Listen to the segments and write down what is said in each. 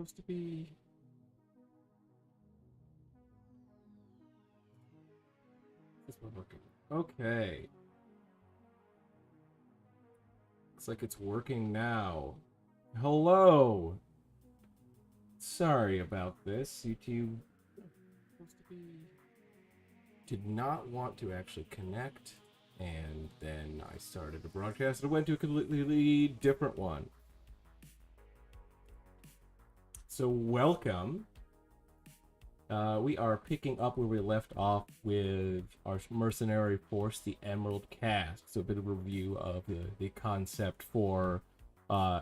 Supposed to be... This one working. Okay. Looks like it's working now. Hello! Sorry about this. YouTube supposed to be... did not want to actually connect, and then I started a broadcast and went to a completely different one. So welcome. We are picking up where we left off with our mercenary force, the Emerald Cast. So a bit of a review of the concept for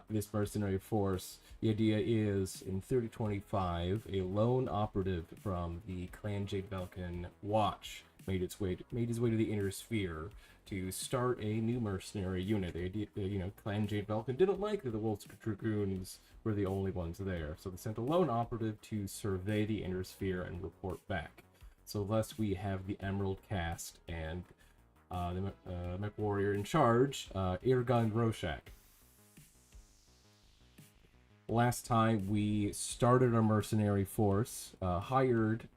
this mercenary force. The idea is, in 3025, a lone operative from the Clan Jade Falcon Watch made his way to the Inner Sphere to start a new mercenary unit. The idea, Clan Jade Falcon didn't like that the Wolves Dragoons were the only ones there, so they sent a lone operative to survey the Inner Sphere and report back. So thus we have the Emerald Cast and the mech warrior in charge, Irgun Roshak. Last time we started our mercenary force, hired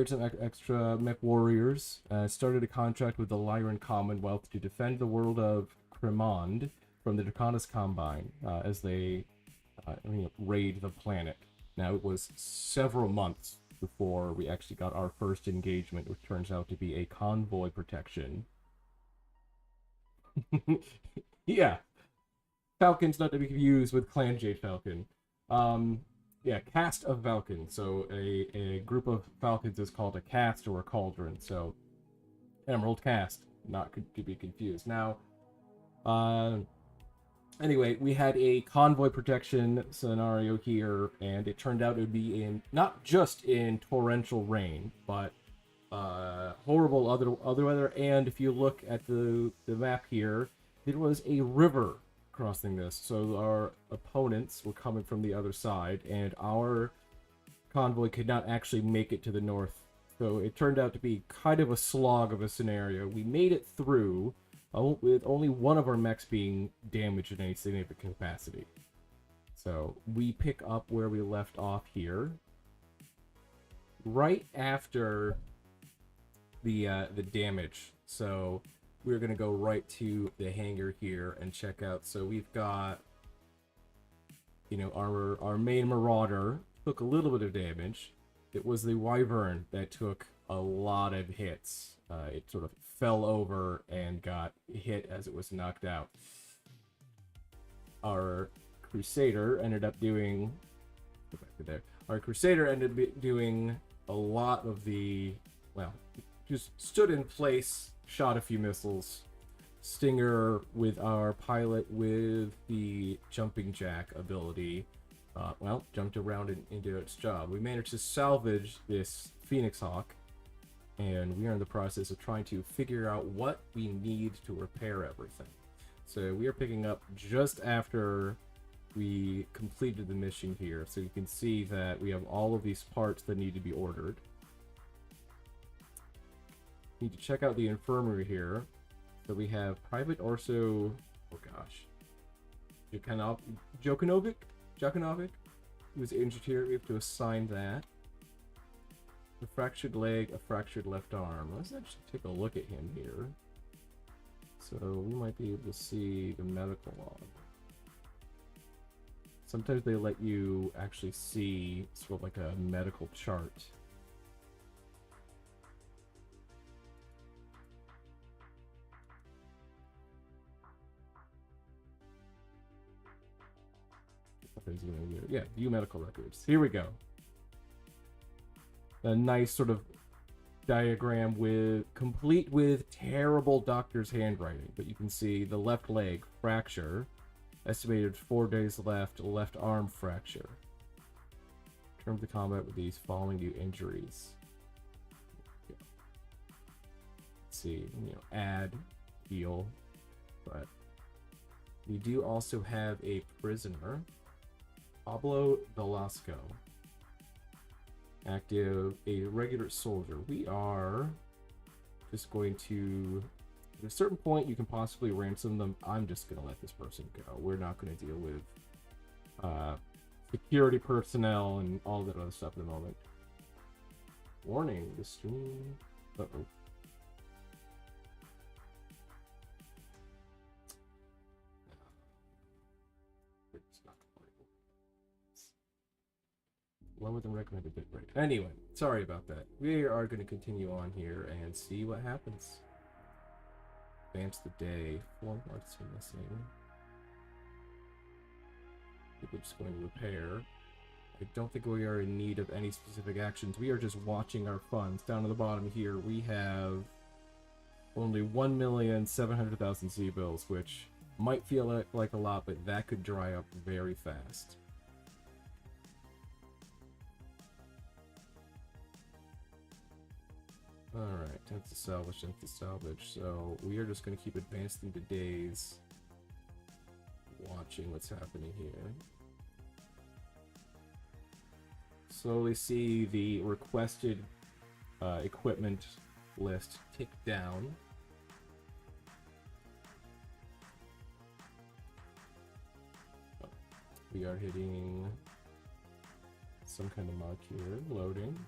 some extra mech warriors, started a contract with the Lyran Commonwealth to defend the world of Cremond from the Draconis Combine as they raid the planet. Now, it was several months before we actually got our first engagement, which turns out to be a convoy protection. Yeah. Falcons, not to be confused with Clan Jade Falcon. Yeah, cast of Falcons. So a group of Falcons is called a cast or a cauldron. So Emerald Cast, not to be confused. Now, anyway, we had a convoy protection scenario here, and it turned out it would be in not just in torrential rain, but horrible other weather. And if you look at the map here, there was a river crossing this, so our opponents were coming from the other side, and our convoy could not actually make it to the north. So it turned out to be kind of a slog of a scenario. We made it through with only one of our mechs being damaged in any significant capacity. So we pick up where we left off here, right after the damage. So we're going to go right to the hangar here and check out. So we've got, our main Marauder took a little bit of damage. It was the Wyvern that took a lot of hits. It sort of fell over and got hit as it was knocked out. Our Crusader ended up doing... Go back to there. Our Crusader ended up doing a lot of the... Well, just stood in place, shot a few missiles. Stinger with our pilot with the jumping jack ability, jumped around into its job. We managed to salvage this Phoenix Hawk, and we are in the process of trying to figure out what we need to repair everything. So we are picking up just after we completed the mission here, so you can see that we have all of these parts that need to be ordered. Need to check out the infirmary here. So we have Private Orso, oh gosh, Jokanovic, who was injured here. We have to assign that. A fractured leg, a fractured left arm. Let's actually take a look at him here. So we might be able to see the medical log. Sometimes they let you actually see sort of like a medical chart. Yeah, view medical records. Here we go. A nice sort of diagram complete with terrible doctor's handwriting, but you can see the left leg fracture, estimated 4 days left, left arm fracture. Return to combat with these following new injuries. Yeah. Let's see, add, heal, but we do also have a prisoner. Pablo Velasco. Active, a regular soldier. We are just going to... At a certain point, you can possibly ransom them. I'm just going to let this person go. We're not going to deal with security personnel and all that other stuff at the moment. Warning, the stream... Uh-oh. Lower than recommended bitrate. Anyway, sorry about that. We are going to continue on here and see what happens. Advance the day. 4 marks are missing. People just going to repair. I don't think we are in need of any specific actions. We are just watching our funds. Down at the bottom here, we have only 1,700,000 Z-bills, which might feel like a lot, but that could dry up very fast. Alright, 10th to salvage, 10th to salvage. So we are just going to keep advancing the days, watching what's happening here. Slowly see the requested equipment list tick down. Oh, we are hitting some kind of mark here, loading.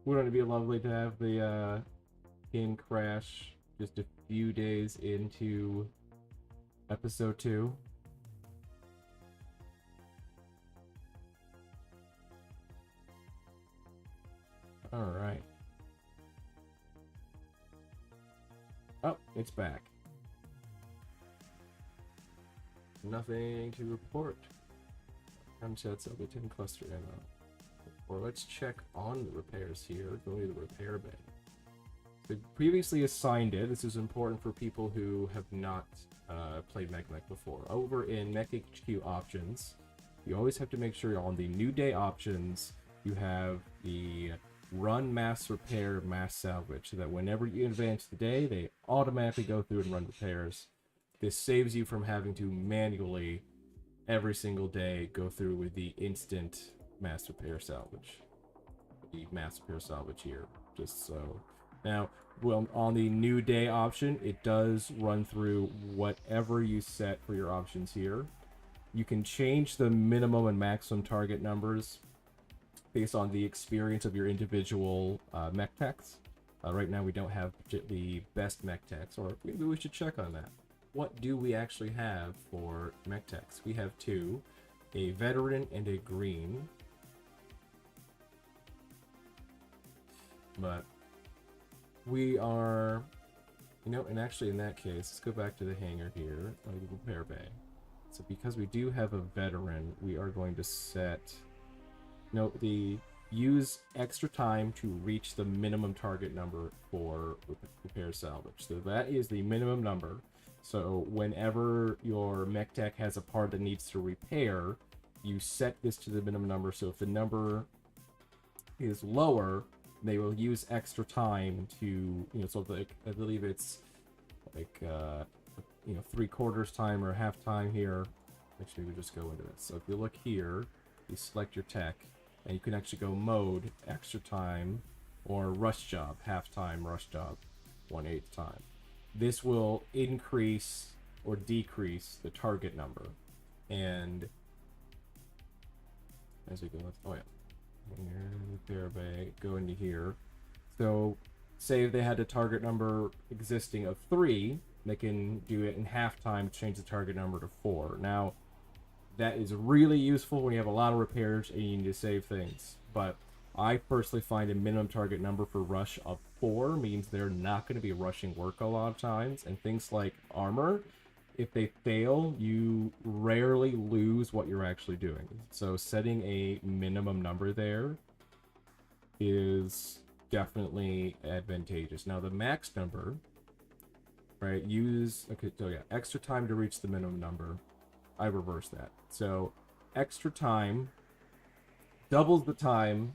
Wouldn't it be lovely to have the game crash just a few days into episode 2? Alright. Oh, it's back. Nothing to report. Chemsets of the 10 cluster ammo. Or let's check on the repairs here. Go to the repair bay. We previously assigned it. This is important for people who have not played MegaMek before. Over in Mech HQ options, you always have to make sure on the new day options you have the run mass repair, mass salvage, so that whenever you advance the day, they automatically go through and run repairs. This saves you from having to manually every single day go through with the instant mass repair salvage. The mass repair salvage here, just so. Now, well, on the new day option, it does run through whatever you set for your options here. You can change the minimum and maximum target numbers based on the experience of your individual mech techs. Right now we don't have the best mech techs, or maybe we should check on that. What do we actually have for mech techs? We have 2, a veteran and a green. But we are, you know, and actually in that case, let's go back to the hangar here, the repair bay. So because we do have a veteran, we are going to set, the use extra time to reach the minimum target number for repair salvage. So that is the minimum number. So whenever your mech tech has a part that needs to repair, you set this to the minimum number. So if the number is lower, they will use extra time to, so like, I believe it's like, 3/4 time or half time here. Actually, we just go into this. So if you look here, you select your tech, and you can actually go mode, extra time, or rush job, half time, rush job, 1/8 time. This will increase or decrease the target number. And as we go, oh yeah. Repair bay, go into here. So say if they had a target number existing of 3, they can do it in half time to change the target number to 4. Now that is really useful when you have a lot of repairs and you need to save things, but I personally find a minimum target number for rush of 4 means they're not going to be rushing work a lot of times. And things like armor, if they fail, you rarely lose what you're actually doing. So setting a minimum number there is definitely advantageous. Now the max number, right, extra time to reach the minimum number. I reverse that. So extra time doubles the time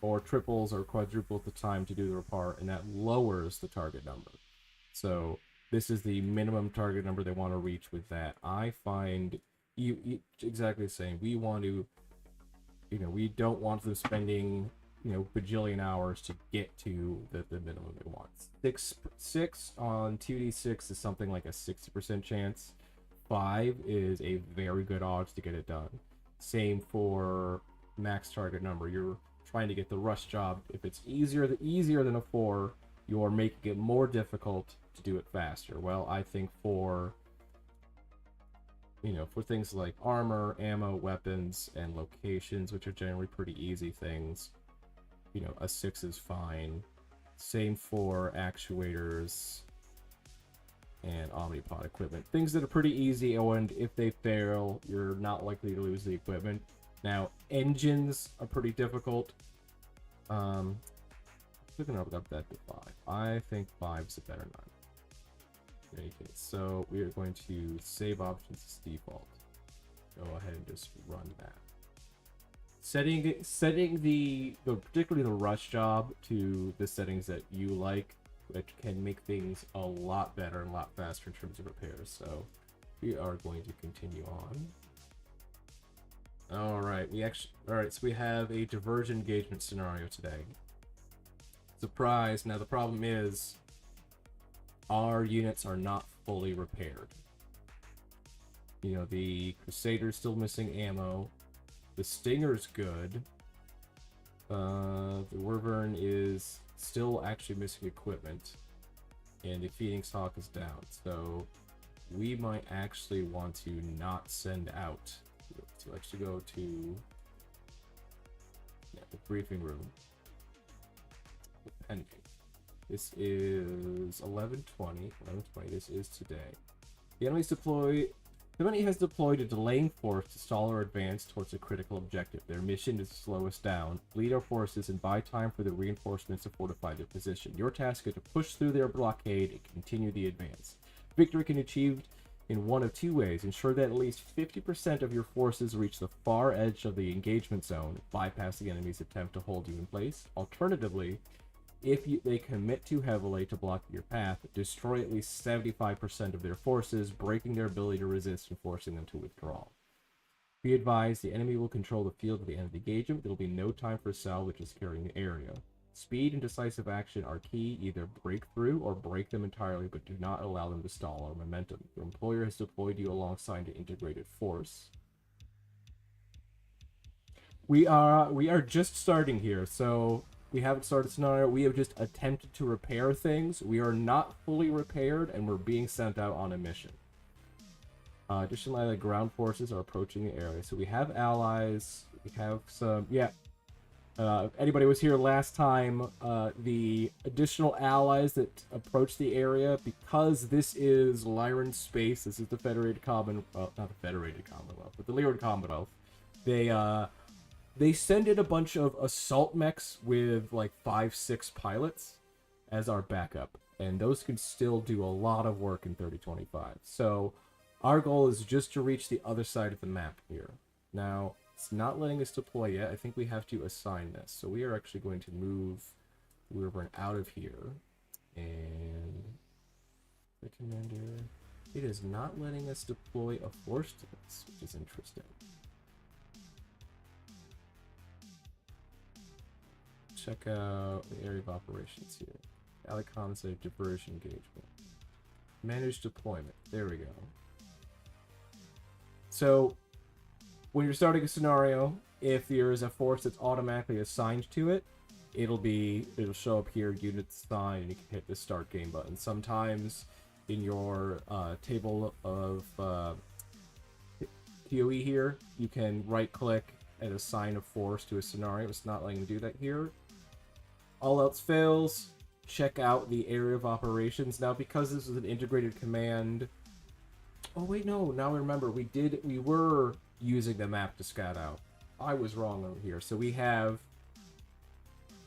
or triples or quadruples the time to do the repair, and that lowers the target number. So this is the minimum target number they want to reach with that. I find exactly the same. We want to, we don't want them spending, bajillion hours to get to the minimum they want. Six on 2d6 is something like a 60% chance. 5 is a very good odds to get it done. Same for max target number. You're trying to get the rush job. If it's easier than a 4, you're making it more difficult to do it faster. Well, I think for for things like armor, ammo, weapons, and locations, which are generally pretty easy things, a 6 is fine. Same for actuators and omnipod equipment. Things that are pretty easy, and if they fail, you're not likely to lose the equipment. Now, engines are pretty difficult. We're gonna up that to 5. I think 5 is a better 9. In any case, so we are going to save options as default. Go ahead and just run that. Setting the particularly the rush job to the settings that you like, which can make things a lot better and a lot faster in terms of repairs. So we are going to continue on. All right, so we have a diversion engagement scenario today. Surprise! Now the problem is our units are not fully repaired. The Crusader's still missing ammo. The Stinger's good. The Wyvern is still actually missing equipment. And the Feeding Stock is down. So we might actually want to not send out. To actually go to the briefing room. Pending. This is 11:20. This is today. The enemy has deployed a delaying force to stall or advance towards a critical objective. Their mission is to slow us down, lead our forces, and buy time for the reinforcements to fortify their position. Your task is to push through their blockade and continue the advance. Victory can be achieved in one of two ways. Ensure that at least 50% of your forces reach the far edge of the engagement zone, bypass the enemy's attempt to hold you in place. Alternatively, if they commit too heavily to blocking your path, destroy at least 75% of their forces, breaking their ability to resist and forcing them to withdraw. Be advised, the enemy will control the field at the end of the engagement. There will be no time for salvage is securing the area. Speed and decisive action are key. Either break through or break them entirely, but do not allow them to stall our momentum. Your employer has deployed you alongside an integrated force. We are just starting here, so we haven't started scenario. We have just attempted to repair things. We are not fully repaired, and we're being sent out on a mission. Additionally, the ground forces are approaching the area. So we have allies. We have some... Yeah. If anybody was here last time, the additional allies that approach the area, because this is Lyran space, this is the Federated Commonwealth... Well, not the Federated Commonwealth, but the Lyran Commonwealth. They send in a bunch of assault mechs with like 5-6 pilots as our backup, and those can still do a lot of work in 3025. So our goal is just to reach the other side of the map here. Now, it's not letting us deploy yet. I think we have to assign this. So we are actually going to move Wyvern out of here. And the commander, it is not letting us deploy a force to this, which is interesting. Check out the area of operations here. Alicom is a diversion engagement. Manage deployment. There we go. So, when you're starting a scenario, if there is a force that's automatically assigned to it, it'll show up here, units assigned, and you can hit the start game button. Sometimes in your table of PoE here, you can right click and assign a force to a scenario. It's not letting you do that here. All else fails, check out the area of operations. Now, because this is an integrated command... Oh, wait, no. Now I remember. We were using the map to scout out. I was wrong over here. So we have...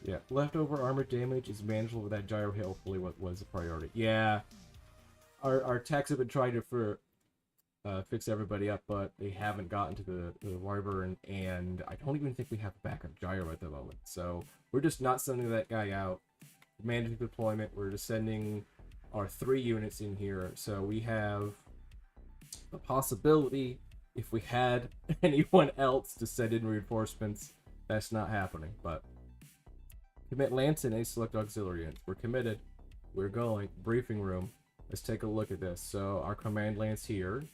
Yeah, leftover armor damage is manageable with that gyro hit. Hopefully what was the priority. Yeah. Our techs have been trying to fix everybody up, but they haven't gotten to the Wyvern, and I don't even think we have a backup gyro at the moment. So we're just not sending that guy out. Managing deployment, we're just sending our 3 units in here. So we have the possibility, if we had anyone else to send in reinforcements, that's not happening. But commit lance and a select auxiliary units. We're committed. We're going. Briefing room. Let's take a look at this. So our command lance here.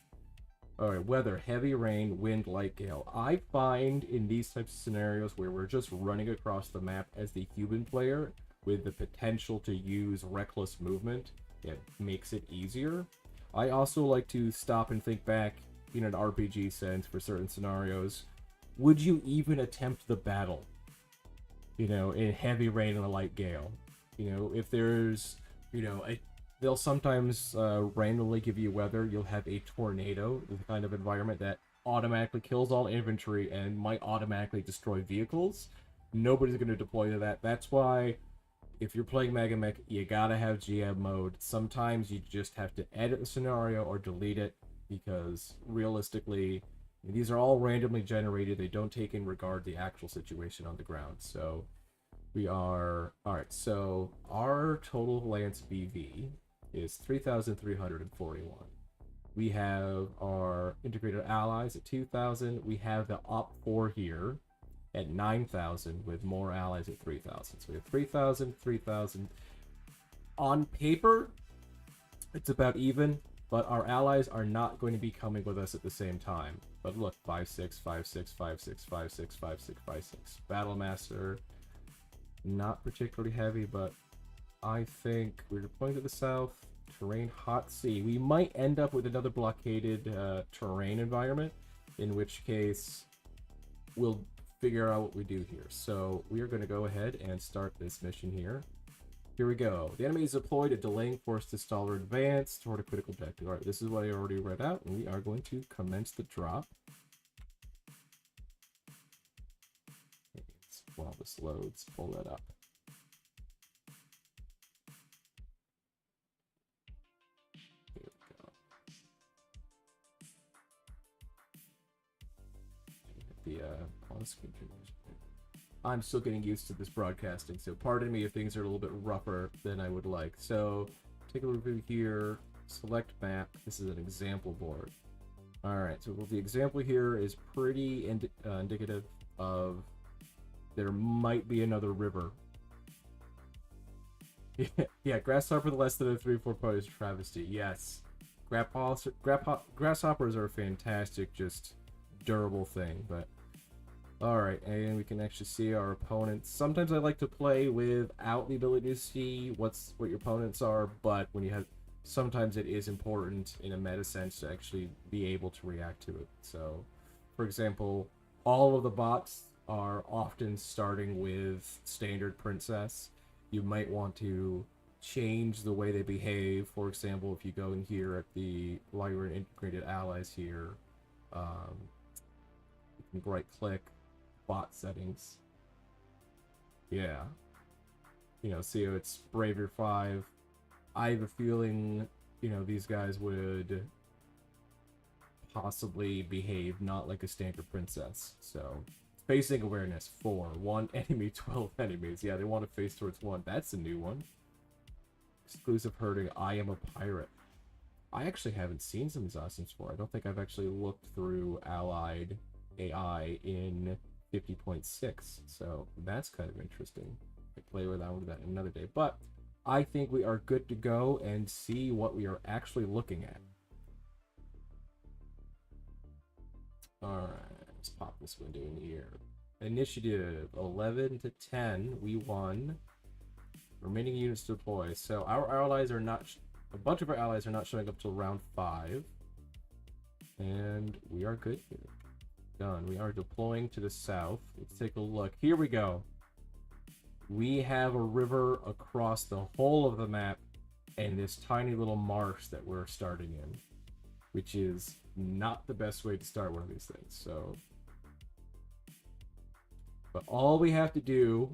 Alright, weather, heavy rain, wind, light gale. I find in these types of scenarios where we're just running across the map as the human player with the potential to use reckless movement, it makes it easier. I also like to stop and think back in an RPG sense for certain scenarios. Would you even attempt the battle? You know, in heavy rain and a light gale. You know, if there's, you know, they'll sometimes randomly give you weather. You'll have a tornado, the kind of environment that automatically kills all infantry and might automatically destroy vehicles. Nobody's going to deploy to that. That's why, if you're playing MegaMek, you gotta have GM mode. Sometimes you just have to edit the scenario or delete it, because realistically, these are all randomly generated. They don't take in regard the actual situation on the ground. So we are... Alright, so our total lance BV is 3,341. We have our integrated allies at 2,000. We have the Op4 here at 9,000 with more allies at 3,000. So we have 3,000, 3,000. On paper, it's about even, but our allies are not going to be coming with us at the same time. But look, 5-6, 5-6, 5-6, 5-6, 5-6, 5-6. Battlemaster, not particularly heavy, but I think we're deploying to the south. Terrain, hot sea. We might end up with another blockaded terrain environment, in which case we'll figure out what we do here. So we are going to go ahead and start this mission here. Here we go. The enemy is deployed at delaying force to stall or advance toward a critical objective. Alright, this is what I already read out, and we are going to commence the drop. While this loads, pull that up. Here we go. The on-screen conversion. I'm still getting used to this broadcasting, so pardon me if things are a little bit rougher than I would like. So, take a review here, select map. This is an example board. Alright, so the example here is pretty indicative of there might be another river. Yeah, grasshopper less than a 3-4 point is travesty. Yes. Grasshoppers are a fantastic, just durable thing, but alright, and we can actually see our opponents. Sometimes I like to play without the ability to see what your opponents are, but when you have, sometimes it is important in a meta sense to actually be able to react to it. So, for example, all of the bots are often starting with standard princess. You might want to change the way they behave. For example, if you go in here at the library and integrated allies here, you can right click bot settings. Yeah. You know, see how it's Bravier 5. I have a feeling, you know, these guys would possibly behave not like a standard princess. So, facing awareness 4. 1 enemy, 12 enemies. Yeah, they want to face towards 1. That's a new one. Exclusive herding, I am a pirate. I actually haven't seen some of these items before. I don't think I've actually looked through allied AI in 50.6, so that's kind of interesting. I play with that another day, but I think we are good to go and see what we are actually looking at. Alright, let's pop this window in here. Initiative 11 to 10, we won. Remaining units to deploy. So our allies are not, a bunch of our allies are not showing up till round 5. And we are good here. Done. We are deploying to the south. Let's take a look. Here we go. We have a river across the whole of the map and this tiny little marsh that we're starting in, which is not the best way to start one of these things. So, but all we have to do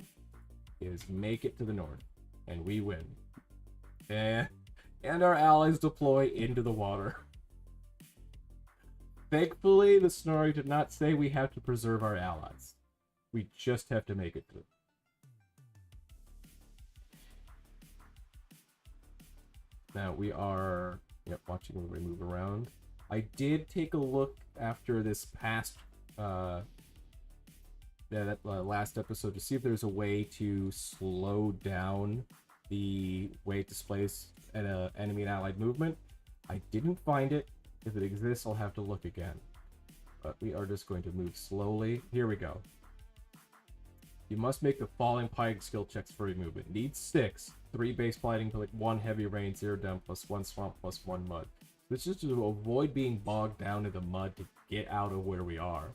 is make it to the north and we win. And our allies deploy into the water. Thankfully, the scenario did not say we have to preserve our allies. We just have to make it through. Now we are watching when we move around. I did take a look after this past last episode to see if there's a way to slow down the way it displays an enemy and allied movement. I didn't find it. If it exists, I'll have to look again. But we are just going to move slowly. Here we go. You must make the following piloting skill checks for your movement. Needs 6. 3 base piloting, 1 heavy rain, 0 down, +1 swamp, +1 mud. This is to avoid being bogged down in the mud to get out of where we are.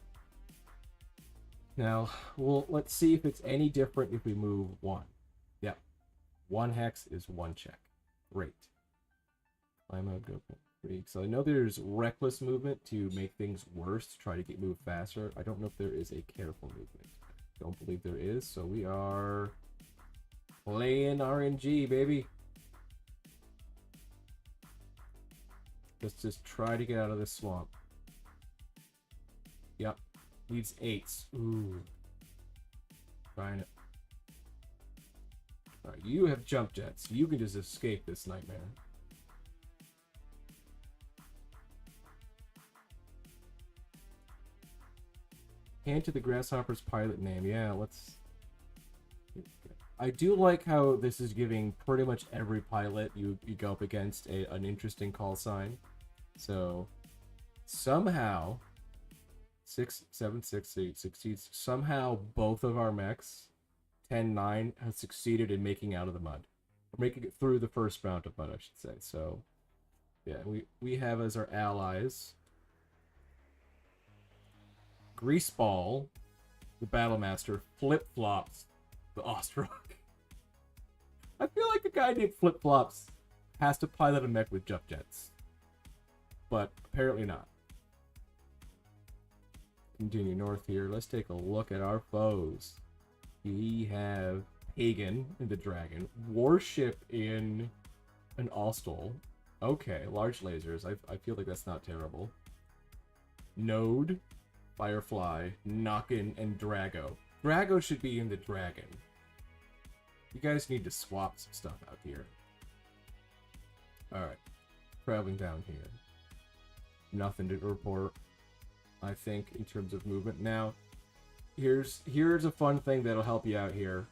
Now, let's see if it's any different if we move 1. Yep. 1 hex is 1 check. Great. Climb out, go. So I know there's reckless movement to make things worse, to try to move faster. I don't know if there is a careful movement. Don't believe there is, so we are playing RNG, baby. Let's just try to get out of this swamp. Yep. Needs 8s. Ooh. Trying it. Alright, you have jump jets. You can just escape this nightmare. Hand to the grasshopper's pilot name. Yeah, let's... I do like how this is giving pretty much every pilot you go up against an interesting call sign. So, somehow, 6, 7, 6, 8 succeeds. Somehow, both of our mechs, 10, 9, have succeeded in making out of the mud. Or making it through the first round of mud, I should say. So, yeah, we have as our allies... Greaseball, the Battlemaster, Flip-Flops, the Ostrock. I feel like a guy named Flip-Flops has to pilot a mech with jump jets. But apparently not. Continue north here. Let's take a look at our foes. We have Pagan in the Dragon. Warship in an Ostal. Okay, large lasers. I feel like that's not terrible. Node. Firefly, Knockin', and Drago. Drago should be in the Dragon. You guys need to swap some stuff out here. Alright. Traveling down here. Nothing to report, I think, in terms of movement. Now, here's a fun thing that'll help you out here.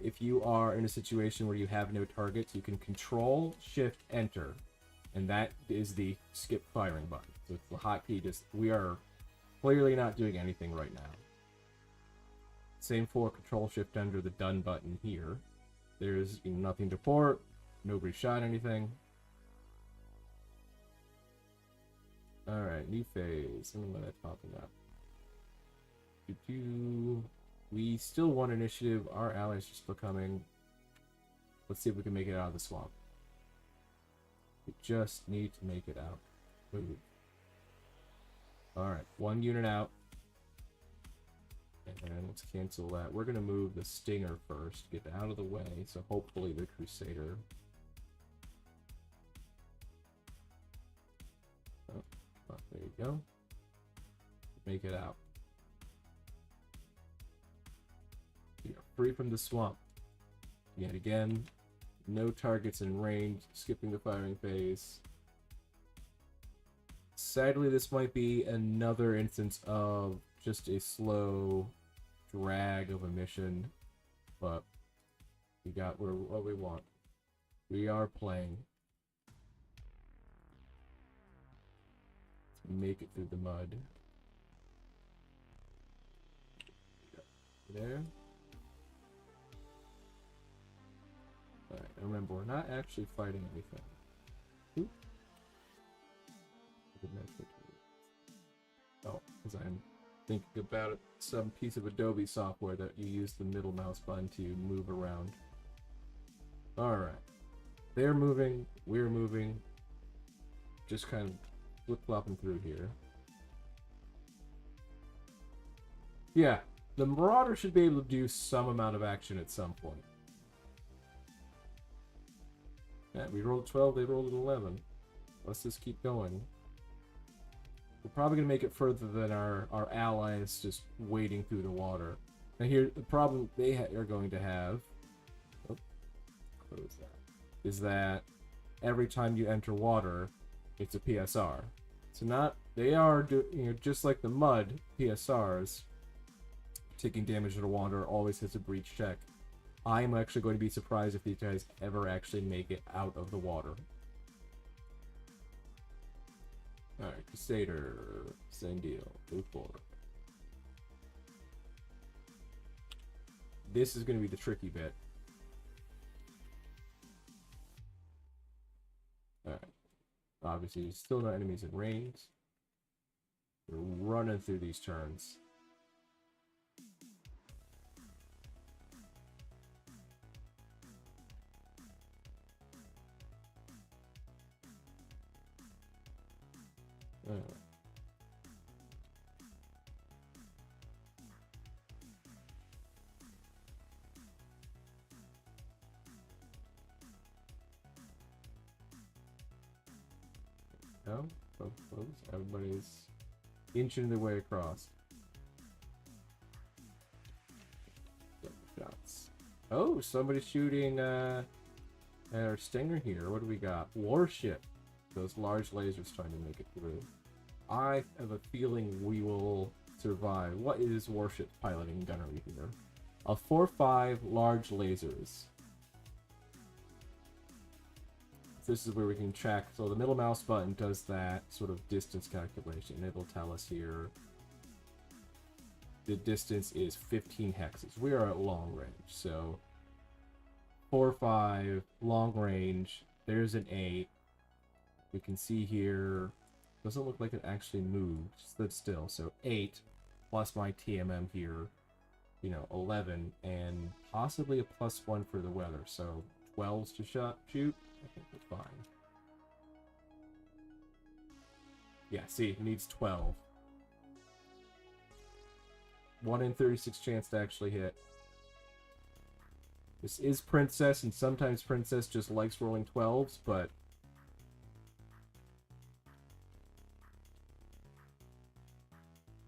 If you are in a situation where you have no targets, you can Control, Shift, Enter. And that is the skip firing button. So it's the hotkey. We are... clearly not doing anything right now. Same for Control Shift Enter, the done button here. There's nothing to port. Nobody shot anything. Alright, new phase. I don't know why that's popping up. We still want initiative. Our allies are still coming. Let's see if we can make it out of the swamp. We just need to make it out. Move. Alright, 1 unit out. And let's cancel that. We're going to move the Stinger first. Get out of the way, so hopefully the Crusader... Oh, there you go. Make it out. We are free from the swamp. Yet again, no targets in range, skipping the firing phase. Sadly, this might be another instance of just a slow drag of a mission, but we got what we want. We are playing. Let's make it through the mud. There. Alright, remember, we're not actually fighting anything. Oop. Oh, because I'm thinking about some piece of Adobe software that you use the middle mouse button to move around. Alright. They're moving, we're moving. Just kind of flip-flopping through here. Yeah, the Marauder should be able to do some amount of action at some point. Yeah, we rolled 12, they rolled an 11. Let's just keep going. We're probably going to make it further than our allies just wading through the water. Now here, the problem they are going to have... Oh, close that. Is that every time you enter water, it's a PSR. So not they are just like the mud PSRs. Taking damage to the water always hits a breach check. I'm actually going to be surprised if these guys ever actually make it out of the water. Alright, Crusader, same deal, move forward. This is going to be the tricky bit. Alright, obviously still no enemies in range. We're running through these turns. No, everybody's inching their way across. Shots. Oh, somebody's shooting our stinger here. What do we got? Warship. Those large lasers trying to make it through. I have a feeling we will survive. What is warship piloting gunnery here? A 4-5 large lasers. This is where we can check. So the middle mouse button does that sort of distance calculation. It'll tell us here the distance is 15 hexes. We are at long range. So 4-5 long range. There's an 8. We can see here, doesn't look like it actually moved, stood still. So 8 plus my TMM here, 11, and possibly a +1 for the weather. So 12s to shoot. I think we're fine. Yeah, see, it needs 12. 1 in 36 chance to actually hit. This is Princess, and sometimes Princess just likes rolling 12s, but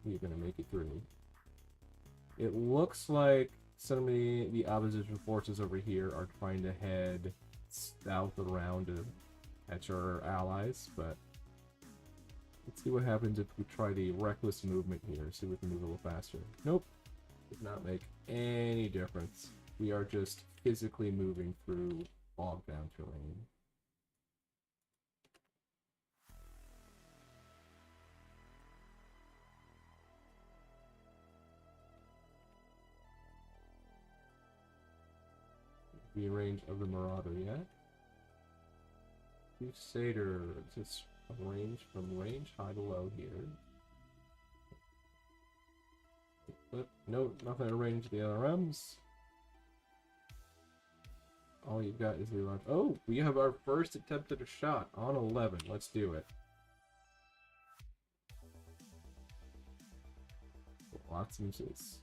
we're gonna make it through. It looks like some of the opposition forces over here are trying to head south around to catch our allies, but let's see what happens if we try the reckless movement here. See if we can move a little faster. Nope. Did not make any difference. We are just physically moving through bogged down terrain. The range of the Marauder yet? Crusader. Just range from range high to low here. But no, nothing to range the LRMs. All you've got is the 11. Oh, we have our first attempt at a shot on 11. Let's do it. Lots of misses.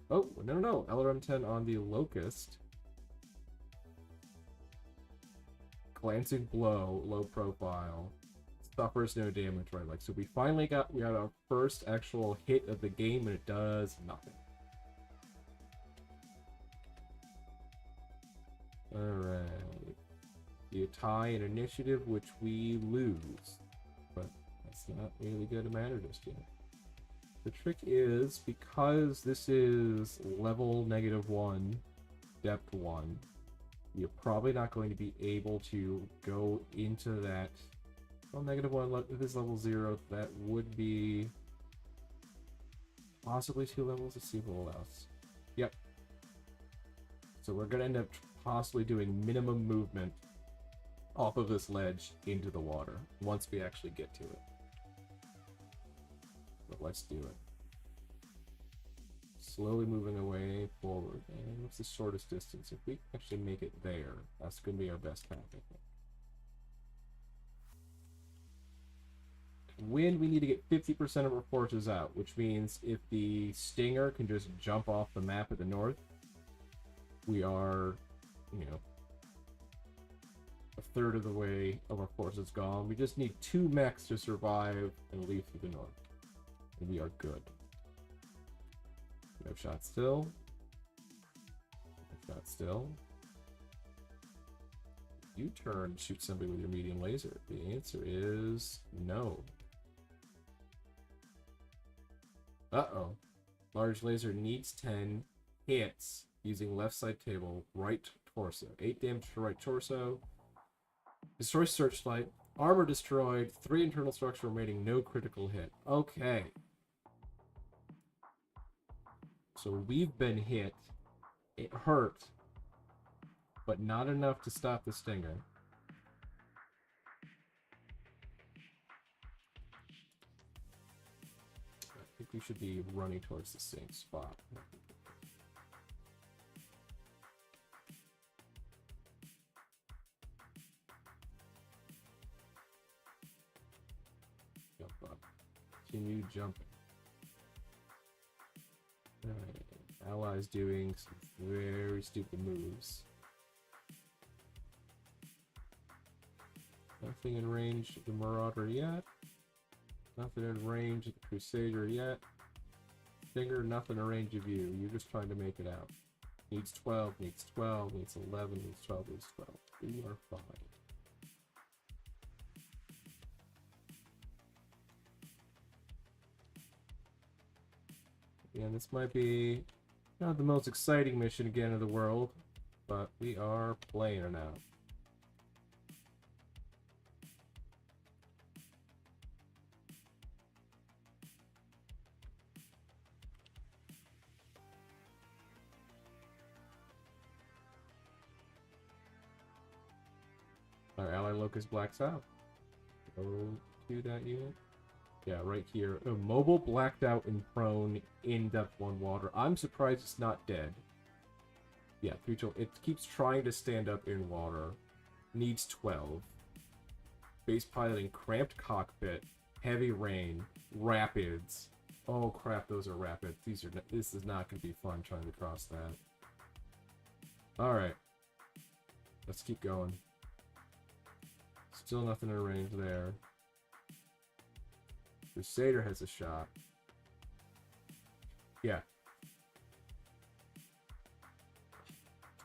Oh, no. LRM 10 on the Locust. Glancing blow, low profile, suffers no damage, right? Like, so we got our first actual hit of the game, and it does nothing. Alright. You tie an initiative, which we lose, but that's not really going to matter just yet. The trick is, because this is level -1, depth 1, you're probably not going to be able to go into that. Well, -1, if it's level 0, that would be possibly 2 levels. Let's see what else. Yep. So we're going to end up possibly doing minimum movement off of this ledge into the water once we actually get to it. But let's do it. Slowly moving away forward. And what's the shortest distance? If we actually make it there, that's going to be our best path, I think. Wind, we need to get 50% of our forces out, which means if the Stinger can just jump off the map at the north, we are, a third of the way of our forces gone. We just need 2 mechs to survive and leave through the north. And we are good. No shot still. No shot still. You turn, shoot somebody with your medium laser. The answer is no. Uh-oh. Large laser needs 10 hits using left side table, right torso. 8 damage to right torso. Destroy searchlight. Armor destroyed. 3 internal structure remaining. No critical hit. Okay. So we've been hit. It hurt. But not enough to stop the stinger. I think we should be running towards the same spot. Jump up. Continue jumping. Alright. Allies doing some very stupid moves. Nothing in range of the Marauder yet. Nothing in range of the Crusader yet. Stinger, nothing in range of you. You're just trying to make it out. Needs 12, needs 12, needs 11, needs 12, needs 12. We are fine. Yeah, this might be not the most exciting mission again in the world, but we are playing it now. Our ally Locust blacks out. Go to that unit. Yeah, right here. Mobile, blacked out, and prone in depth 1 water. I'm surprised it's not dead. Yeah, it keeps trying to stand up in water. Needs 12. Base piloting, cramped cockpit, heavy rain, rapids. Oh crap, those are rapids. This is not going to be fun trying to cross that. Alright. Let's keep going. Still nothing in range there. Crusader has a shot. Yeah.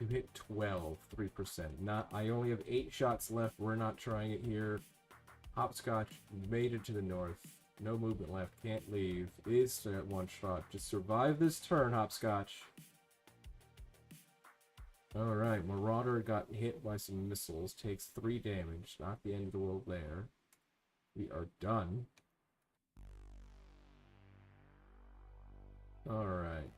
You hit 12, 3%. I only have 8 shots left. We're not trying it here. Hopscotch made it to the north. No movement left. Can't leave. Is at 1 shot. Just survive this turn, Hopscotch. Alright, Marauder got hit by some missiles. Takes 3 damage. Not the end of the world there. We are done. Alright.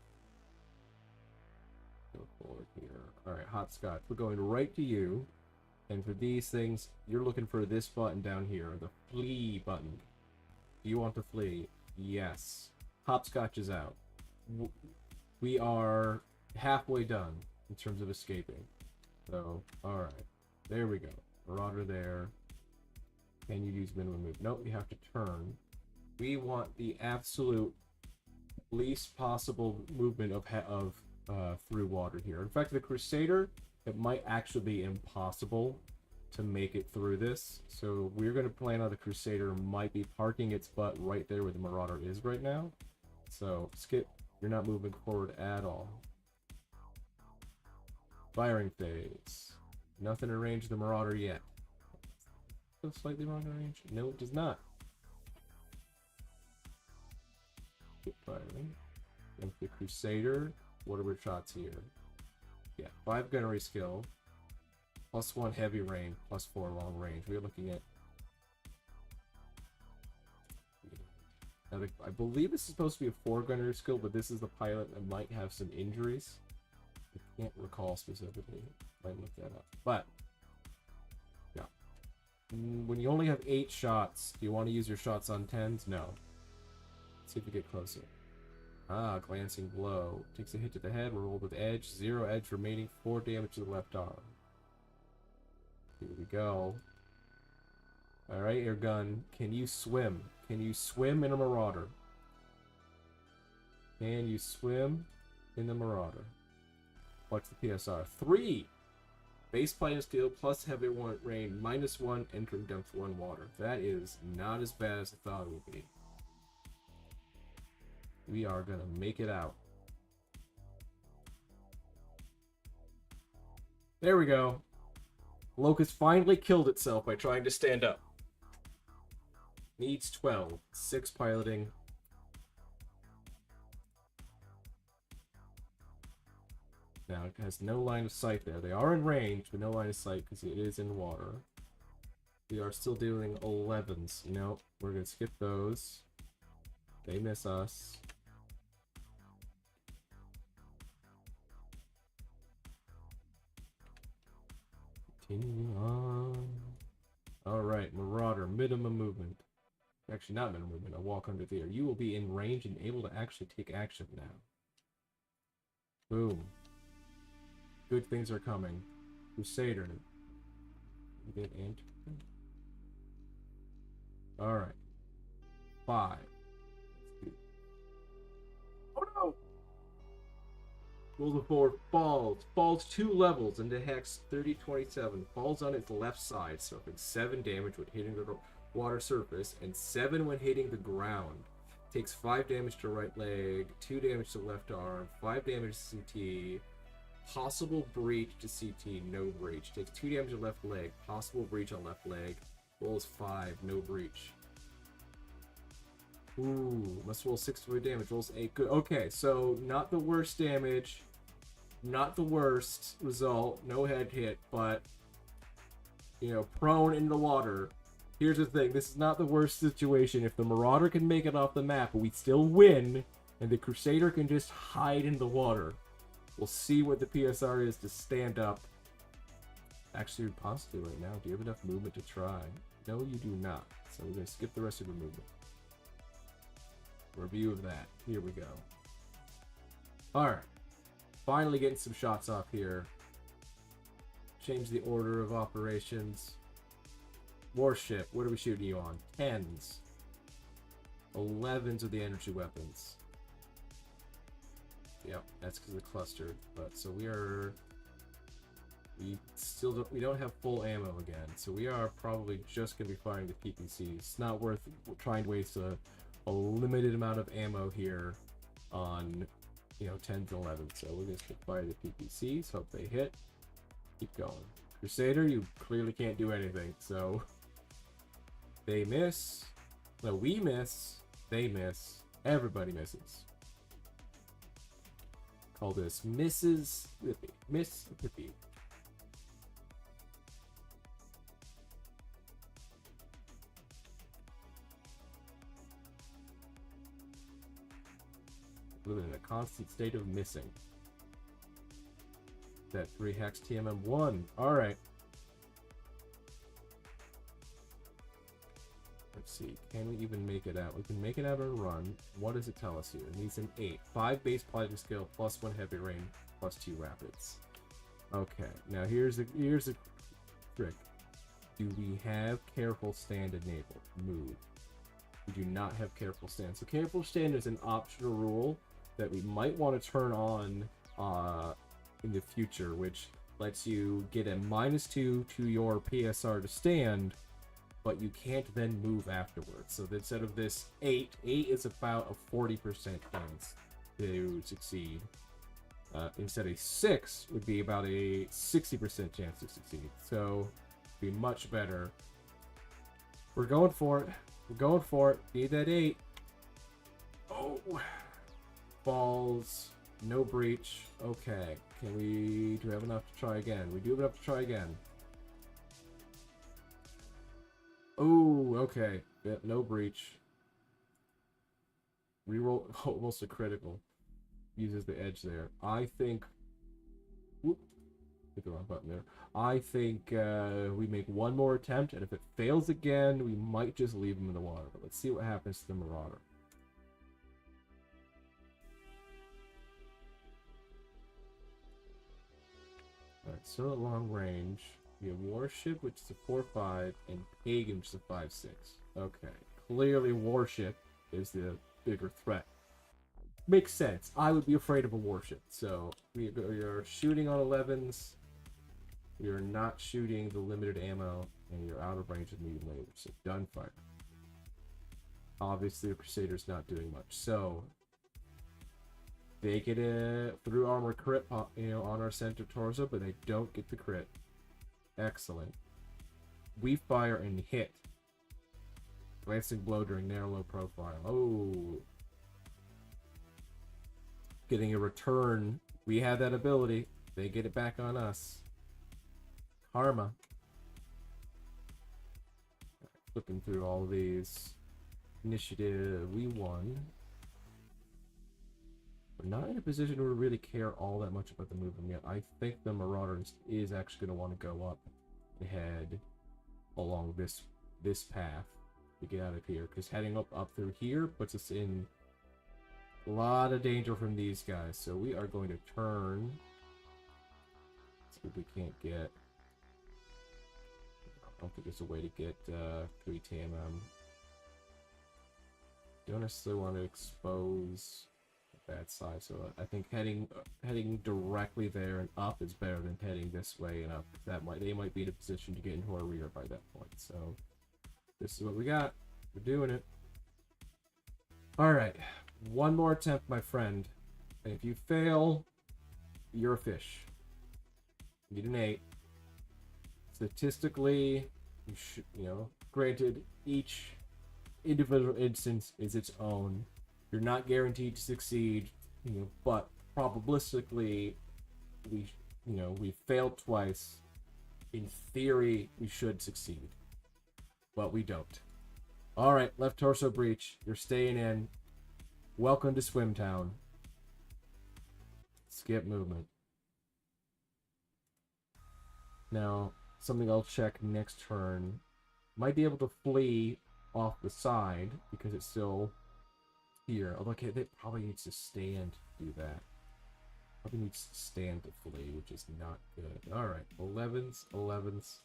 Go forward here. Alright, Hopscotch. We're going right to you. And for these things, you're looking for this button down here. The flee button. Do you want to flee? Yes. Hopscotch is out. We are halfway done in terms of escaping. So, alright. There we go. Marauder there. Can you use minimum move? Nope, you have to turn. We want the absolute least possible movement of through water here. In fact, the Crusader, it might actually be impossible to make it through this. So we're going to plan on the Crusader might be parking its butt right there where the Marauder is right now. So skip. You're not moving forward at all. Firing phase. Nothing in range of the Marauder yet. Still slightly wrong in range? No, it does not. Keep firing. And the Crusader. What are our shots here? Yeah, 5 gunnery skill. +1 heavy rain. +4 long range. We're looking at. Now, I believe this is supposed to be a 4 gunnery skill, but this is the pilot that might have some injuries. I can't recall specifically. Might look that up. But, yeah. When you only have 8 shots, do you want to use your shots on 10s? No. Let's see if we get closer. Ah, glancing blow. Takes a hit to the head, rolled with edge. 0 edge remaining, 4 damage to the left arm. Here we go. Alright, air gun. Can you swim? Can you swim in a Marauder? Can you swim in the Marauder? What's the PSR? 3! Base plane steel plus heavy rain, -1, entering depth 1 water. That is not as bad as I thought it would be. We are gonna make it out. There we go. Locust finally killed itself by trying to stand up. Needs 12. 6 piloting. Now it has no line of sight there. They are in range, but no line of sight because it is in water. We are still doing 11s. Nope, we're gonna skip those. They miss us. Continue on. Alright, Marauder, minimum movement. Actually, not minimum movement, a walk under the air. You will be in range and able to actually take action now. Boom. Good things are coming. Crusader. Alright. 5. Oh no! Rolls a 4, falls. Falls 2 levels into Hex 3027. Falls on its left side, suffering 7 damage when hitting the water surface, and 7 when hitting the ground. Takes 5 damage to right leg, 2 damage to left arm, 5 damage to CT, possible breach to CT, no breach. Takes 2 damage to left leg, possible breach on left leg, rolls 5, no breach. Ooh, must roll 6 for damage, rolls 8, good. Okay, so not the worst damage, not the worst result, no head hit, but, you know, prone in the water. Here's the thing, this is not the worst situation. If the Marauder can make it off the map, but we still win, and the Crusader can just hide in the water, we'll see what the PSR is to stand up. Actually, possibly right now. Do you have enough movement to try? No, you do not. So we're going to skip the rest of your movement. Review of that. Here we go. Alright. Finally getting some shots off here. Change the order of operations. Warship, what are we shooting you on? 10s. 11s are the energy weapons. Yep, that's because of the cluster. But so we don't have full ammo again. So we are probably just gonna be firing the PPCs. It's not worth trying to waste a limited amount of ammo here on, you know, 10s and 11s. So we're just gonna fire the PPCs, hope they hit. Keep going. Crusader, you clearly can't do anything, so they miss. No, we miss. They miss. Everybody misses. Call this Mrs. Whippy. Miss Whippy. Living in a constant state of missing. That 3 Hex TMM1. Alright. Let's see. Can we even make it out? We can make it out on a run. What does it tell us here? It needs an 8. 5 base plotting skill, plus 1 heavy rain, plus 2 rapids. Okay. Now here's a trick. Do we have careful stand enabled? Move. We do not have careful stand. So careful stand is an optional rule that we might want to turn on in the future, which lets you get a -2 to your PSR to stand, but you can't then move afterwards. So instead of this 8 is about a 40% chance to succeed. Instead of 6 would be about a 60% chance to succeed. So be much better. We're going for it. We're going for it. Need that 8. Oh. Falls. No breach. Okay. Do we have enough to try again? We do have enough to try again. Oh, okay. Yep, no breach. Reroll. Almost a critical. Uses the edge there. I think... Whoop. Hit the wrong button there. I think we make one more attempt, and if it fails again, we might just leave him in the water. But let's see what happens to the Marauder. Alright, still at long range. We have Warship, which is a 4-5, and Pagan, which is a 5-6. Okay, clearly Warship is the bigger threat. Makes sense. I would be afraid of a Warship. So, we are shooting on 11s. We are not shooting the limited ammo, and you're out of range of medium laser. So, gunfire. Obviously, the Crusader's not doing much. So, they get a through armor crit, you know, on our center torso, but they don't get the crit. Excellent. We fire and hit. Glancing blow during narrow low profile. Oh. Getting a return. We have that ability. They get it back on us. Karma. Flipping through all these. Initiative, we won. We're not in a position to really care all that much about the movement yet. I think the Marauders is actually going to want to go up and head along this path to get out of here, because heading up through here puts us in a lot of danger from these guys. So we are going to turn. See if we can't get. I don't think there's a way to get 3 TMM. Don't necessarily want to expose the bad side, so I think heading directly there and up is better than heading this way and up. They might be in a position to get into our rear by that point. So this is what we got. We're doing it. All right, one more attempt, my friend. And if you fail, you're a fish. You need an 8. Statistically, granted, each individual instance is its own. You're not guaranteed to succeed, but probabilistically, we failed twice. In theory, we should succeed, but we don't. All right, left torso breach. You're staying in. Welcome to Swimtown. Skip movement. Now, something I'll check next turn. Might be able to flee off the side because it's still here. Although, okay, it probably needs to stand to do that. Probably needs to stand to flee, which is not good. Alright, 11s, 11s.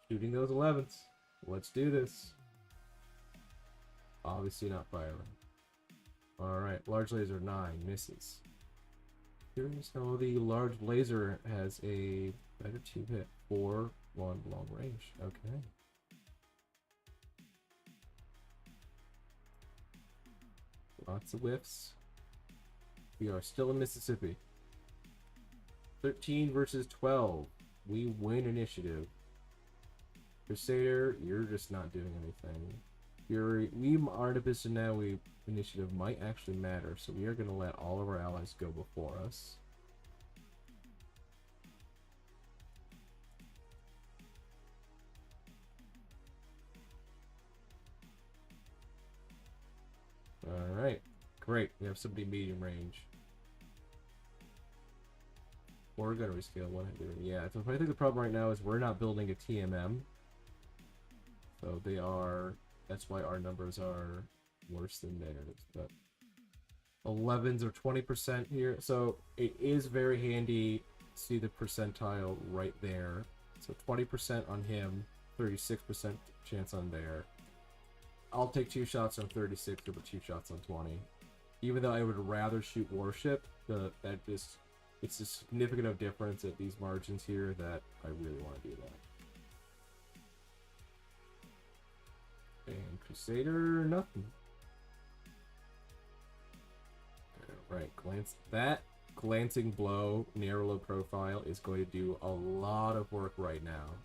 Shooting those 11s. Let's do this. Obviously not firing. Alright, large laser 9 misses. Here's how the large laser has a better 2 hit for 1 long range. Okay. Lots of whiffs. We are still in Mississippi. 13 versus 12. We win initiative. Crusader, you're just not doing anything. We are in a position now. Initiative might actually matter, so we are going to let all of our allies go before us. Alright, great. We have somebody medium range. We're going to rescale 100. Yeah, so I think the problem right now is we're not building a TMM. So that's why our numbers are worse than theirs. But 11s are 20% here. So it is very handy to see the percentile right there. So 20% on him, 36% chance on there. I'll take 2 shots on 36 over 2 shots on 20. Even though I would rather shoot warship, it's a significant of difference at these margins here that I really want to do that. And Crusader, nothing. Right, glancing blow, narrow low profile is going to do a lot of work right now.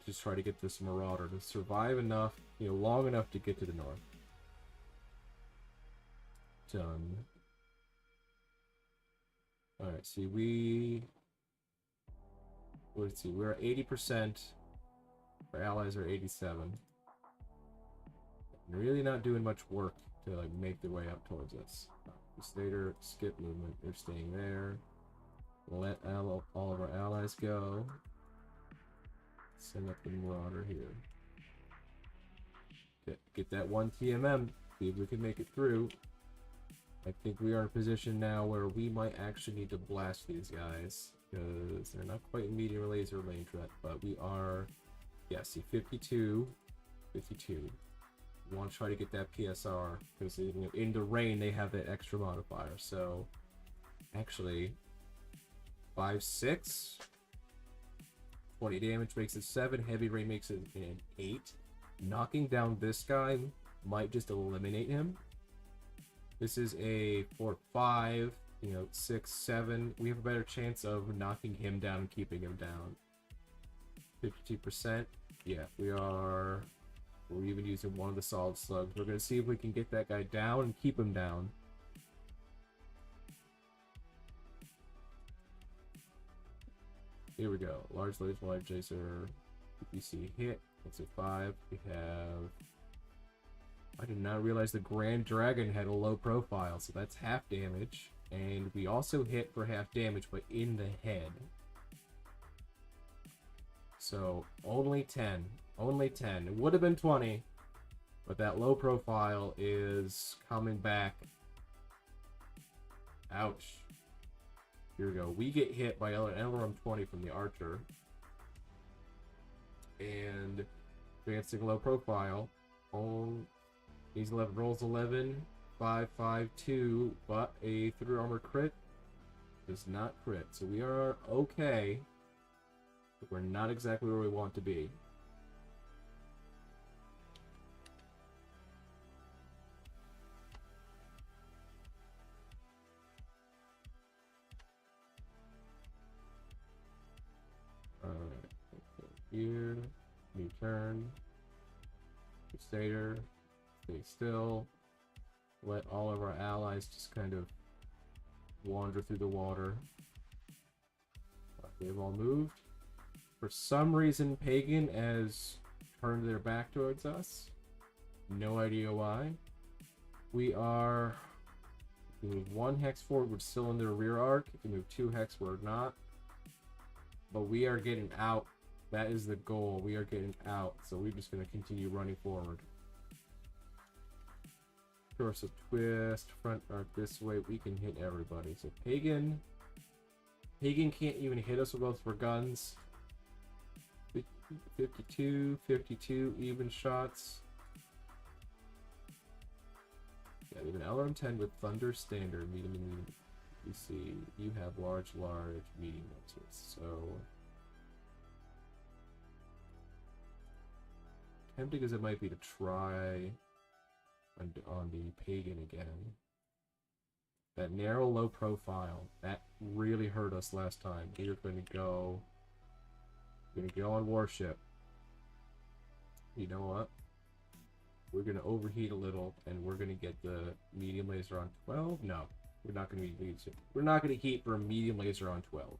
Just try to get this Marauder to survive enough, long enough to get to the north. Done. Alright, see, let's see, we're at 80%. Our allies are 87. Really not doing much work to make their way up towards us. Crusader, skip movement, they're staying there. Let all of our allies go. Send up the Marauder here. Get that 1 TMM. See if we can make it through. I think we are in a position now where we might actually need to blast these guys because they're not quite medium laser range yet, but we are. Yeah, see, 52. We want to try to get that PSR because in the rain they have that extra modifier. So actually 5-6. 20 damage makes it 7. Heavy rain makes it an 8. Knocking down this guy might just eliminate him. This is a 4-5, 6-7. We have a better chance of knocking him down and keeping him down. 52%. Yeah, we're even using one of the solid slugs. We're going to see if we can get that guy down and keep him down. Here we go. Large laser, large laser, PPC hit. That's a 5. We have... I did not realize the Grand Dragon had a low profile, so that's half damage. And we also hit for half damage, but in the head. So, only 10. Only 10. It would have been 20, but that low profile is coming back. Ouch. Here we go. We get hit by an LRM 20 from the archer. And advancing low profile. He's 11, rolls 11, 5, 5, 2, but a 3 armor crit does not crit. So we are okay, but we're not exactly where we want to be. Alright, here, new turn, Crusader. Stay still. Let all of our allies just kind of wander through the water. They've all moved. For some reason, Pagan has turned their back towards us. No idea why. We are... If we move 1 hex forward, we're still in their rear arc. If we move 2 hex, we're not. But we are getting out. That is the goal. We are getting out. So we're just going to continue running forward. Torso twist, front arc this way, we can hit everybody. So Pagan can't even hit us with both of our guns. 52, 52 even shots. Yeah, even LRM-10 with Thunder Standard, medium, medium. You see, you have large, medium lasers. So tempting as it might be to try on the Pagan again. That narrow low profile, that really hurt us last time. We're gonna go on warship. You know what? We're gonna overheat a little and we're gonna get the medium laser on 12. No, we're not gonna we're not gonna heat for a medium laser on 12.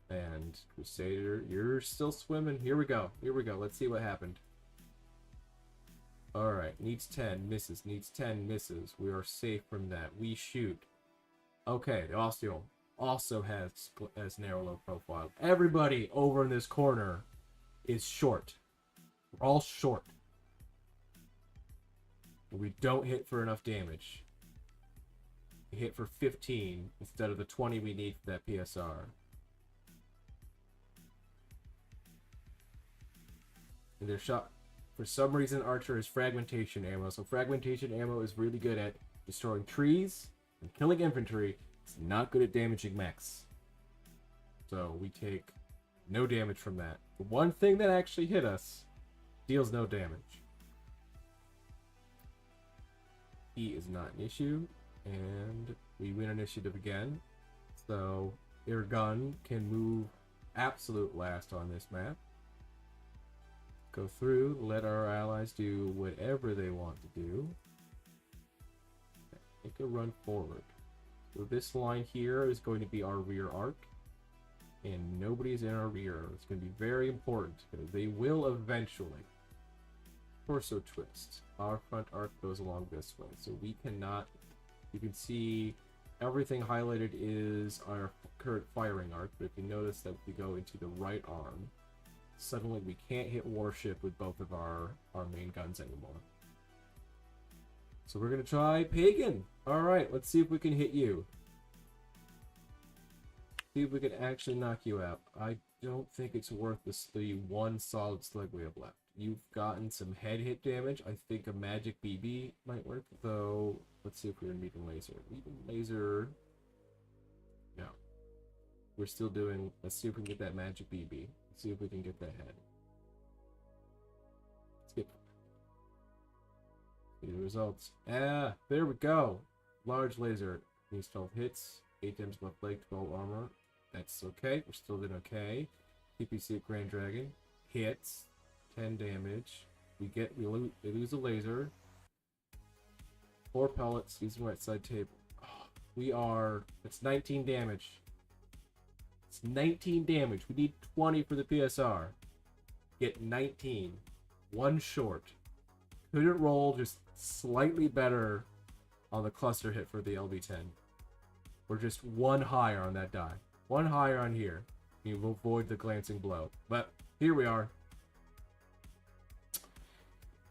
And Crusader, you're still swimming. Here we go. Here we go. Let's see what happened. Alright, needs 10, misses, needs 10, misses. We are safe from that. We shoot. Okay, the Osteo also has narrow low profile. Everybody over in this corner is short. We're all short. We don't hit for enough damage. We hit for 15 instead of the 20 we need for that PSR. And they're shot. For some reason, Archer is fragmentation ammo. So fragmentation ammo is really good at destroying trees and killing infantry. It's not good at damaging mechs. So we take no damage from that. The one thing that actually hit us deals no damage. He is not an issue. And we win initiative again. So their gun can move absolute last on this map. Go through, let our allies do whatever they want to do. Make a run forward. So this line here is going to be our rear arc. And nobody's in our rear. It's going to be very important because they will eventually. Torso twist. Our front arc goes along this way. So we cannot... You can see everything highlighted is our current firing arc. But if you notice that we go into the right arm, suddenly we can't hit warship with both of our main guns anymore. So we're going to try Pagan. Alright, let's see if we can hit you. See if we can actually knock you out. I don't think it's worth the one solid slug we have left. You've gotten some head hit damage. I think a magic BB might work, though. Let's see if we're in medium laser. Medium laser... No. We're still doing... Let's see if we can get that magic BB. See if we can get that head. Let's get the results. Ah, there we go. Large laser. Needs 12 hits. 8 damage left leg, 12 armor. That's okay. We're still doing okay. PPC at Grand Dragon. Hits. 10 damage. We lose a laser. 4 pellets using right side table. Oh, we are... It's 19 damage. It's 19 damage. We need 20 for the PSR. Get 19. One short. Couldn't roll, just slightly better on the cluster hit for the LB10. We're just one higher on that die. One higher on here. You will avoid the glancing blow. But here we are.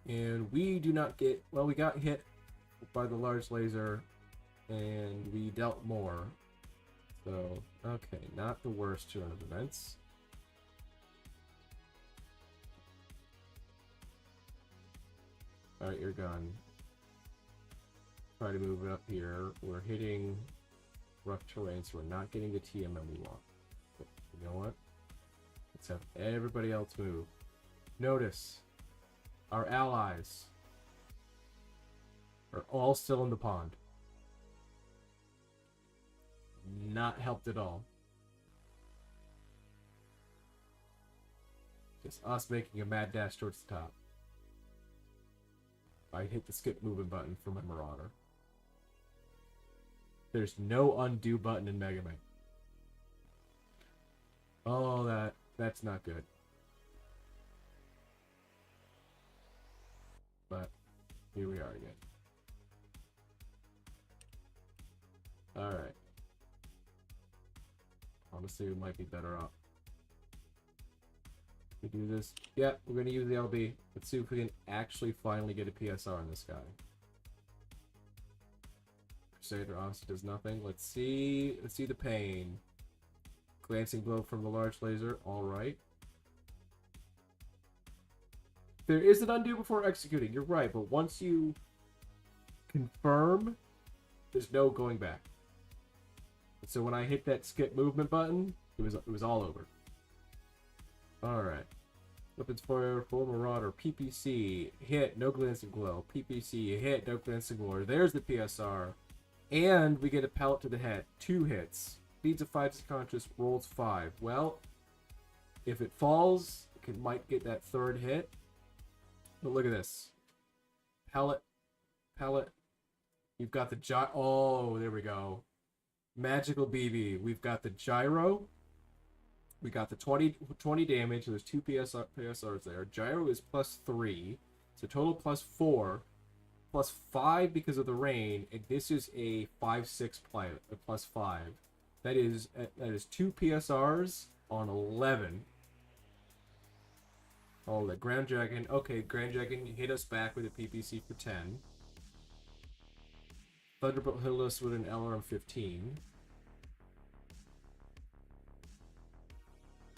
And we do not get... Well, we got hit by the large laser. And we dealt more. So, okay. Not the worst turn of events. Alright, you're gone. Try to move it up here. We're hitting rough terrain, so we're not getting the TMM we want. But you know what? Let's have everybody else move. Notice, our allies are all still in the pond. Not helped at all. Just us making a mad dash towards the top. I hit the skip movement button for my Marauder. There's no undo button in MegaMek. Oh, that's not good. But here we are again. Alright. Honestly, we might be better off. We do this. Yeah, we're gonna use the LB. Let's see if we can actually finally get a PSR on this guy. Crusader obviously does nothing. Let's see the pain. Glancing blow from the large laser. Alright. There is an undo before executing, you're right, but once you confirm, there's no going back. So when I hit that skip movement button, it was all over. Alright. Weapons fire, full Marauder, PPC, hit, no glancing glow. PPC, hit, no glancing glow. There's the PSR. And we get a pellet to the head. 2 hits. Speeds of 5 to conscious, rolls 5. Well, if it falls, it might get that 3rd hit. But look at this. Pellet. Pellet. You've got the oh, there we go. Magical BB. We've got the gyro. We got the 20 damage, so there's 2 PSRs there. Gyro is +3, so total +4, +5 because of the rain, and this is a 5/6 +5. That is 2 PSRs on 11. Oh, the Grand Dragon. Okay, Grand Dragon hit us back with a PPC for 10. Thunderbolt hit us with an LRM 15.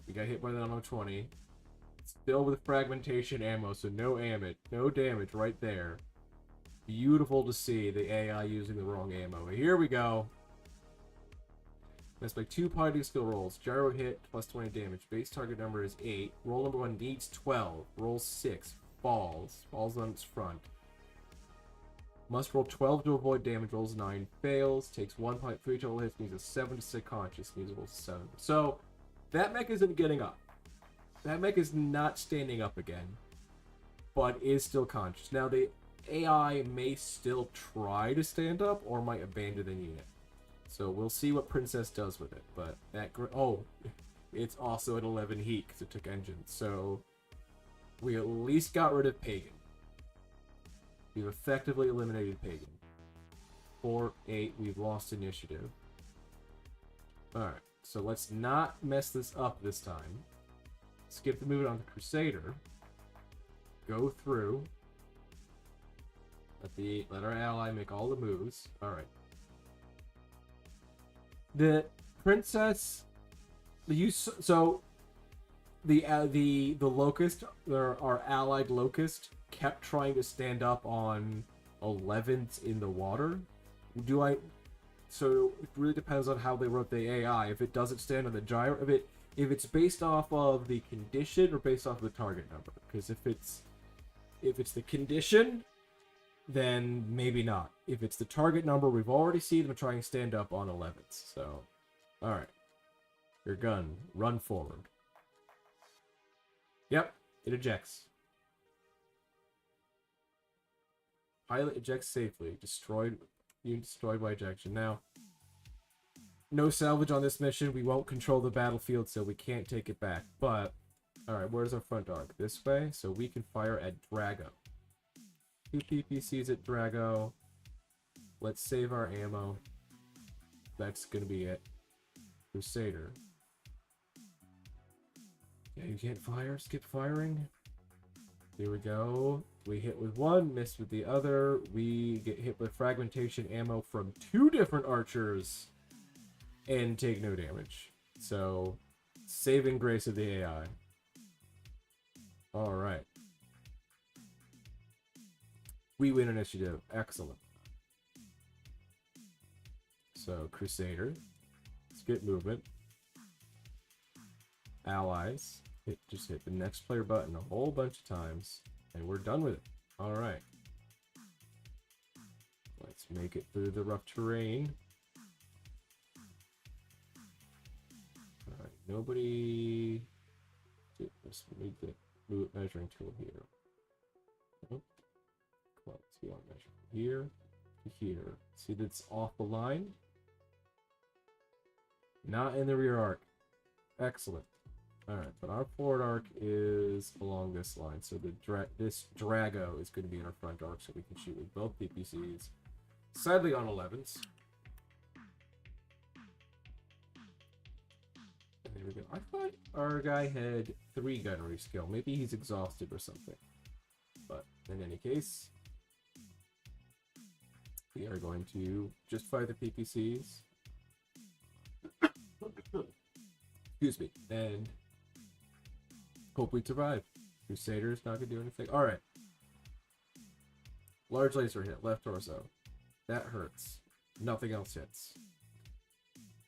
We got hit by the ammo 20. Still with fragmentation ammo, so no damage right there. Beautiful to see the AI using the wrong ammo. Here we go. Let's make 2 piloting skill rolls. Gyro hit +20 damage. Base target number is 8. Roll number 1 needs 12. Roll 6. Falls. Falls on its front. Must roll 12 to avoid damage. Rolls 9. Fails. Takes 1.3 total hits. Needs a 7 to stay conscious. Needs a roll 7. So, that mech isn't getting up. That mech is not standing up again. But is still conscious. Now, the AI may still try to stand up or might abandon the unit. So we'll see what Princess does with it. But that... Oh, it's also at 11 heat because it took engine. So we at least got rid of Pagan. We've effectively eliminated Pagan. 4-8, we've lost initiative. Alright. So let's not mess this up this time. Skip the movement on the Crusader. Go through. Let our ally make all the moves. Alright. The Princess... So... The Locust, our allied Locust, kept trying to stand up on 11s in the water. So it really depends on how they wrote the AI. If it doesn't stand on the gyro, if it's based off of the condition or based off of the target number. Because if it's the condition, then maybe not. If it's the target number, we've already seen them trying to stand up on 11s. So, all right, your gun, run forward. Yep, it ejects. Pilot ejects safely. Destroyed by ejection. Now, no salvage on this mission. We won't control the battlefield, so we can't take it back. But, alright, where's our front arc? This way, so we can fire at Drago. 2 PPCs at Drago. Let's save our ammo. That's gonna be it. Crusader. Yeah, you can't fire. Skip firing. Here we go. We hit with one, miss with the other. We get hit with fragmentation ammo from 2 different archers and take no damage. So, saving grace of the AI. Alright. We win initiative. Excellent. So, Crusader. Skip movement. Allies. Just hit the next player button a whole bunch of times. And we're done with it. Alright. Let's make it through the rough terrain. Alright, nobody... Let's move the measuring tool here. Oh. Well, let's go on measure here to here. See that's off the line? Not in the rear arc. Excellent. Alright, but our forward arc is along this line, so this Drago is going to be in our front arc, so we can shoot with both PPCs. Sadly on 11s. And there we go. I thought our guy had 3 gunnery skill. Maybe he's exhausted or something. But in any case, we are going to just fire the PPCs. Excuse me. And hope we survive. Crusader's not gonna do anything. Alright. Large laser hit, left torso. That hurts. Nothing else hits.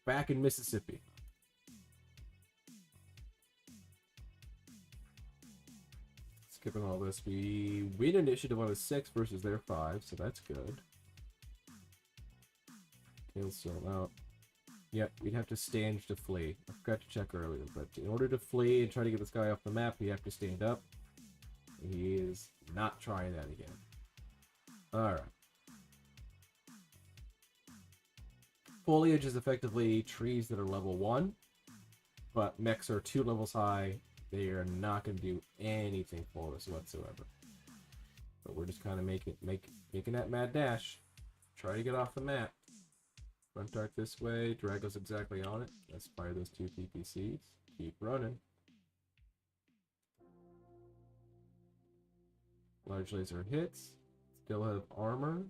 Back in Mississippi. Skipping all this, we win initiative on a 6 versus their 5, so that's good. Tail still out. Yep, we'd have to stand to flee. I forgot to check earlier, but in order to flee and try to get this guy off the map, we have to stand up. He is not trying that again. Alright. Foliage is effectively trees that are level 1, but mechs are 2 levels high. They are not going to do anything for us whatsoever. But we're just kind of making that mad dash. Try to get off the map. Front arc this way. Drago's exactly on it. Let's fire those 2 PPCs. Keep running. Large laser hits. Still have armor.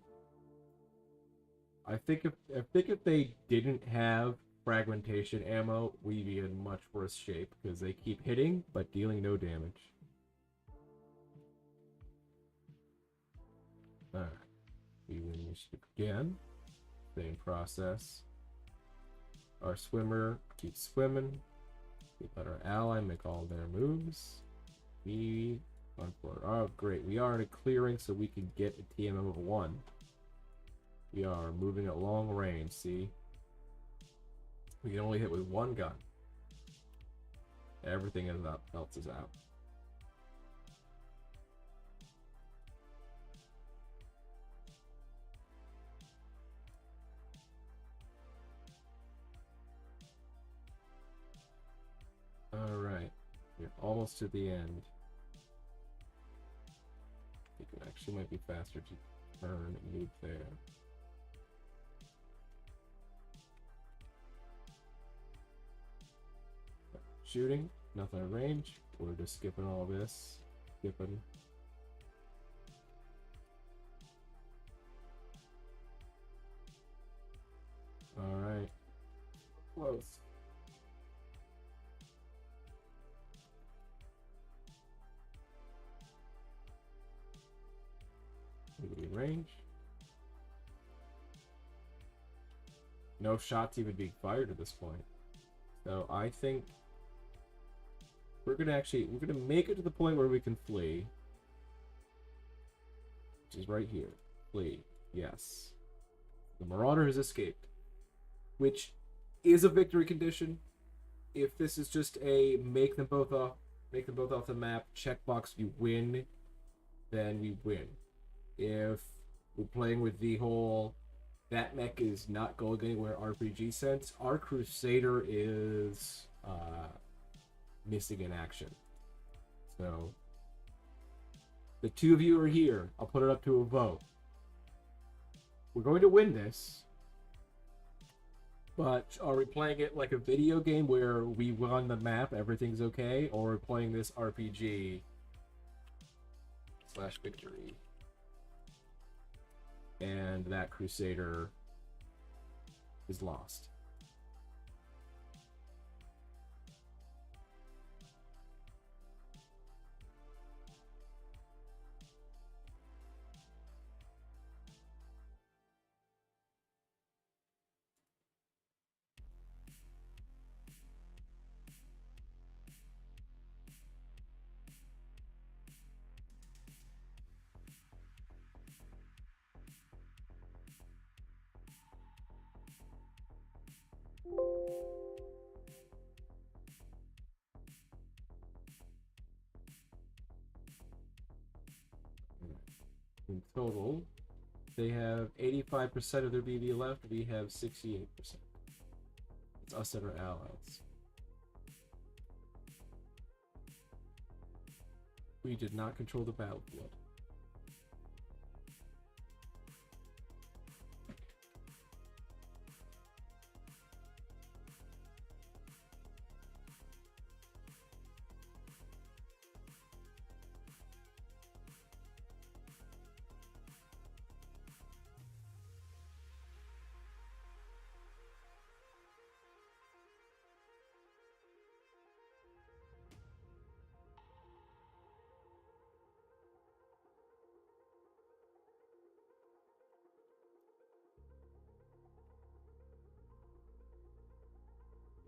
I think if they didn't have fragmentation ammo, we'd be in much worse shape because they keep hitting but dealing no damage. Alright. We win initiative again. Same process. Our swimmer keeps swimming. We let our ally make all their moves. We run forward. Oh, great. We are in a clearing so we can get a TMM of 1. We are moving at long range, see? We can only hit with 1 gun. Everything else is out. Alright, we're almost to the end. I think it actually might be faster to turn and move there. Shooting, nothing at range. We're just skipping all this. Skipping. Alright. Close. Range. No shots even being fired at this point. So I think we're gonna make it to the point where we can flee. Which is right here. Flee. Yes. The Marauder has escaped. Which is a victory condition. If this is just a make them both off the map, checkbox, you win, then we win. If we're playing with the whole That mech is not going anywhere RPG sense. Our Crusader is missing in action. So the two of you are here. I'll put it up to a vote. We're going to win this. But are we playing it like a video game where we won the map, everything's okay? Or are we playing this RPG / victory? And that Crusader is lost. In total, they have 85% of their BB left. We have 68%. It's us and our allies. We did not control the battlefield.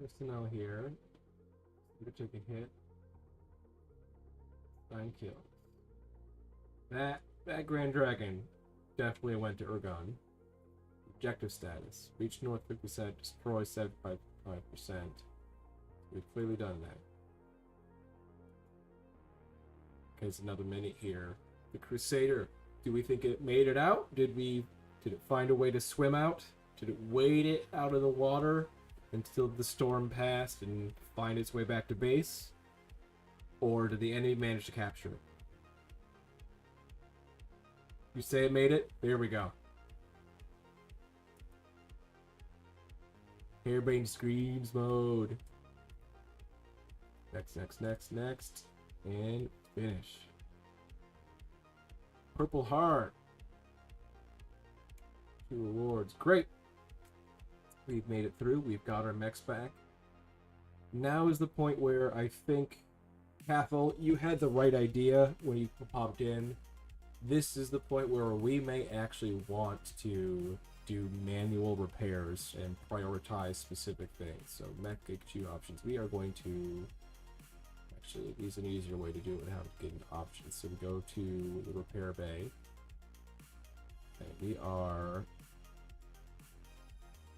Personnel here. We took a hit. 9 kills. That Grand Dragon definitely went to Urgon. Objective status. Reach north 50%, destroy 75%. We've clearly done that. Okay, there's another minute here. The Crusader. Do we think it made it out? Did it find a way to swim out? Did it wade it out of the water until the storm passed and find its way back to base? Or did the enemy manage to capture it? You say it made it? There we go. Hairbrain screams mode. Next. And finish. Purple heart. 2 rewards. Great. We've made it through. We've got our mechs back. Now is the point where I think, Cathal, you had the right idea when you popped in. This is the point where we may actually want to do manual repairs and prioritize specific things. So mech HQ options. We are going to actually use an easier way to do it and how to get into options. So we go to the repair bay. And we are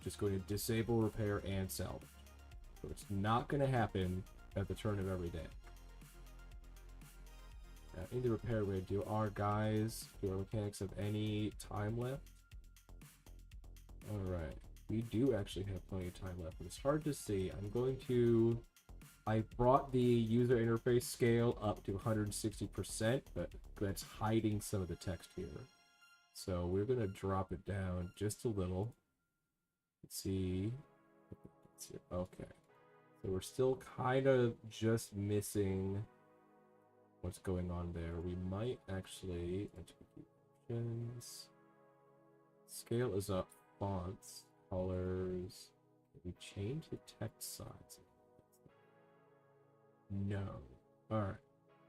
just going to disable repair and salvage. So it's not going to happen at the turn of every day. Now, in the repair bay, do our mechanics have any time left? Alright. We do actually have plenty of time left, but it's hard to see. I brought the user interface scale up to 160%, but that's hiding some of the text here. So we're going to drop it down just a little. Let's see. Okay. So we're still kind of just missing what's going on there. We might actually... Options. Scale is up. Fonts. Colors. Can we change the text size? No. Alright.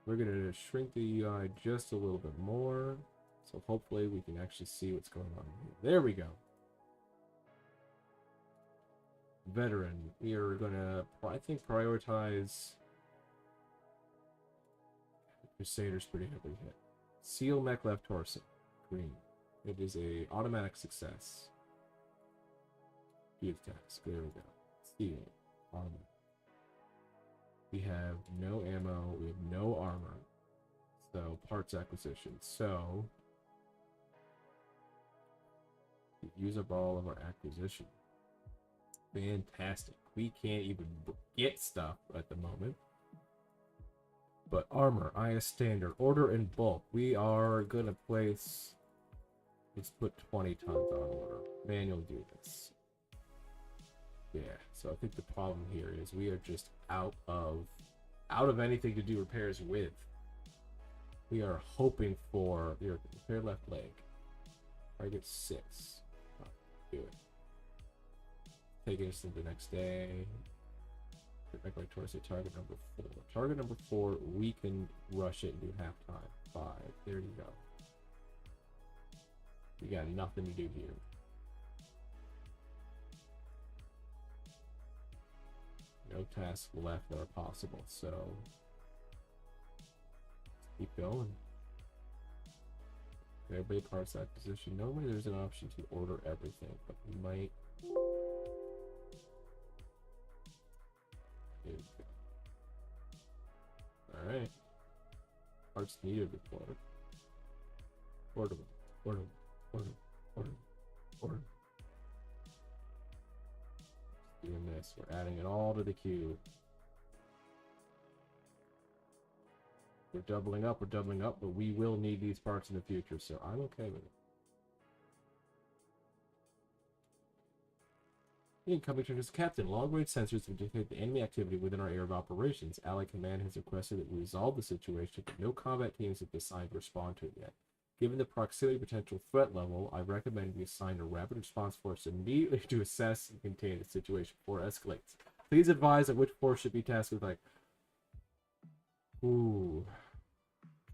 We're going to shrink the UI just a little bit more. So hopefully we can actually see what's going on here. There we go. Veteran. We are going to, I think, prioritize Crusader's pretty heavily hit. Seal mech left torso. Green. It is a automatic success. Field task. There we go. Seal. Automatic. We have no ammo. We have no armor. So, parts acquisition. So, Use up all of our acquisition. Fantastic. We can't even get stuff at the moment. But armor, IS standard, order in bulk. We are gonna place. Let's put 20 tons on order. Manual units. Yeah. So I think the problem here is we are just out of anything to do repairs with. We are hoping for repair left leg. Target 6. Oh, do it. Taking us to the next day. Get back like towards target number 4. Target number 4, we can rush it and do halftime. 5. There you go. We got nothing to do here. No tasks left that are possible, so let's keep going. Everybody parts that position. Normally there's an option to order everything, but we might. There we go. Alright. Parts needed report. Order. Doing this. We're adding it all to the queue. We're doubling up, but we will need these parts in the future, so I'm okay with it. Incoming turn as captain. Long-range sensors will detect the enemy activity within our area of operations. Allied Command has requested that we resolve the situation, but no combat teams have been assigned to respond to it yet. Given the proximity potential threat level, I recommend we assign a rapid response force immediately to assess and contain the situation before it escalates. Please advise on which force should be tasked with, like, ooh,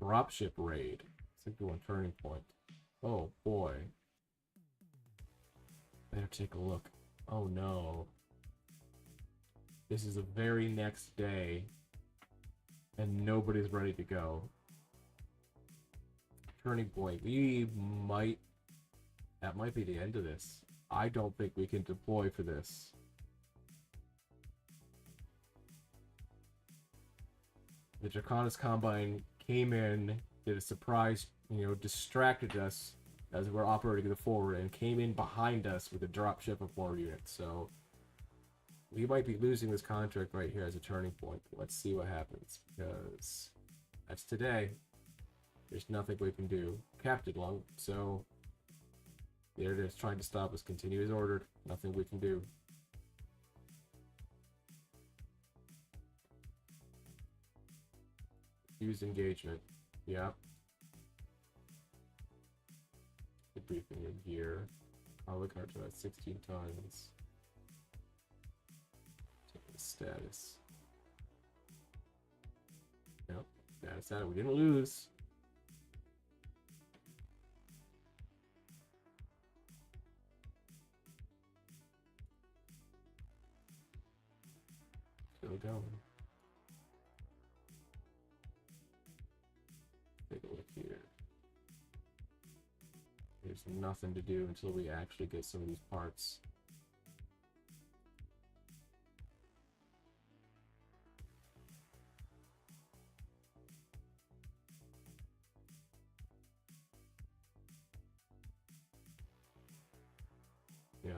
dropship raid. It's like one turning point. Oh boy. Better take a look. Oh no. This is the very next day, and nobody's ready to go. Turning point. That might be the end of this. I don't think we can deploy for this. The Draconis Combine came in, did a surprise, distracted us as we're operating the forward, and came in behind us with a dropship of war units. So we might be losing this contract right here as a turning point. Let's see what happens, because that's today. There's nothing we can do. Captain long, so there it is, trying to stop us. Continue as ordered. Nothing we can do. Use engagement. Yeah. Debriefing in here. Hollow cartel at 16 tons. Check the status. Yep. Status out. We didn't lose. Still going. Take a look here. There's nothing to do until we actually get some of these parts. Yeah.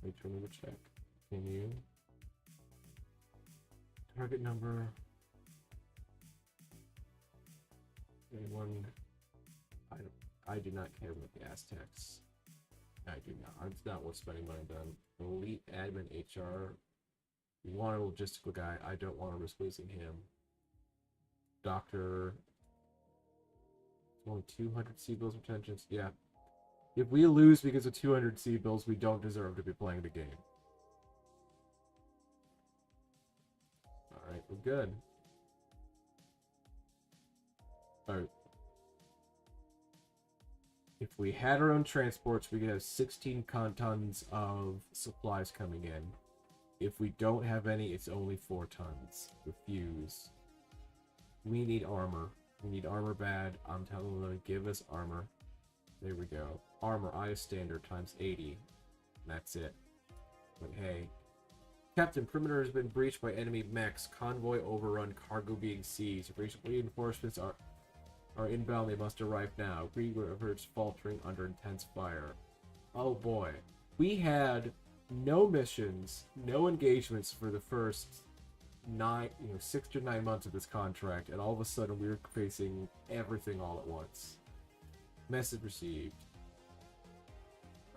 Return to check. Continue. Target number. Anyone? I do not care about the Aztecs. I do not. It's not worth spending money on. Elite admin HR. You want a logistical guy. I don't want to risk losing him. Doctor. Only 200 C-bills retentions. Yeah. If we lose because of 200 C-bills, we don't deserve to be playing the game. Alright, we're good. Alright. If we had our own transports, we could have 16 tons of supplies coming in. If we don't have any, it's only 4 tons. Refuse. We need armor. We need armor bad. I'm telling them to give us armor. There we go. Armor, IS standard times 80. That's it. But hey, Captain, perimeter has been breached by enemy mechs. Convoy overrun. Cargo being seized. Reinforcements are inbound. They must arrive now. Reavers faltering under intense fire. Oh boy. We had no missions, no engagements for the first 6 to 9 months of this contract, and all of a sudden we were facing everything all at once. Message received.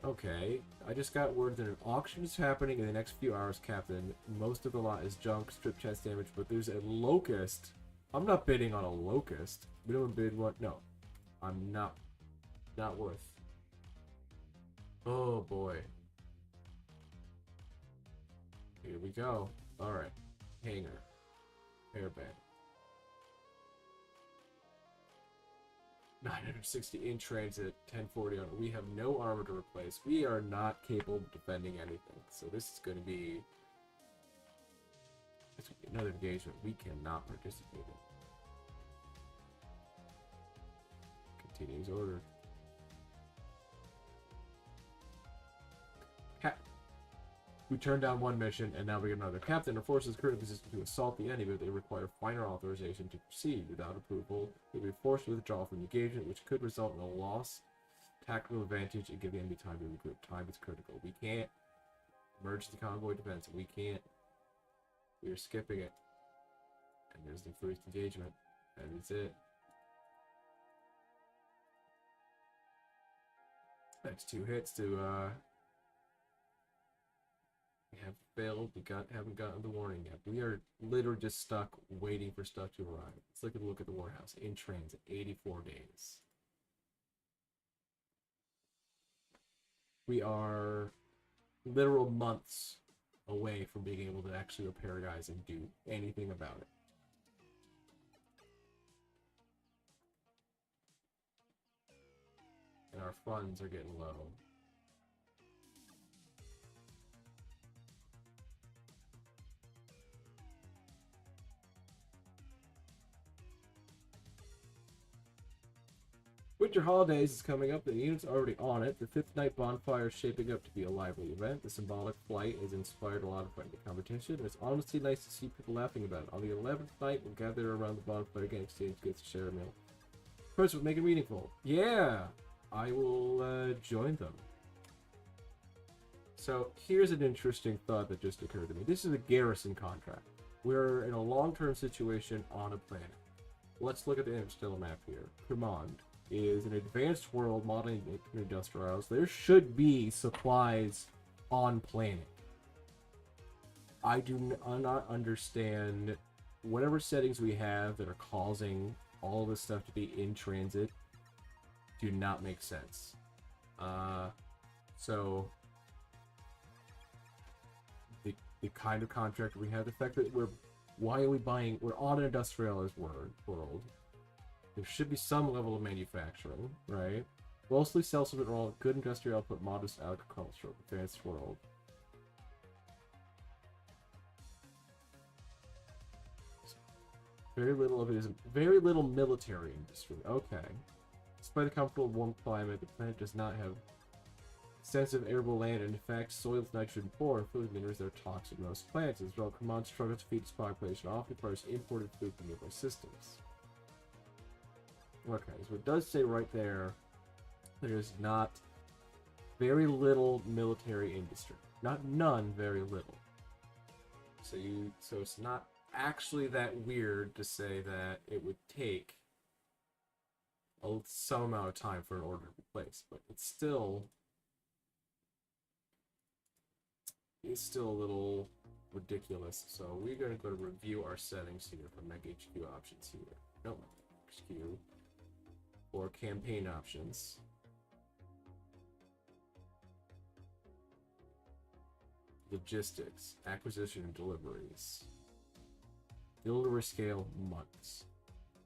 Okay, I just got word that an auction is happening in the next few hours, Captain. Most of the lot is junk, strip chest damage, but there's a locust. I'm not bidding on a locust. Minimum bid what? No, I'm not worth. Oh boy. Here we go. All right, hangar, airbag. 960 in transit, 1040 on. We have no armor to replace. We are not capable of defending anything. So this is going to be another engagement we cannot participate in. Continues order. We turned down one mission, and now we get another. Captain, our forces currently positioned to assault the enemy, but they require final authorization to proceed. Without approval, they will be forced to withdraw from the engagement, which could result in a loss, tactical advantage, and give the enemy time to regroup. Time is critical. We can't merge the convoy defense. We can't. We are skipping it. And there's the first engagement. And that's it. That's 2 hits to, We have failed. Haven't gotten the warning yet. We are literally just stuck waiting for stuff to arrive. Let's look at the warehouse. In transit, 84 days. We are literal months away from being able to actually repair guys and do anything about it. And our funds are getting low. Winter Holidays is coming up. The unit's already on it. The 5th night bonfire is shaping up to be a lively event. The symbolic flight has inspired a lot of friendly competition. It's honestly nice to see people laughing about it. On the 11th night, we'll gather around the bonfire again, exchange goods, share a meal. First, we'll make it meaningful. Yeah, I will join them. So here's an interesting thought that just occurred to me. This is a Garrison contract. We're in a long-term situation on a planet. Let's look at the interstellar map here. Cremond is an advanced world modeling industrials. There should be supplies on planet. I do not understand whatever settings we have that are causing all this stuff to be in transit do not make sense. So the kind of contract we have, the fact that we're on an industrialized world. There should be some level of manufacturing, right? Mostly self-sufficient role, good industrial output, modest agriculture, advanced world. Very little of it is very little military industry. Okay. Despite the comfortable warm climate, the planet does not have extensive arable land, and in fact, soil is nitrogen poor, and food minerals are toxic to most plants. As well, Command struggles to feed its population, often requires imported food from nearby systems. Okay, so it does say right there, there's not very little military industry. Not none, very little. So it's not actually that weird to say that it would take some amount of time for an order to be placed, but it's still a little ridiculous. So we're going to go to review our settings here for Mech HQ options here. No, HQ. Or campaign options. Logistics, acquisition and deliveries. Delivery scale, months.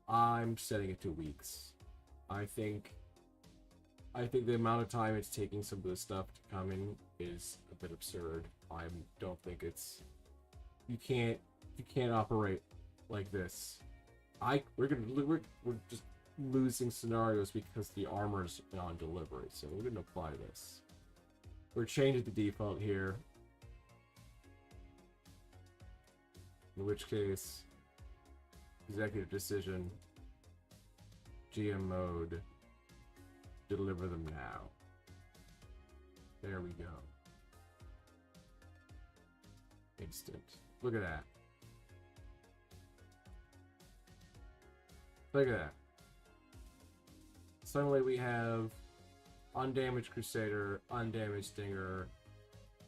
I'm setting it to weeks. I think the amount of time it's taking some of this stuff to come in is a bit absurd. I don't think it's... You can't operate like this. We're just losing scenarios because the armor's on delivery, so we're gonna apply this. We're changing the default here. In which case, executive decision, GM mode, deliver them now. There we go. Instant. Look at that. Look at that. Suddenly we have undamaged Crusader, undamaged Stinger,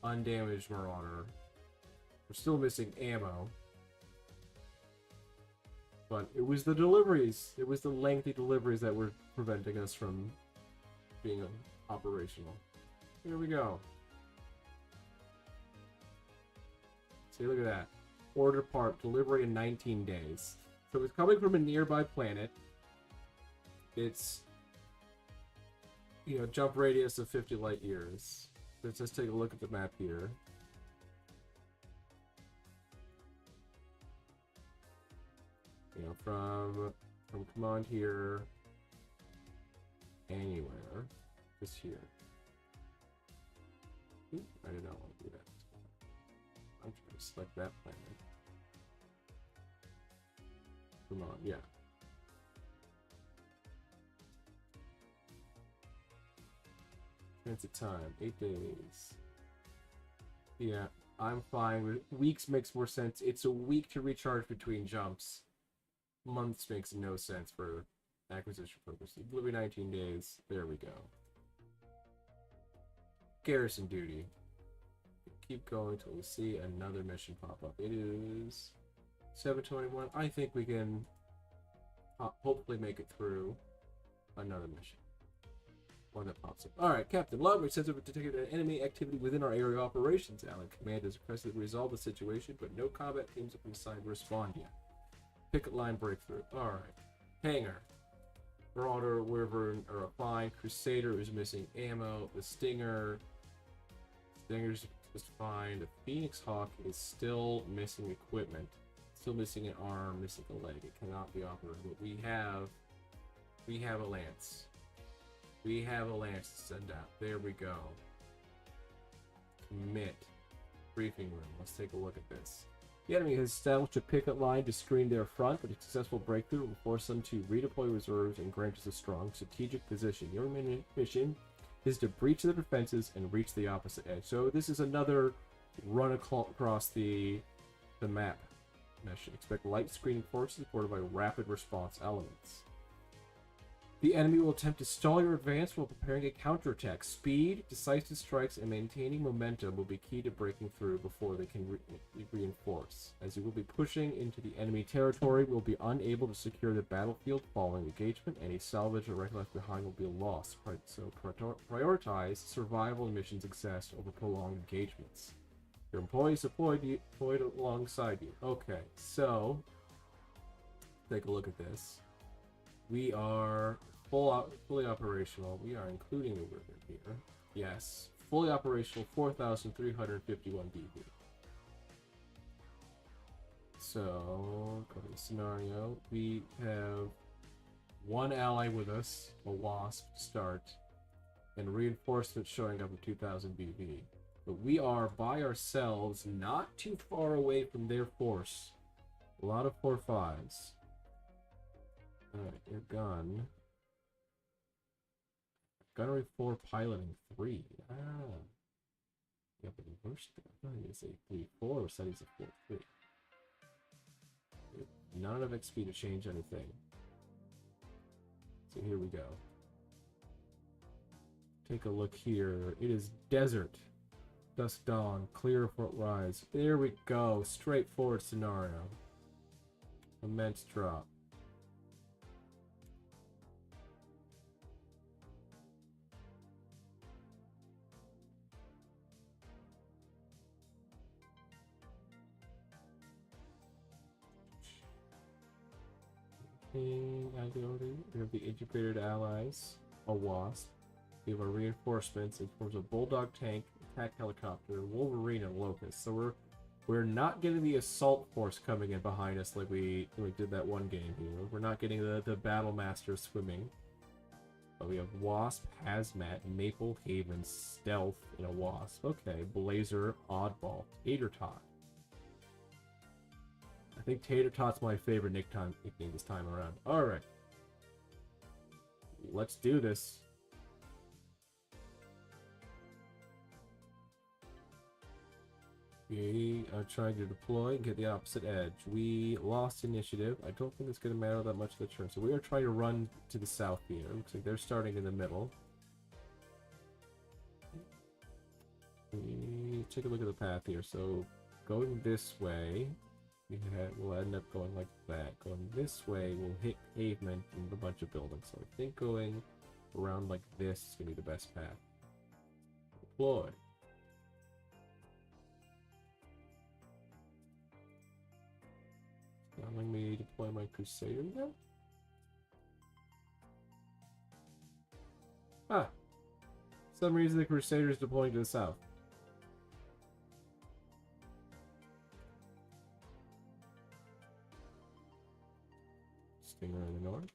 undamaged Marauder. We're still missing ammo. But it was the deliveries. It was the lengthy deliveries that were preventing us from being operational. Here we go. See, look at that. Order part, delivery in 19 days. So it's coming from a nearby planet. It's, you know, jump radius of 50 light years. Let's just take a look at the map here. You know, from command here, anywhere, just here. Ooh, I did not want to do that. I'm trying to select that planet. Come on, yeah. Transit time, 8 days. Yeah, I'm fine with weeks. Makes more sense. It's a week to recharge between jumps. Months makes no sense for acquisition purposes. Delivery 19 days. There we go. Garrison duty. Keep going till we see another mission pop up. It is 7:21. I think we can hopefully make it through another mission. One that pops up. Alright, Captain. Long-range sensor detected enemy activity within our area of operations. Allen Command has requested to resolve the situation, but no combat teams have been assigned to respond yet. Picket line breakthrough. Alright. Hangar. Marauder, Wyvern are fine. Crusader is missing ammo. The Stinger's just fine. The Phoenix Hawk is still missing equipment. Still missing an arm, missing a leg. It cannot be operated. But we have a lance. We have a lance to send out. There we go. Commit. Briefing room. Let's take a look at this. The enemy has established a picket line to screen their front, but a successful breakthrough will force them to redeploy reserves and grant us a strong strategic position. Your mission is to breach the defenses and reach the opposite edge. So this is another run across the map mission. Expect light screening forces supported by rapid response elements. The enemy will attempt to stall your advance while preparing a counterattack. Speed, decisive strikes, and maintaining momentum will be key to breaking through before they can reinforce. As you will be pushing into the enemy territory, we will be unable to secure the battlefield following engagement. Any salvage or wreck left behind will be lost. So prioritize survival and mission success over prolonged engagements. Your employees deployed alongside you. Okay, so take a look at this. We are fully operational. We are including the river here. Yes, fully operational, 4,351 BB. So, go to the scenario. We have one ally with us, a wasp, to start, and reinforcements showing up at 2,000 BB. But we are by ourselves, not too far away from their force. A lot of 4-5s. Alright, your gun. Gunnery 4, piloting 3. Ah. Yeah, but reverse. I thought you would say 3-4, studies of 4-3. Not enough XP to change anything. So here we go. Take a look here. It is desert. Dusk dawn. Clear Fort Rise. There we go. Straightforward scenario. Immense drop. We have the integrated allies, a wasp. We have our reinforcements in forms of bulldog tank, attack helicopter, Wolverine, and locust. So we're not getting the assault force coming in behind us like we did that one game here. We're not getting the battle master swimming. But we have wasp, hazmat, maple haven, stealth, and a wasp. Okay, blazer, oddball, tater tot. think Tater Tot's my favorite nickname this time around. Alright. Let's do this. We are trying to deploy and get the opposite edge. We lost initiative. I don't think it's going to matter that much the turn. So we are trying to run to the south here. Looks like they're starting in the middle. Take a look at the path here. So going this way, we'll end up going like that. Going this way, we'll hit pavement and a bunch of buildings. So I think going around like this is going to be the best path. Deploy. Allowing me to deploy my Crusader now? Ah! For some reason the Crusader is deploying to the south. Stinger in the north.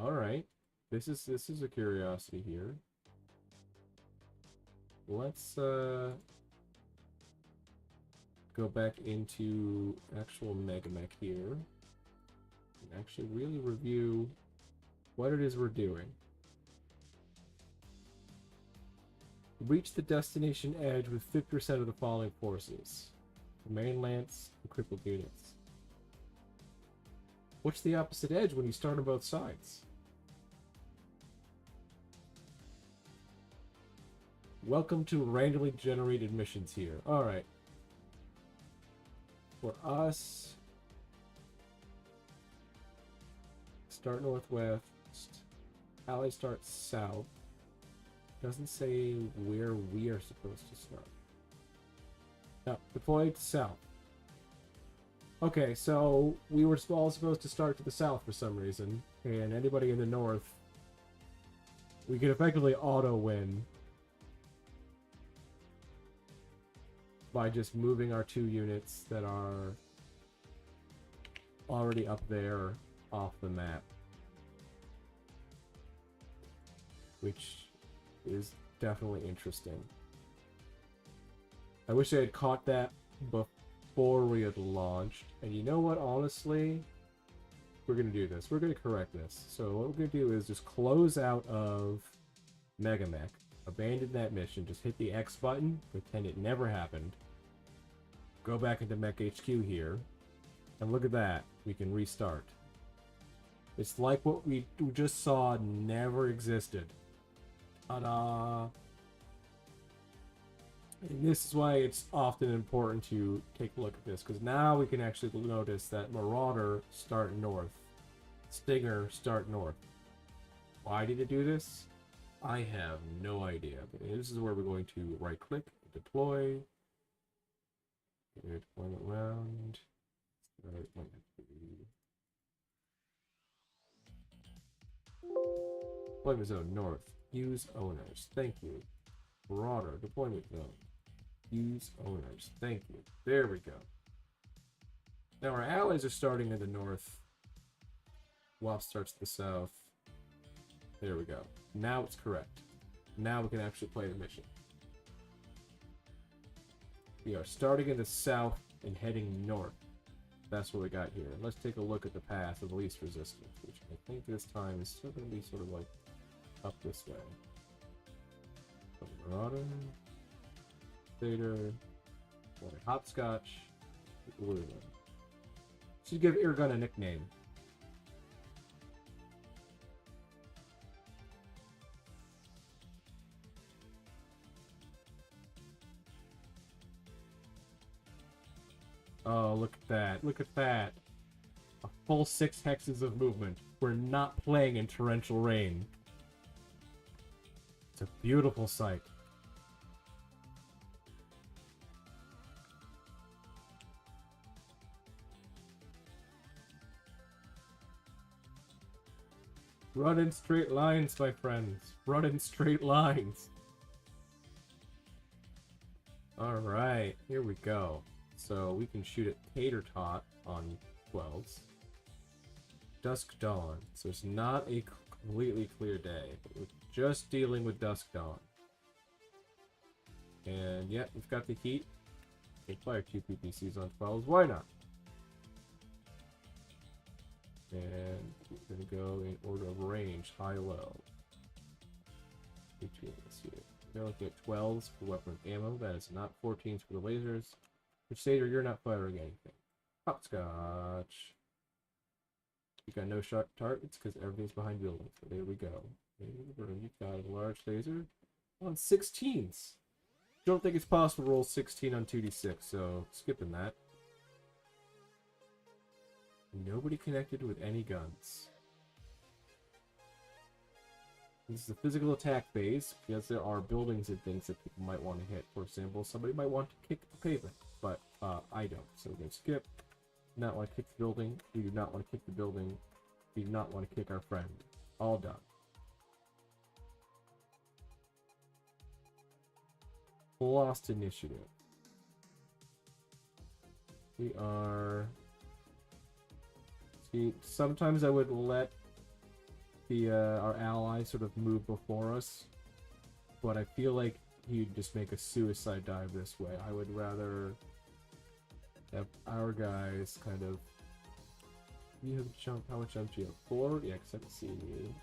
Alright. This is a curiosity here. Let's go back into actual MegaMek here and actually really review what it is we're doing. Reach the destination edge with 50% of the following forces: the main lance and crippled units. What's the opposite edge when you start on both sides? Welcome to randomly generated missions here. Alright. For us, start northwest, allies start south. Doesn't say where we are supposed to start. No, deployed south. Okay, so we were all supposed to start to the south for some reason, and anybody in the north, we could effectively auto-win by just moving our 2 units that are already up there off the map, which is definitely interesting. I wish I had caught that before we had launched. And you know what, honestly, we're going to do this. We're going to correct this. So what we're going to do is just close out of MegaMek, abandon that mission, just hit the X button, pretend it never happened, go back into Mech HQ here, and look at that, we can restart. It's like what we just saw never existed. Ta-da! And this is why it's often important to take a look at this, because now we can actually notice that Marauder start north, Stinger start north. Why did it do this? I have no idea. But this is where we're going to right-click, deploy, deployment round. Deployment zone north. Use owners. Thank you. Marauder deployment zone. Use owners. Thank you. There we go. Now our allies are starting in the north. WAP starts to the south. There we go. Now it's correct. Now we can actually play the mission. We are starting in the south and heading north. That's what we got here. Let's take a look at the path of least resistance, which I think this time is still going to be sort of like up this way. Marauder, Vader, Hopscotch, Blue one. Should give Eargun a nickname. Oh, look at that. Look at that. A full 6 hexes of movement. We're not playing in torrential rain. It's a beautiful sight. Run in straight lines, my friends. Run in straight lines. Alright, here we go. So we can shoot at Tater Tot on 12s. Dusk Dawn. So it's not a completely clear day. We're just dealing with Dusk Dawn. And yeah, we've got the heat. Okay, fire 2 PPCs on 12s. Why not? And we're going to go in order of range, high-low. Between this here. We're looking at 12s for weapon ammo. That is not 14s for the lasers. Crusader, you're not firing anything. Hopscotch. You got no shot targets because everything's behind buildings. So there we go. You've got a large laser on 16s. Don't think it's possible to roll 16 on 2d6, so skipping that. Nobody connected with any guns. This is a physical attack phase, because there are buildings and things that people might want to hit. For example, somebody might want to kick the pavement, but I don't. So we're going to skip. Not want to kick the building. We do not want to kick the building. We do not want to kick our friend. All done. Lost initiative. We are... See, sometimes I would let the our ally sort of move before us, but I feel like he'd just make a suicide dive this way. I would rather have our guys kind of... You have jump. How much jump do you have? 4? Yeah, because I can see you.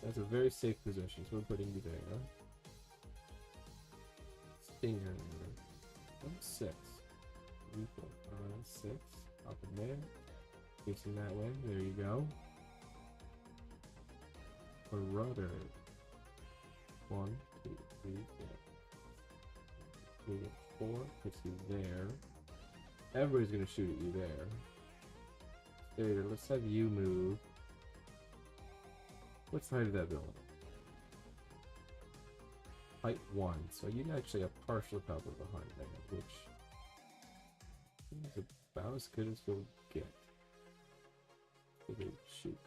That's a very safe position, so we're putting you there. Stinger. 6. 3, 4, 5, 6. Up in there. Facing that way. There you go. A rudder. 1, 2, 3, 4. 4. Puts you there. Everybody's gonna shoot at you there. There, let's have you move. What's the height of that building? Height 1. So you actually have partial cover behind there, which is about as good as you'll get. Shoot.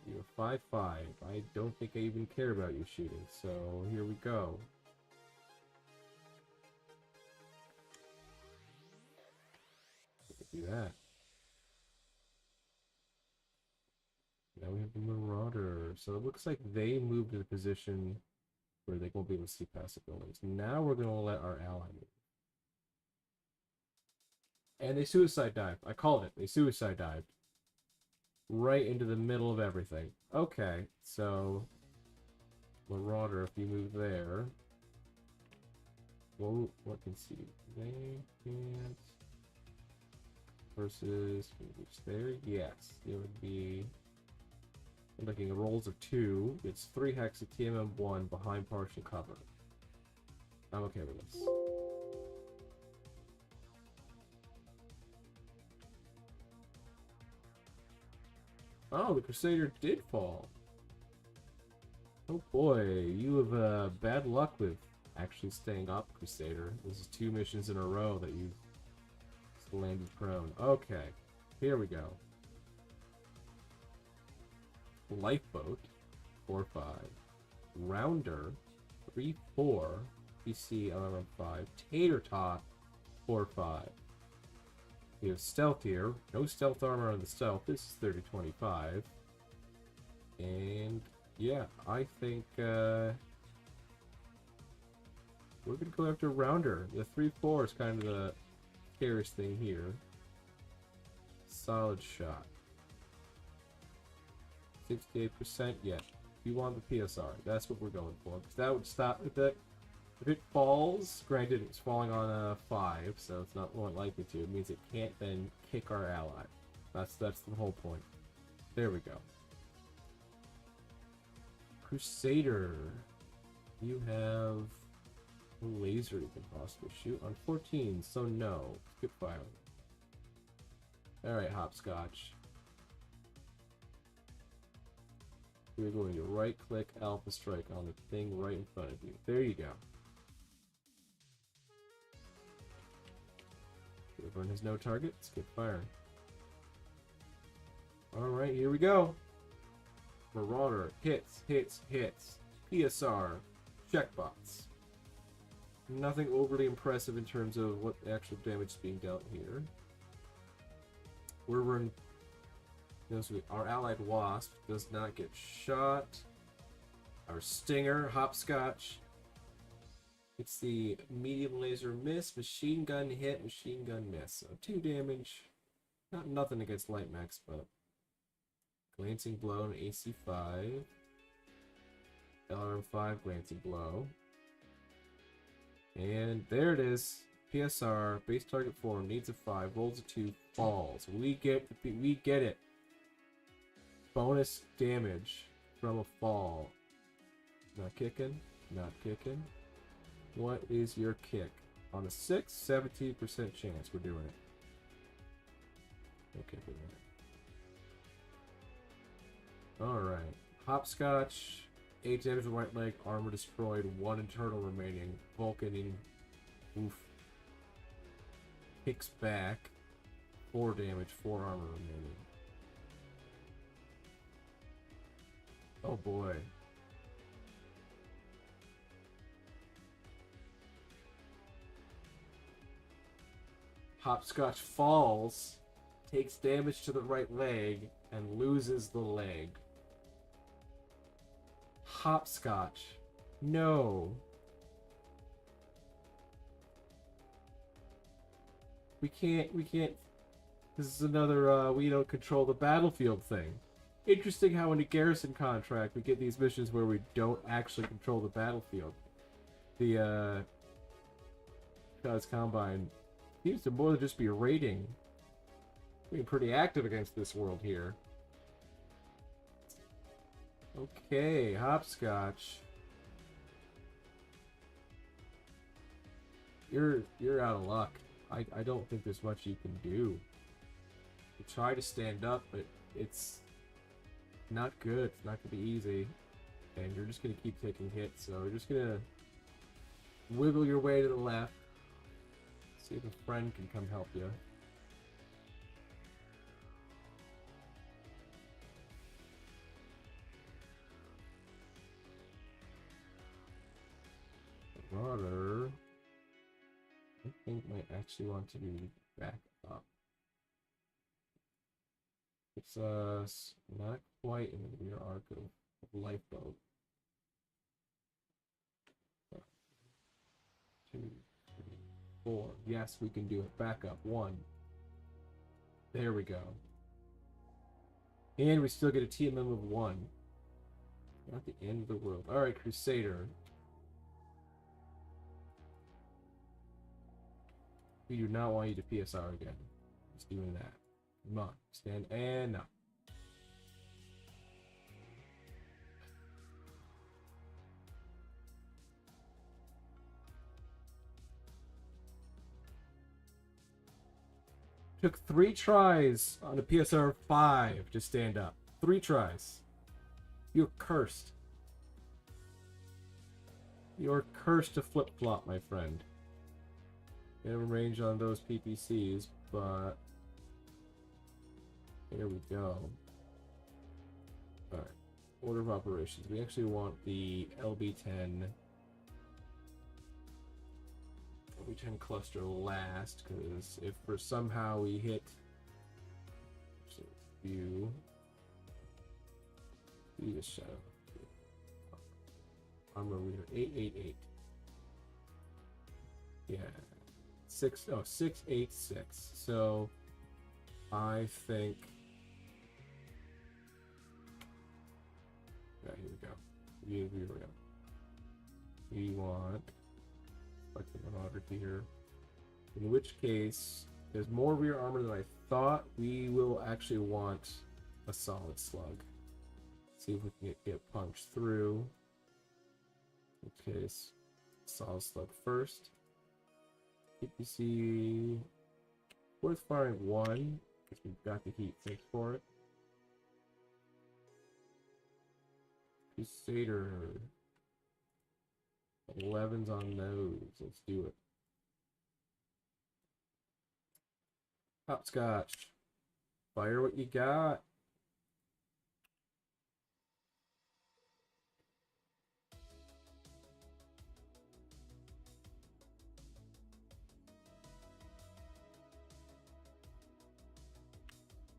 You're 5'5". I don't think I even care about you shooting, so here we go. Do that. Now we have the Marauder. So it looks like they moved to the position where they won't be able to see past the buildings. Now we're going to let our ally move. And they suicide dived. I called it. They suicide dived. Right into the middle of everything. Okay, so Marauder, if you move there. Well, what can see? They can't. Versus there? Yes. It would be... I'm looking at rolls of 2. It's 3 hex at TMM 1 behind partial cover. I'm okay with this. Oh, the Crusader did fall. Oh boy, you have bad luck with actually staying up, Crusader. This is 2 missions in a row that you've landed prone. Okay, here we go. Lifeboat, 4-5. Rounder, 3-4. PC 11-5. Tater Tot, 4-5. We have stealth here. No stealth armor on the stealth. This is 30-25. And yeah, I think we're gonna go after Rounder. The 3-4 is kind of the scariest thing here. Solid shot. 68%, yeah. You want the PSR. That's what we're going for. Because that would stop if it falls. Granted, it's falling on a 5, so it's not more likely to. It means it can't then kick our ally. That's the whole point. There we go. Crusader. You have a laser you can possibly shoot on 14, so no. Skip firing. Alright, Hopscotch. We're going to right click Alpha Strike on the thing right in front of you. There you go. Everyone has no target. Skip firing. Alright, here we go. Marauder. Hits, hits, hits. PSR. Checkbox. Nothing overly impressive in terms of what actual damage is being dealt here. We're in... Our allied Wasp does not get shot. Our stinger, hopscotch. It's the medium laser miss, machine gun hit, machine gun miss. So 2 damage. Not nothing against light mechs, but glancing blow and AC 5. LRM 5, glancing blow. And there it is. PSR, base target form, needs a 5, rolls a 2, falls. We get it. Bonus damage from a fall. Not kicking. Not kicking. What is your kick? On a 6, 17% chance we're doing it. Okay, good. Alright. Hopscotch, 8 damage to the right leg, armor destroyed, 1 internal remaining. Vulcaning. Oof. Kicks back, 4 damage, 4 armor remaining. Oh boy. Hopscotch falls, takes damage to the right leg, and loses the leg. Hopscotch. No. We can't, this is another, we don't control the battlefield thing. Interesting how in a Garrison contract we get these missions where we don't actually control the battlefield. The, God's Combine seems to more than just be raiding. Being pretty active against this world here. Okay, hopscotch. You're out of luck. I don't think there's much you can do. You try to stand up, but it's not good. It's not gonna be easy. And you're just gonna keep taking hits, so you're just gonna wiggle your way to the left. See if a friend can come help you. Marauder, I think might actually want to be back up. It's not quite in the rear arc of lifeboat. 2, 3, 4. Yes, we can do it. Back up. 1. There we go. And we still get a TMM of 1. Not the end of the world. Alright, Crusader. We do not want you to PSR again. Just doing that. Come on. Stand and now. Took 3 tries on a PSR 5 to stand up. 3 tries. You're cursed. You're cursed to flip-flop, my friend. We have a range on those PPCs, but here we go. Alright. Order of operations. We actually want the LB10 cluster last, because if for somehow we hit you just shut up. Armor reader 888. Yeah. 686. So I think yeah, here we go. Here we go. We want like the Marauder here. In which case, there's more rear armor than I thought. We will actually want a solid slug. See if we can get punched through. Okay, solid slug first. PPC worth firing 1 because we've got the heat sink for it. Crusader 11's on those. Let's do it. Hopscotch. Fire what you got.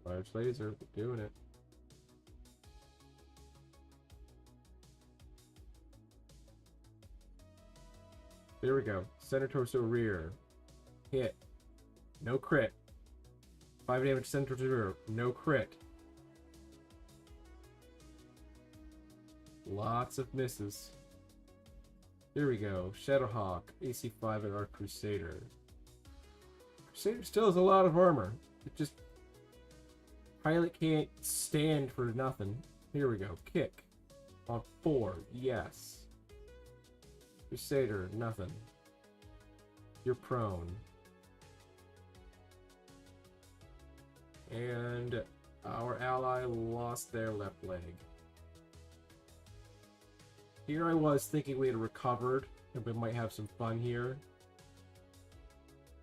Large laser, we're doing it. There we go. Center torso rear. Hit. No crit. 5 damage center torso rear. No crit. Lots of misses. There we go. Shadowhawk. AC 5 and our Crusader. Crusader still has a lot of armor. It just... Pilot can't stand for nothing. Here we go. Kick. On 4. Yes. Crusader. Nothing. You're prone. And our ally lost their left leg. Here I was thinking we had recovered and we might have some fun here.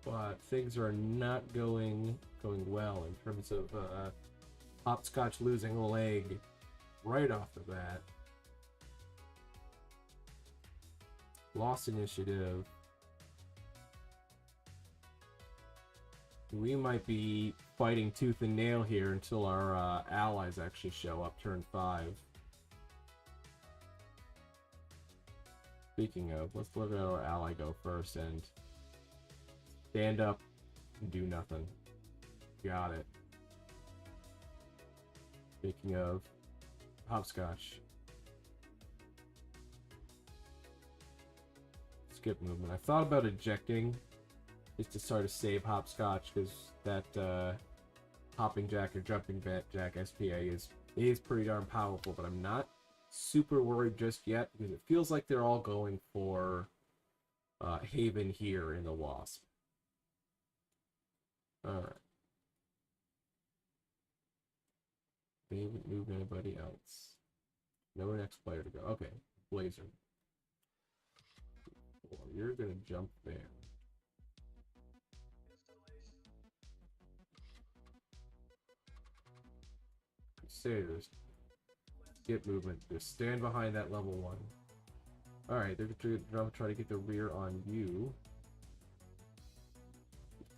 But things are not going well in terms of Hopscotch losing a leg right off the bat. Lost initiative. We might be fighting tooth and nail here until our allies actually show up turn 5. Speaking of, let's let our ally go first and stand up and do nothing. Got it. Speaking of, Hopscotch. Skip movement. I thought about ejecting just to sort of save Hopscotch because that hopping jack or jumping jack SPA is pretty darn powerful, but I'm not super worried just yet because it feels like they're all going for Haven here in the Wasp. Alright. They haven't moved anybody else. No next player to go. Okay, Blazer. Well, you're gonna jump there. Crusaders. Get movement. Just stand behind that level 1. Alright, they're gonna try to get the rear on you.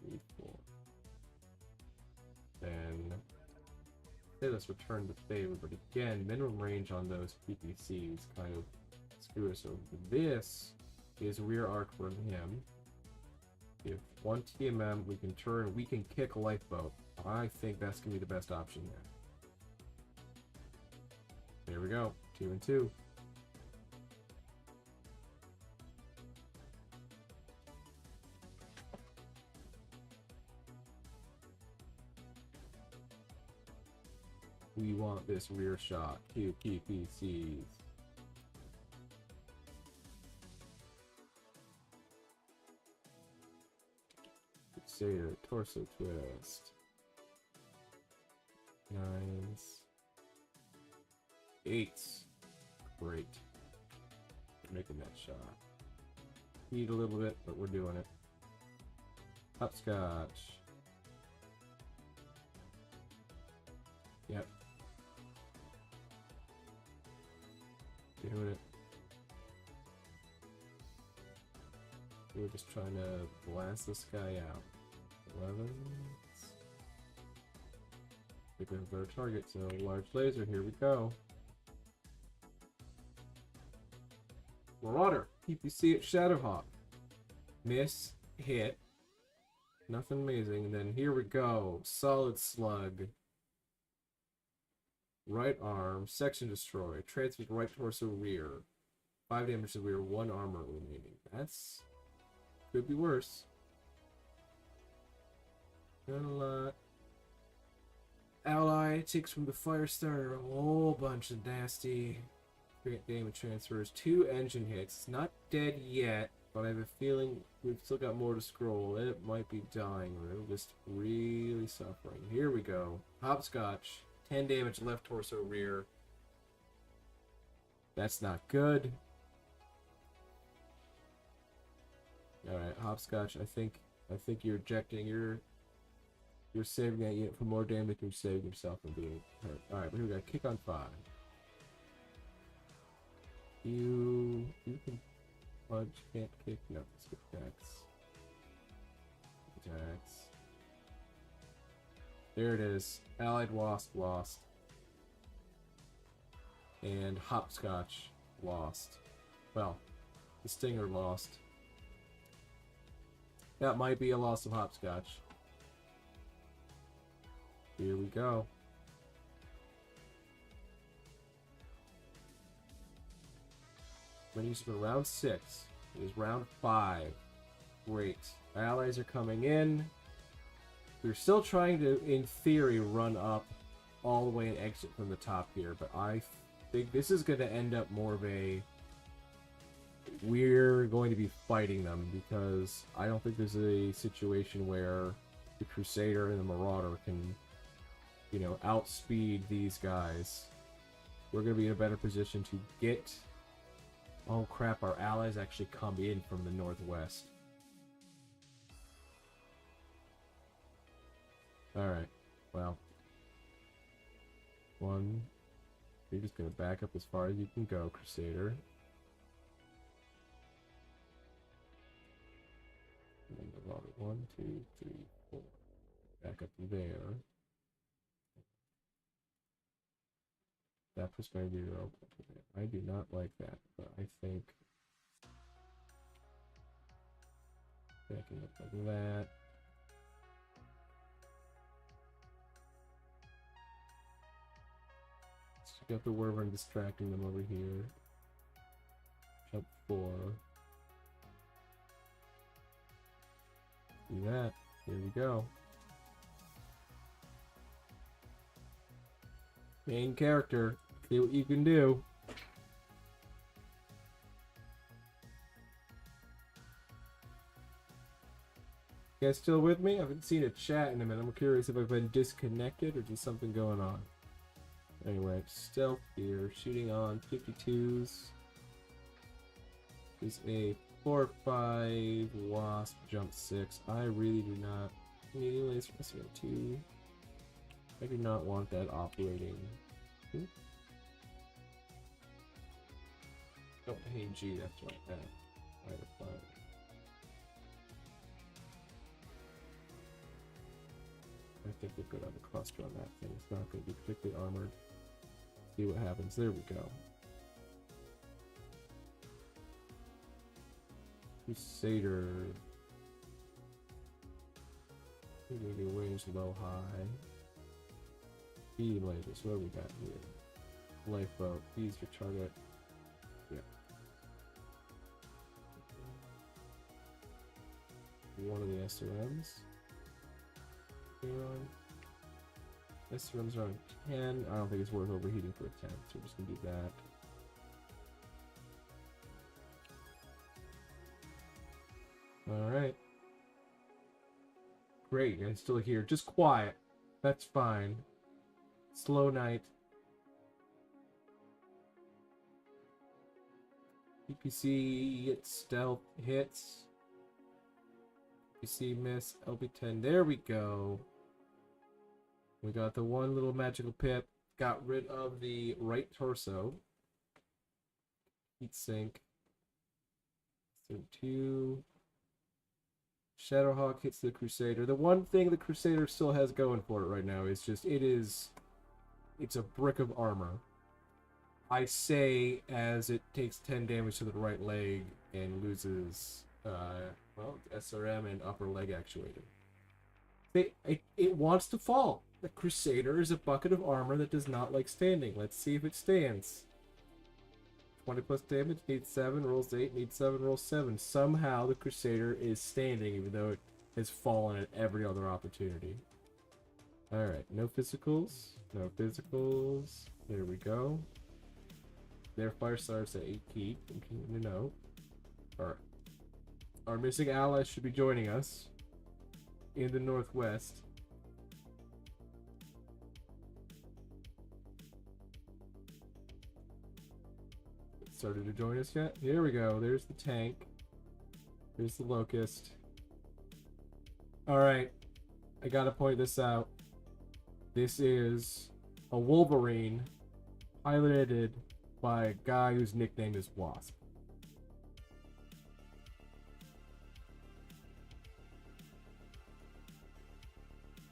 3, 4. Then let's return the favor, but again, minimum range on those PPCs kind of screw us over. This is rear arc from him. If 1 TMM, we can turn, we can kick lifeboat. I think that's gonna be the best option there. There we go. 2 and 2. We want this rear shot. QPPCs. Crusader, torso twist. 9s. 8s. Great. We're making that shot. Need a little bit, but we're doing it. Hopscotch. Yep. Doing it. We're just trying to blast this guy out. 11. Pick up our target, so large laser, here we go. Marauder, PPC at Shadowhawk. Miss, hit. Nothing amazing, and then here we go. Solid slug. Right arm, section destroy. Transmit right torso rear. 5 damage to the rear, 1 armor remaining. That's... could be worse. Not a lot. Ally takes from the fire starter a whole bunch of nasty damage transfers. 2 engine hits. Not dead yet, but I have a feeling we've still got more to scroll. It might be dying. We're just really suffering. Here we go. Hopscotch. 10 damage left torso rear. That's not good. Alright, Hopscotch, I think you're ejecting. You're saving that unit for more damage than you're saving yourself from being hurt. Alright, but here we go. Kick on 5. You can punch, can't kick. No, skip attacks. Attacks. There it is. Allied Wasp lost. And Hopscotch lost. Well, the Stinger lost. That might be a loss of hopscotch. Here we go. Menus for round 6. It is round 5. Great. Allies are coming in. We're still trying to, in theory, run up all the way and exit from the top here, but I think this is going to end up more of a... We're going to be fighting them, because I don't think there's a situation where the Crusader and the Marauder can, you know, outspeed these guys. We're going to be in a better position to get... Oh crap, our allies actually come in from the northwest. Alright, well. One. You're just going to back up as far as you can go, Crusader. And then the Marauder. 1, 2, 3, 4. Back up there. That puts my zero. I do not like that, but I think backing up like that. So got the Wyvern distracting them over here. Jump 4. Do that. Here we go. Main character. See what you can do. You guys still with me? I haven't seen a chat in a minute. I'm curious if I've been disconnected or just something going on. Anyway, stealth here. Shooting on 52s. Is a 4-5 Wasp jump 6. I really do not. Anyways, SR2. I do not want that operating. Oh, hey G, that's right. Fire. I think we're good on the cluster on that thing. It's not going to be particularly armored. See what happens. There we go. Crusader. We're going to do range low, high. Beam lasers. What do we got here? Lifeboat. He's your target. Yeah. One of the SRMs. SRMs are on 10. I don't think it's worth overheating for a 10, so we're just gonna do that. Alright. Great, I'm still here. Just quiet. That's fine. Slow night. PPC gets stealth hits. PPC miss. LB10. There we go. We got the one little magical pip. Got rid of the right torso. Heat sink. 2. Shadowhawk hits the Crusader. The one thing the Crusader still has going for it right now is just it's a brick of armor. I say as it takes 10 damage to the right leg and loses well, SRM and upper leg actuator. It wants to fall. The Crusader is a bucket of armor that does not like standing. Let's see if it stands. 20 plus damage, needs 7, rolls 8, needs 7, rolls 7. Somehow the Crusader is standing even though it has fallen at every other opportunity. Alright, no physicals. No physicals. There we go. Their fire starts at 8 keep. You know. Our missing allies should be joining us in the northwest. Started to join us yet? Here we go. There's the tank. There's the Locust. Alright. I gotta point this out. This is a Wolverine piloted by a guy whose nickname is Wasp.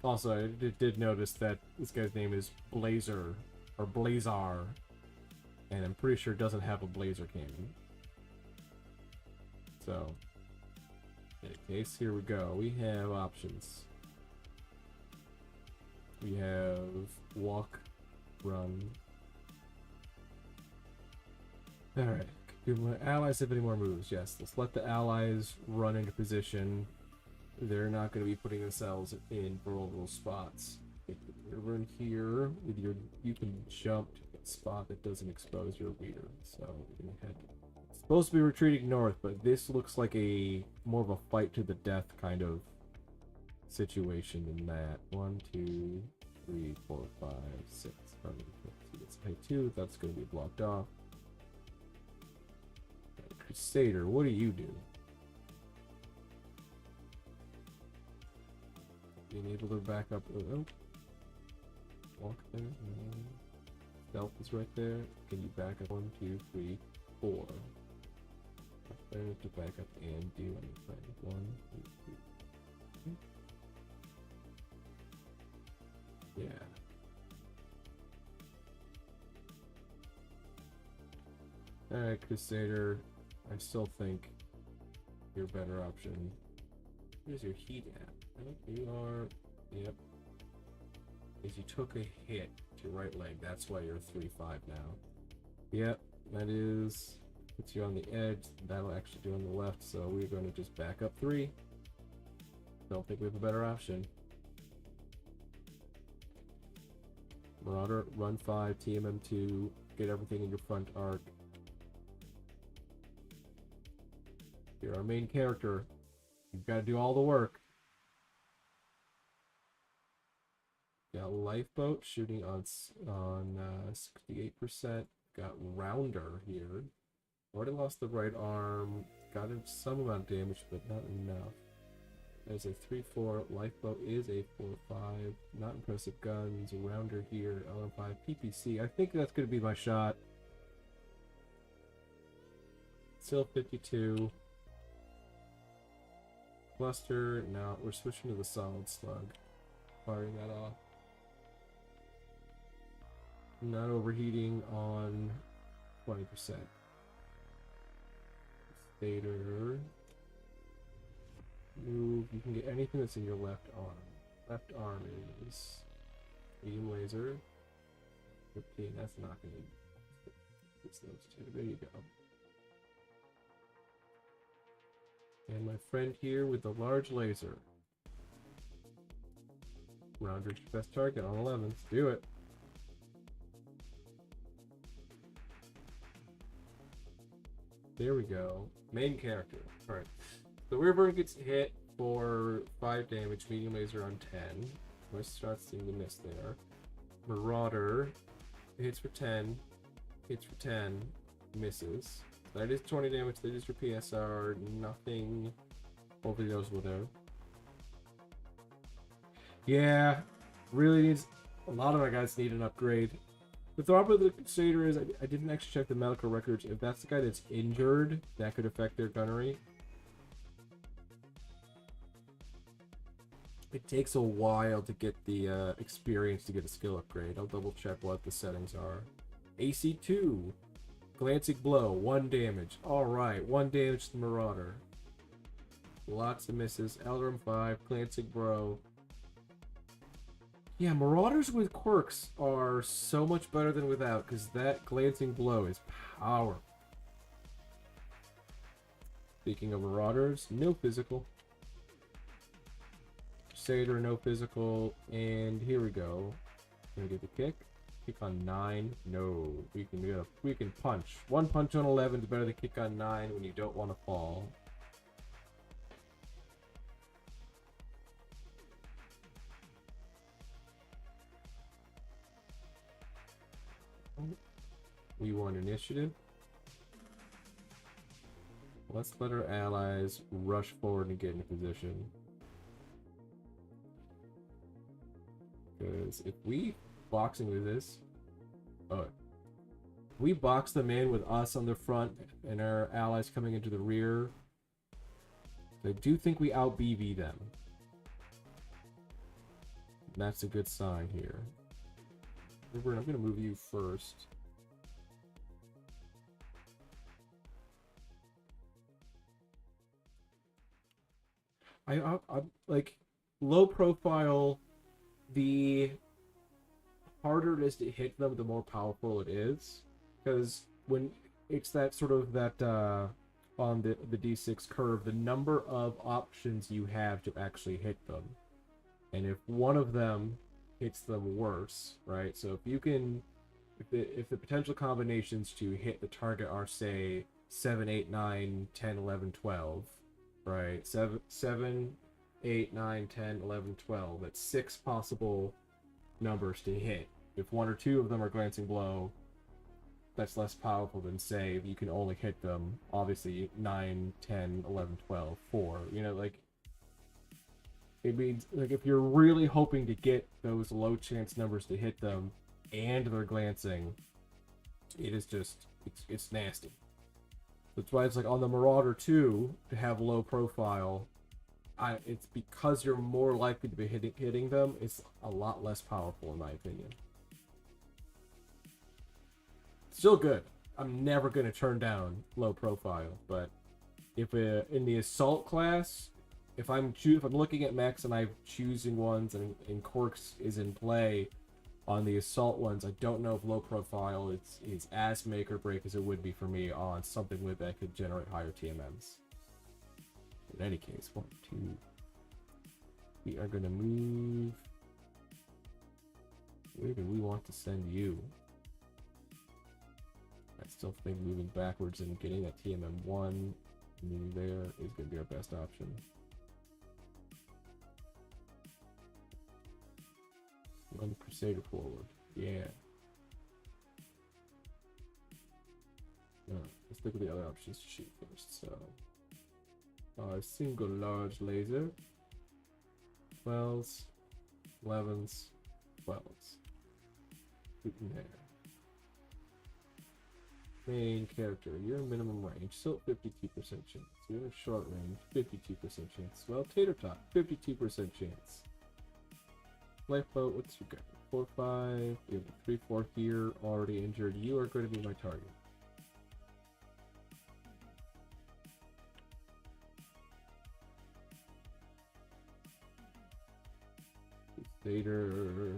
Also, I did notice that this guy's name is Blazer, or Blazar, and I'm pretty sure it doesn't have a blazer cannon. So, Okay, so here we go. We have options. We have walk, run. Alright. Do my allies have any more moves? Yes. Let's let the allies run into position. They're not going to be putting themselves in vulnerable spots. If you run here with your, you can jump to a spot that doesn't expose your rear. So we're going to head. It's supposed to be retreating north, but this looks like a more of a fight to the death kind of situation than that. 1, 2, 3, 4, 5, 6, 7, 8. Let's pay 2. That's going to be blocked off. Crusader, what do you do? Being able to back up. Oh. Walk there. Stealth is right there. Can you back up? 1, 2, 3, 4. Not there to back up and do anything. 1, 2, 3. Yeah. Alright, Crusader. I still think you're a better option. Where's your heat at? You are. Yep. Is you took a hit to your right leg. That's why you're 3-5 now. Yep, that is. Puts you on the edge. That'll actually do on the left, so we're going to just back up 3. Don't think we have a better option. Marauder, run 5, TMM2, get everything in your front arc. You're our main character. You've got to do all the work. Got lifeboat shooting on 68%. Got rounder here. Already lost the right arm. Got some amount of damage, but not enough. There's a 3-4. Lifeboat is a 4-5. Not impressive guns. Rounder here. LM5 PPC. I think that's going to be my shot. Still 52. Cluster. Now we're switching to the solid slug. Firing that off. Not overheating on 20%. Stator. Move. You can get anything that's in your left arm. Left arm is medium laser. 15. That's not going to. It's those two. There you go. And my friend here with the large laser. Rounder best target on 11s. Do it. There we go. Main character. Alright. The Wyvern gets hit for 5 damage, medium laser on 10. I start seeing the miss there. Marauder hits for 10. Hits for 10. Misses. That is 20 damage. That is your PSR. Nothing overly notable there. Yeah. Really needs. A lot of my guys need an upgrade. The thought with the Crusader is I didn't actually check the medical records. If that's the guy that's injured, that could affect their gunnery. It takes a while to get the experience to get a skill upgrade. I'll double check what the settings are. AC2. Glancing blow. 1 damage. Alright, 1 damage to the Marauder. Lots of misses. Elram 5. Glancing blow. Yeah, Marauders with quirks are so much better than without, because that glancing blow is powerful. Speaking of Marauders, no physical. Crusader, no physical, and here we go. Gonna get the kick. Kick on 9. No, we can punch. 1 punch on 11 is better than kick on 9 when you don't want to fall. We want initiative. Let's let our allies rush forward and get into position. Because if we boxing with this, we box them in with us on the front and our allies coming into the rear. I do think we out BV them. And that's a good sign here. I'm going to move you first. I like low profile. The harder it is to hit them, the more powerful it is. Because when it's that sort of that on the d6 curve, the number of options you have to actually hit them, and if one of them hits them worse, right? So if you can, if the potential combinations to hit the target are say 7, 8, 9, 10, 11, 12, right? 7, 8, 9, 10, 11, 12. That's 6 possible numbers to hit. If one or two of them are glancing blow, that's less powerful than say you can only hit them obviously 9, 10, 11, 12, 4. You know, like it means like if you're really hoping to get those low chance numbers to hit them and they're glancing, it is just it's nasty. That's why it's like on the Marauder 2 to have low profile. It's because you're more likely to be hitting them. It's a lot less powerful in my opinion. Still good. I'm never going to turn down low profile, but if in the assault class, if I'm looking at mechs and I'm choosing ones and Corks is in play on the assault ones, I don't know if low profile is as make or break as it would be for me on something with that could generate higher TMMs. In any case, 1, 2. We are going to move. Where do we want to send you? I still think moving backwards and getting that TMM1 moving there is going to be our best option. Run the Crusader forward. Yeah. Let's look at the other options to shoot first. So, single large laser. 12s, 11s, 12s. Shooting there. Main character, you're in minimum range, still 52% chance. You're in short range, 52% chance. Well, Tater Tot, 52% chance. Lifeboat, what's your got? 4, 5. You have a 3, 4 here, already injured. You are going to be my target. Crusader.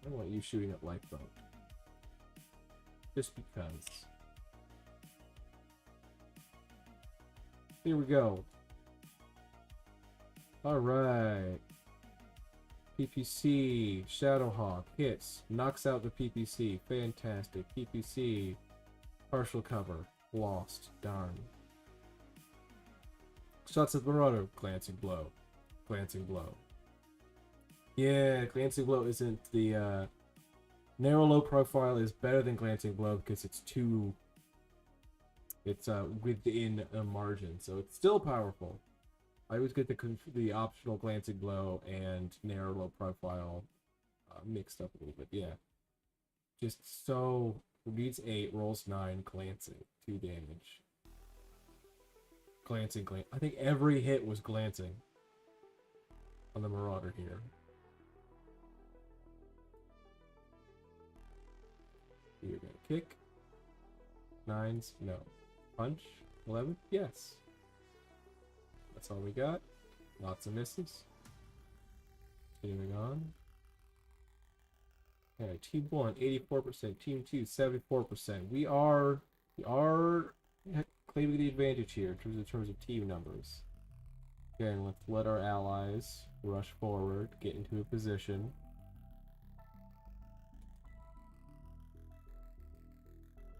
I want you shooting at Lifeboat. Just because. Here we go. Alright. PPC. Shadowhawk. Hits. Knocks out the PPC. Fantastic. PPC. Partial cover. Lost. Darn. Shots at Marauder. Glancing blow. Glancing blow. Yeah, Glancing blow isn't the narrow low profile is better than Glancing blow because it's within a margin, so it's still powerful. I always get the optional Glancing blow and narrow low profile mixed up a little bit. Yeah, just so needs 8, rolls 9, glancing, 2 damage. Glancing. I think every hit was glancing on the Marauder here. You're gonna kick. 9s, no. Punch. 11, yes. That's all we got. Lots of misses. Continuing on. Okay, Team 1, 84%. Team 2, 74%. We are claiming the advantage here in terms of team numbers. Again, let's let our allies rush forward, get into a position.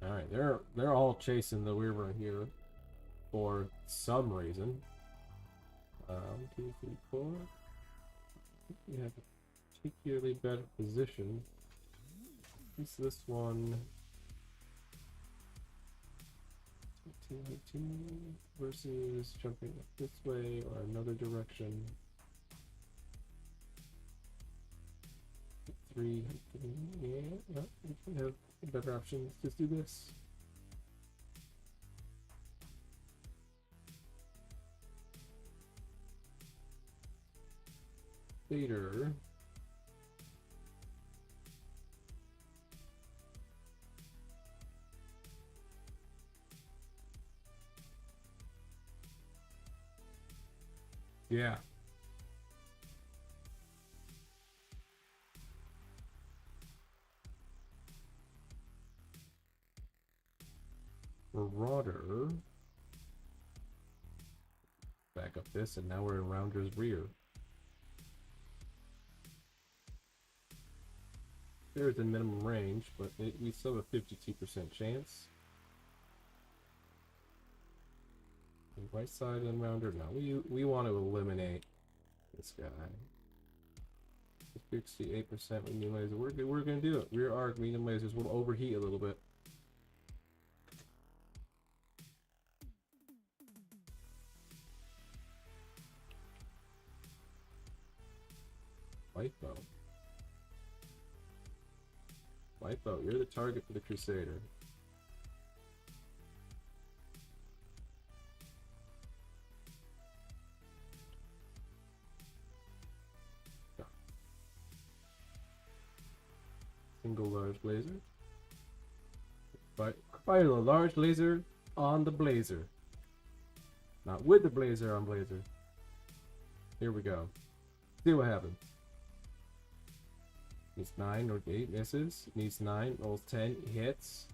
Alright, they're all chasing the Weaver here for some reason. 1, 2, 3, 4. We have a particularly better position. What's this one? 18 versus jumping up this way or another direction. 3, yeah, we can have a better option. Let's do this. Later. Yeah. Marauder. Back up this, and now we're in Rounder's rear. There's the minimum range, but we still have a 52% chance. Right side and Rounder. No, we want to eliminate this guy. 68% with medium laser. We're gonna do it. Rear arc medium lasers will overheat a little bit. Lifeboat. Lifeboat, you're the target for the Crusader. Single large laser. Fire a large laser on the blazer. Not with the blazer on blazer. Here we go. See what happens. Needs 9 or 8 misses. Needs 9, rolls 10, hits.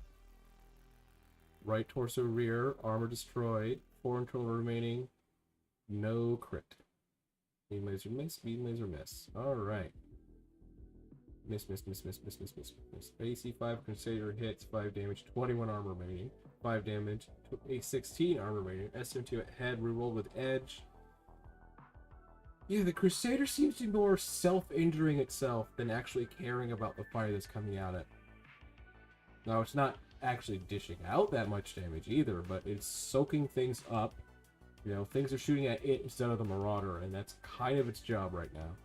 Right torso rear, armor destroyed. 4 in total remaining. No crit. Beam laser miss, beam laser miss. Alright. Miss. AC 5 Crusader hits, 5 damage, 21 armor remaining. 5 damage, a 16 armor remaining. SM2 at head, reroll with edge. Yeah, the Crusader seems to be more self-injuring itself than actually caring about the fire that's coming at it. Now, it's not actually dishing out that much damage either, but it's soaking things up. You know, things are shooting at it instead of the Marauder, and that's kind of its job right now.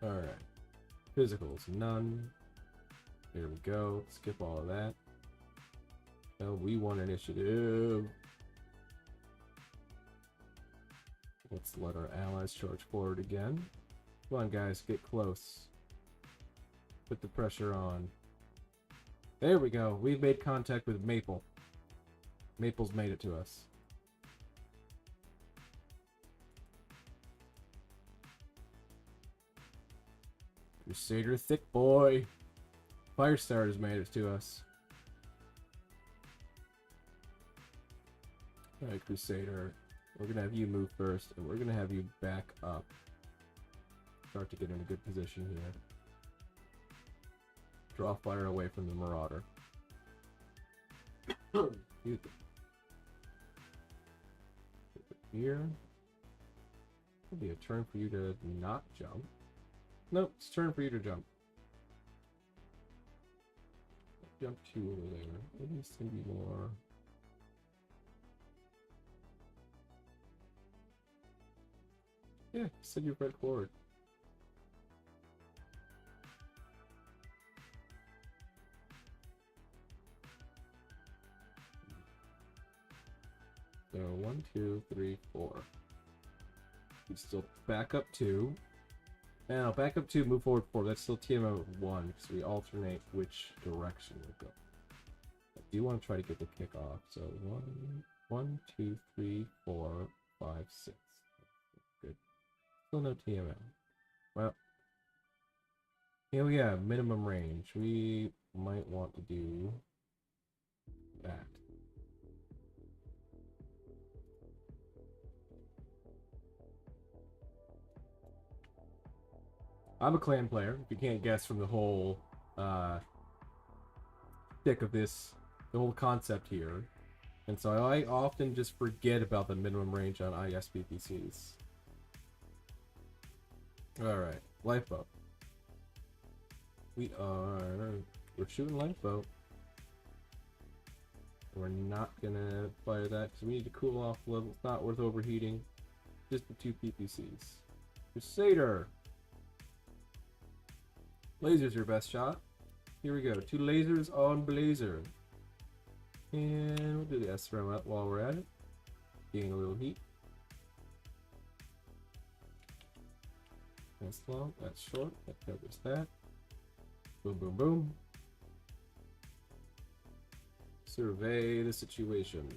Alright. Physicals, none. Here we go. Skip all of that. No, we want initiative. Let's let our allies charge forward again. Come on, guys, get close. Put the pressure on. There we go. We've made contact with Maple. Maple's made it to us. Crusader thick boy. Firestarter's made it to us. Alright, Crusader. We're gonna have you move first, and we're gonna have you back up. Start to get in a good position here. Draw fire away from the Marauder. Here. It'll be a turn for you to not jump. Nope, it's a turn for you to jump. Jump 2 over there. Maybe send you more. Yeah, send your right forward. So 1, 2, 3, 4. You still back up 2. Now back up 2, move forward 4. That's still TMO 1 because we alternate which direction we'll go. I do want to try to get the kick off. So 1, 2, 3, 4, 5, 6. Good. Still no TMO. Well, here we have minimum range. We might want to do that. I'm a clan player, if you can't guess from the whole stick of this, the whole concept here. And so I often just forget about the minimum range on ISPPCs. Alright, lifeboat. We're shooting lifeboat. We're not gonna fire that because we need to cool off level. It's not worth overheating. Just the 2 PPCs. Crusader! Laser's your best shot. Here we go. 2 lasers on Blazer. And we'll do the SRM up while we're at it. Getting a little heat. That's long, that's short, that covers that. Boom, boom, boom. Survey the situation.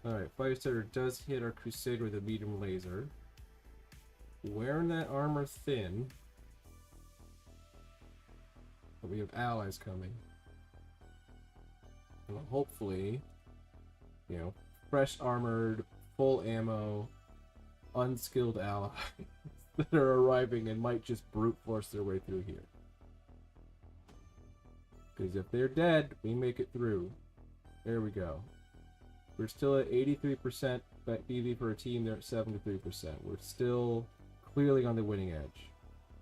Alright, Firestarter does hit our Crusader with a medium laser. Wearing that armor thin. But we have allies coming. And hopefully, you know, fresh armored, full ammo, unskilled allies that are arriving and might just brute force their way through here. Because if they're dead, we make it through. There we go. We're still at 83% BV for a team. They're at 73%. We're still clearly on the winning edge.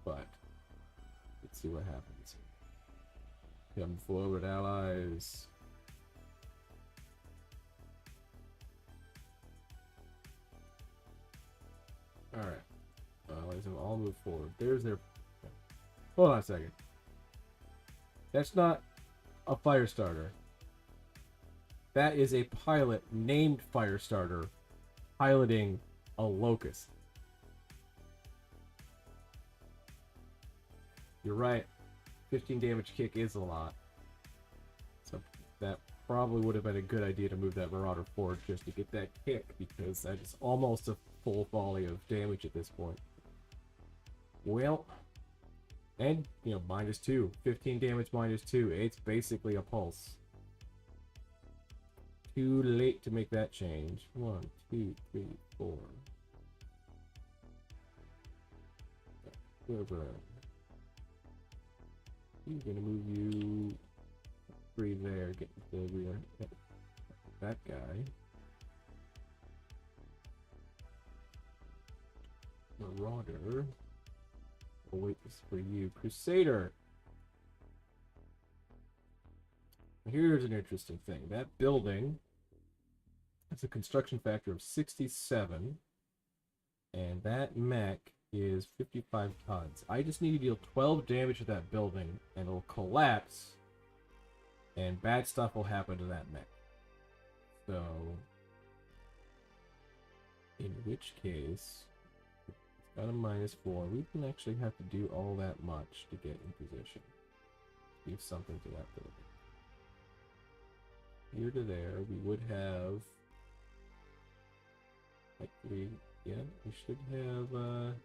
But let's see what happens. Come forward, allies. Alright. Allies have all moved forward. There's their... Hold on a second. That's not a Firestarter. That is a pilot named Firestarter piloting a Locust. You're right. 15 damage kick is a lot. So that probably would have been a good idea to move that Marauder forward just to get that kick, because that is almost a full volley of damage at this point. Well, and, you know, -2. 15 damage -2. It's basically a pulse. Too late to make that change. 1, 2, 3, 4. Whoever. I'm gonna move you 3 there. Get the rear. That guy. Marauder. I'll wait this for you. Crusader. Here's an interesting thing. That building has a construction factor of 67. And that mech is 55 tons. I just need to deal 12 damage to that building and it'll collapse. And bad stuff will happen to that mech. So, in which case, it's got a -4. We can actually have to do all that much to get in position. Do something to that building. Here to there, we would have, like, we should have, let's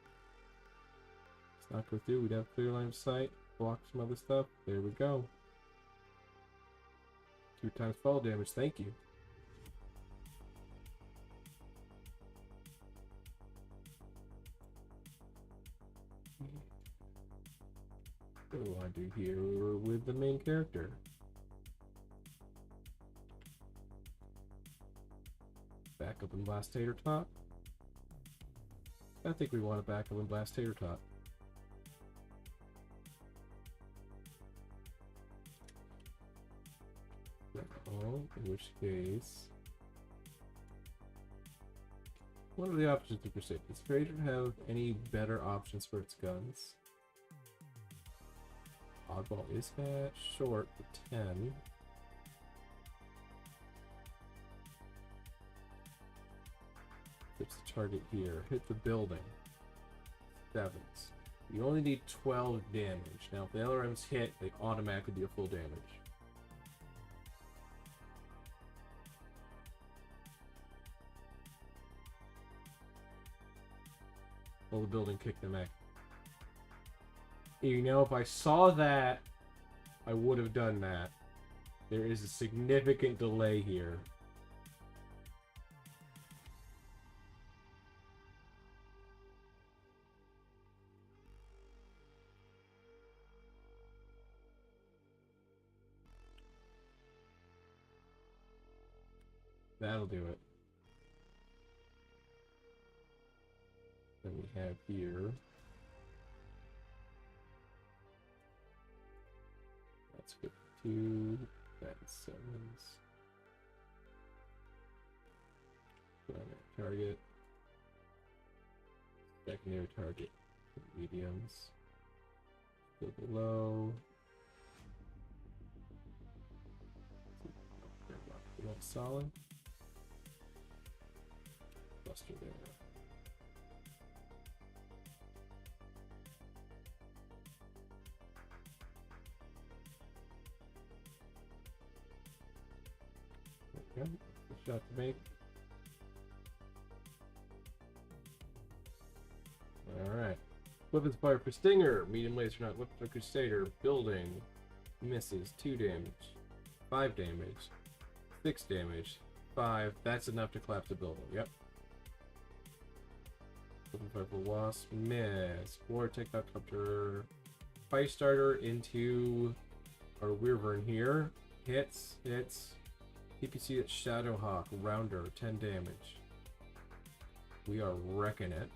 not go through, we'd have clear line of sight, block some other stuff. There we go. 2 times fall damage, thank you. What do I do here with the main character? Back up and blast Tater Tot. I think we want to back up and blast Tater Tot. Oh, in which case, what are the options to pursue? Does Crusader have any better options for its guns? Oddball is that short for 10. Hits the target here. Hit the building. 7s. You only need 12 damage. Now, if the LRMs hit, they automatically deal full damage. Well, the building kicked the mech. You know, if I saw that, I would have done that. There is a significant delay here. That'll do it. Then we have here. That's 52. That's 7s. Primary target. Secondary target. Mediums. Still below. That's solid. Buster there. Okay, good shot to make. Weapons fire for Stinger. Medium laser not. Weapons for Crusader. Building. Misses. 2 damage. 5 damage. 6 damage. 5. That's enough to collapse a building. Yep. Weapon fire for Wasp. Miss. Vortex Helicopter. Fire starter into our Wyvern here. Hits. Hits. PPC at Shadowhawk. Rounder. 10 damage. We are wrecking it.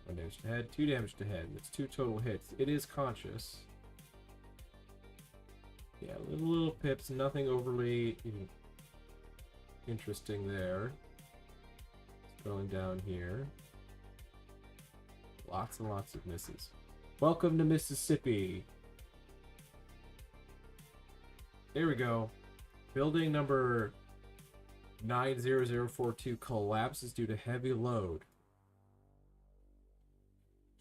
1 damage to head, 2 damage to head. It's 2 total hits. It is conscious. Yeah, little pips, nothing overly interesting there. Scrolling down here. Lots and lots of misses. Welcome to Mississippi. There we go. Building number 90042 collapses due to heavy load.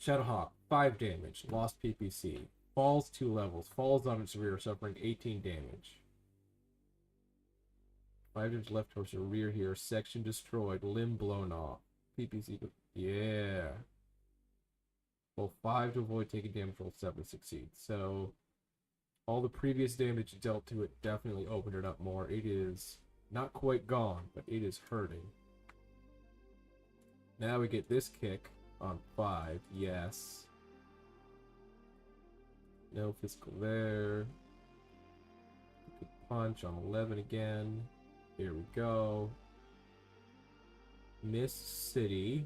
Shadowhawk, 5 damage, lost PPC. Falls 2 levels, falls on its rear, suffering 18 damage. 5 damage left torso, rear here, section destroyed, limb blown off. PPC, yeah. Roll 5 to avoid taking damage, roll 7 to succeed. So, all the previous damage dealt to it definitely opened it up more. It is not quite gone, but it is hurting. Now we get this kick. On 5, yes. No physical there. Good punch on 11 again. Here we go. Miss City.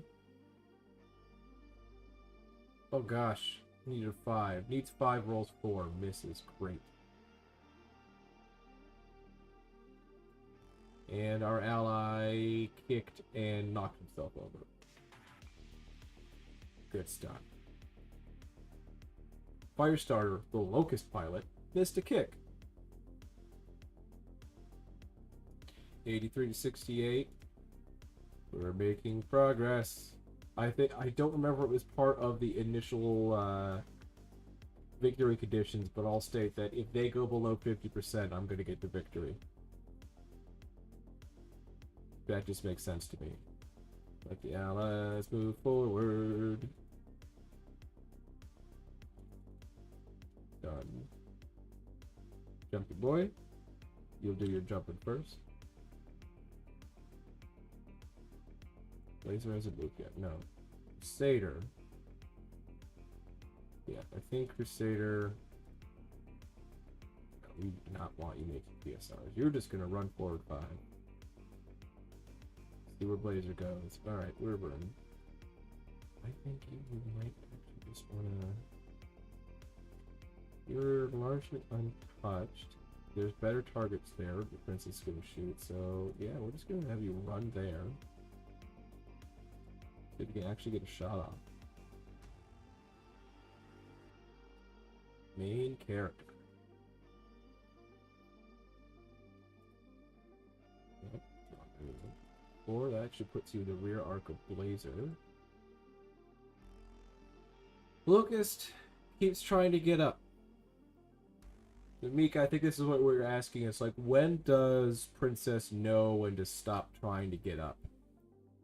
Oh gosh, needed a 5. Needs 5, rolls 4. Misses. Great. And our ally kicked and knocked himself over. Good stuff. Firestarter, the Locust pilot, missed a kick. 83 to 68. We're making progress. I don't remember if it was part of the initial victory conditions, but I'll state that if they go below 50%, I'm going to get the victory. That just makes sense to me. Let the allies move forward. Done. Jumpy boy. You'll do your jumping first. Laser hasn't moved yet. No. Crusader. Yeah, I think Crusader. No, we do not want you making PSRs. You're just gonna run forward 5. See where Blazer goes. Alright, we're running. I think you might actually just wanna. You're largely untouched. There's better targets there. The princess is gonna shoot. So yeah, we're just gonna have you run there. See if you can actually get a shot off. Main character. Yep. Or that actually puts you in the rear arc of Blazer. Locust keeps trying to get up. Mika, I think this is what we're asking. It's like, when does Princess know when to stop trying to get up?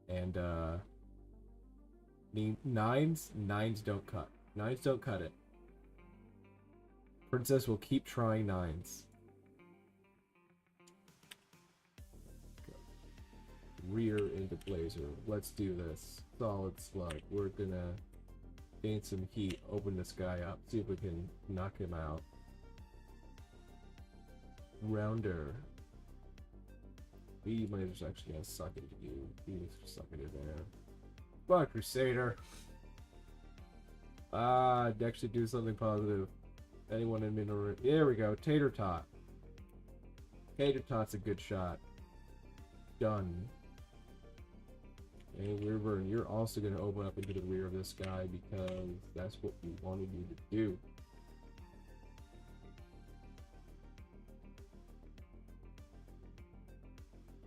And, nines don't cut. 9s don't cut it. Princess will keep trying 9s. Rear into Blazer. Let's do this. Solid slug. We're gonna gain some heat, open this guy up, see if we can knock him out. Rounder. B Blazer's actually gonna suck into you. He needs to suck into there. Fuck, Crusader. Actually do something positive. Anyone in middle. There we go. Tater Tot. Tater Tot's a good shot. Done. And Wyvern, you're also going to open up into the rear of this guy because that's what we wanted you to do.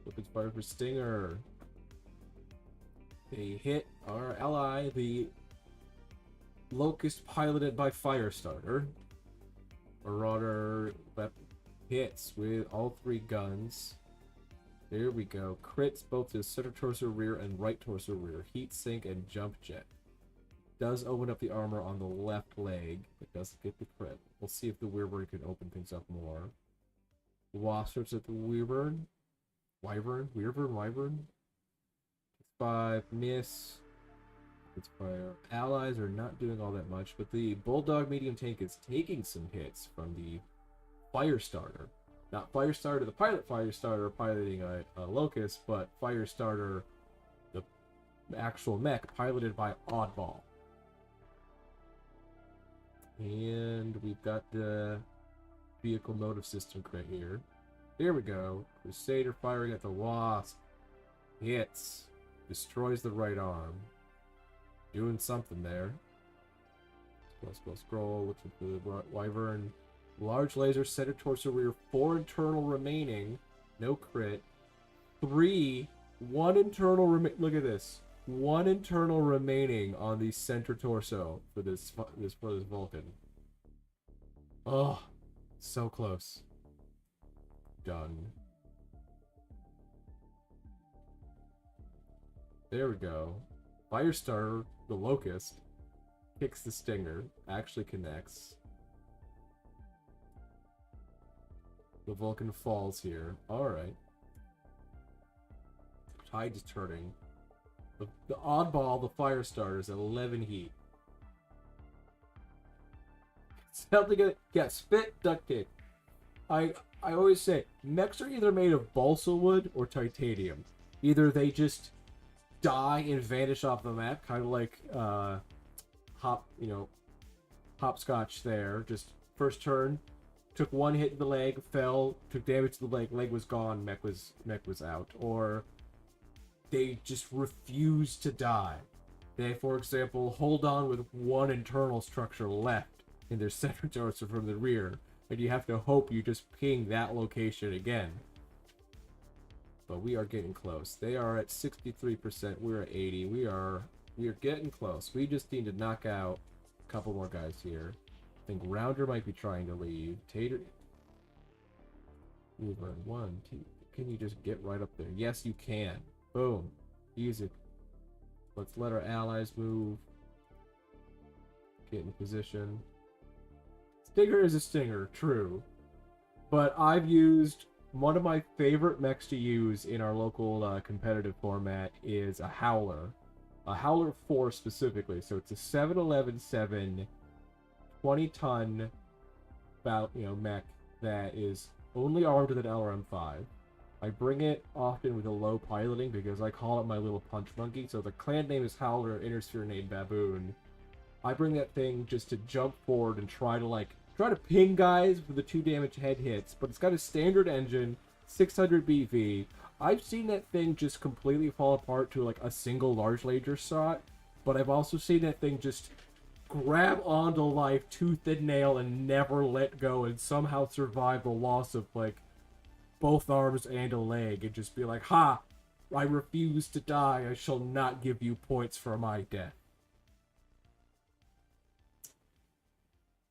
Weapons fire for Stinger. They hit our ally, the Locust piloted by Firestarter. Marauder hits with all 3 guns. There we go. Crits both his center torso rear and right torso rear. Heat sink and jump jet. Does open up the armor on the left leg. It doesn't get the crit. We'll see if the Wyvern can open things up more. Wasp starts at the Wyvern. Wyvern. 5, miss. It's fire. Allies are not doing all that much, but the Bulldog medium tank is taking some hits from the Firestarter. Not Firestarter, the pilot Firestarter piloting a Locust, but Firestarter, the actual mech piloted by Oddball. And we've got the vehicle motive system crit here. There we go. Crusader firing at the Wasp. Hits. Destroys the right arm. Doing something there. Scroll. Looks at the Wyvern. Large laser, center torso rear. 4 internal remaining. No crit. 3. 1 internal look at this. 1 internal remaining on the center torso for this Vulcan. Oh, so close. Done. There we go. Firestarter, the Locust, kicks the Stinger, actually connects. The Vulcan falls here. Alright. Tide is turning. The Oddball, the Firestarter, is at 11 heat. Something to get spit, duct tape. I always say, mechs are either made of balsa wood or titanium. Either they just die and vanish off the map, kind of like hopscotch there. Just first turn, took 1 hit in the leg, fell, took damage to the leg was gone, mech was out. Or they just refuse to die. They, for example, hold on with 1 internal structure left in their center torso from the rear, and you have to hope you just ping that location again. But we are getting close. They are at 63%. We're at 80. We are getting close. We just need to knock out a couple more guys here. I think Rounder might be trying to leave. Tater. Wyvern 1, 2. Can you just get right up there? Yes, you can. Boom. Easy. Let's let our allies move. Get in position. Stinger is a stinger, true. But I've used one of my favorite mechs to use in our local competitive format is a Howler. A Howler 4 specifically. So it's a 711-7 20-ton mech that is only armed with an LRM-5. I bring it often with a low piloting because I call it my little punch monkey. So the clan name is Howler, Intersphere name Baboon. I bring that thing just to jump forward and try to ping guys with the 2 damage head hits, but it's got a standard engine, 600 BV. I've seen that thing just completely fall apart to like a single large laser shot, but I've also seen that thing just grab onto life tooth and nail and never let go and somehow survive the loss of like both arms and a leg and just be like, ha! I refuse to die. I shall not give you points for my death.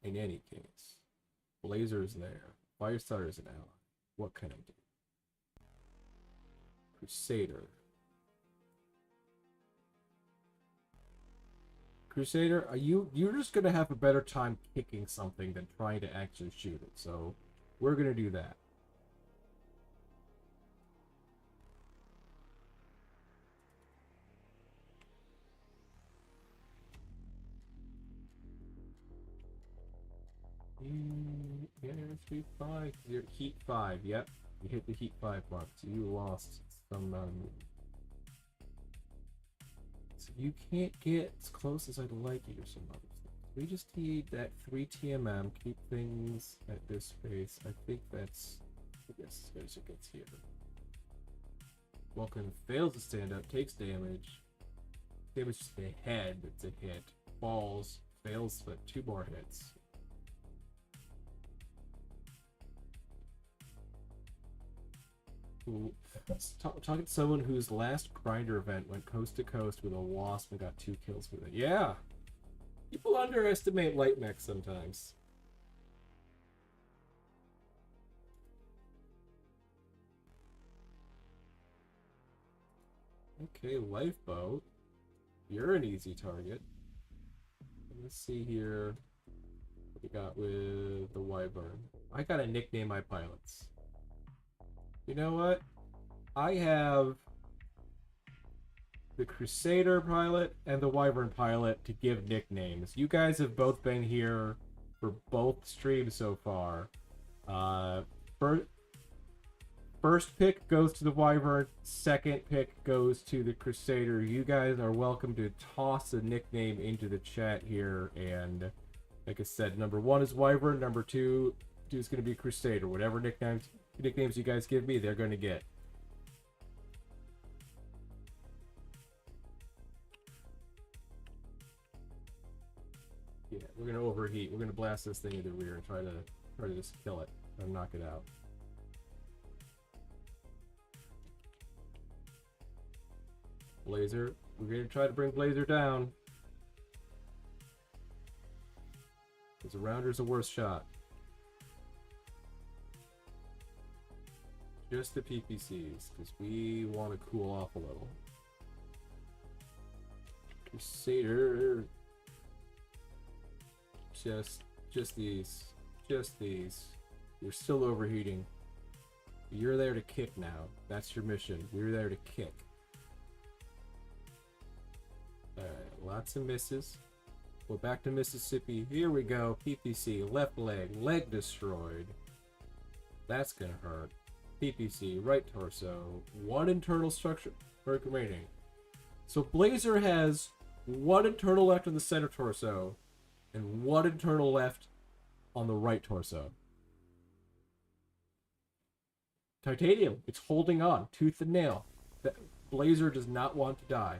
In any case, Blazer is there. Firestarter is an ally. What can I do? Crusader. Crusader, you're just gonna have a better time kicking something than trying to actually shoot it. So we're gonna do that. Yeah, 3-5. You're heat 5. Yep, you hit the heat 5 mark. So you lost some. So you can't get as close as I'd like you or some other stuff. We just need that 3 TMM. Keep things at this pace. I think that's. Yes, as it gets here. Vulcan fails to stand up, takes damage. Damage to the head. It's a hit. Falls. Fails, but 2 more hits. Talking to someone whose last grinder event went coast to coast with a Wasp and got 2 kills with it. Yeah! People underestimate light mech sometimes. Okay, lifeboat. You're an easy target. Let's see here. What we got with the Wyvern. I gotta nickname my pilots. You know what? I have the Crusader pilot and the Wyvern pilot to give nicknames. You guys have both been here for both streams so far. First pick goes to the Wyvern, second pick goes to the Crusader. You guys are welcome to toss a nickname into the chat here, and like I said, number 1 is Wyvern, number 2 is going to be Crusader. Whatever nicknames you guys give me, they're going to get. Yeah, we're going to overheat. We're going to blast this thing in the rear and try to just kill it and knock it out. Blazer. We're going to try to bring Blazer down. Because the Rounder's the worst shot. Just the PPCs, because we want to cool off a little. Crusader. Just these. Just these. You're still overheating. You're there to kick now. That's your mission. We're there to kick. Alright, lots of misses. We're back to Mississippi. Here we go. PPC, left leg, leg destroyed. That's gonna hurt. PPC, right torso. 1 internal structure remaining. So Blazer has 1 internal left on the center torso and 1 internal left on the right torso. Titanium, it's holding on, tooth and nail. Blazer does not want to die.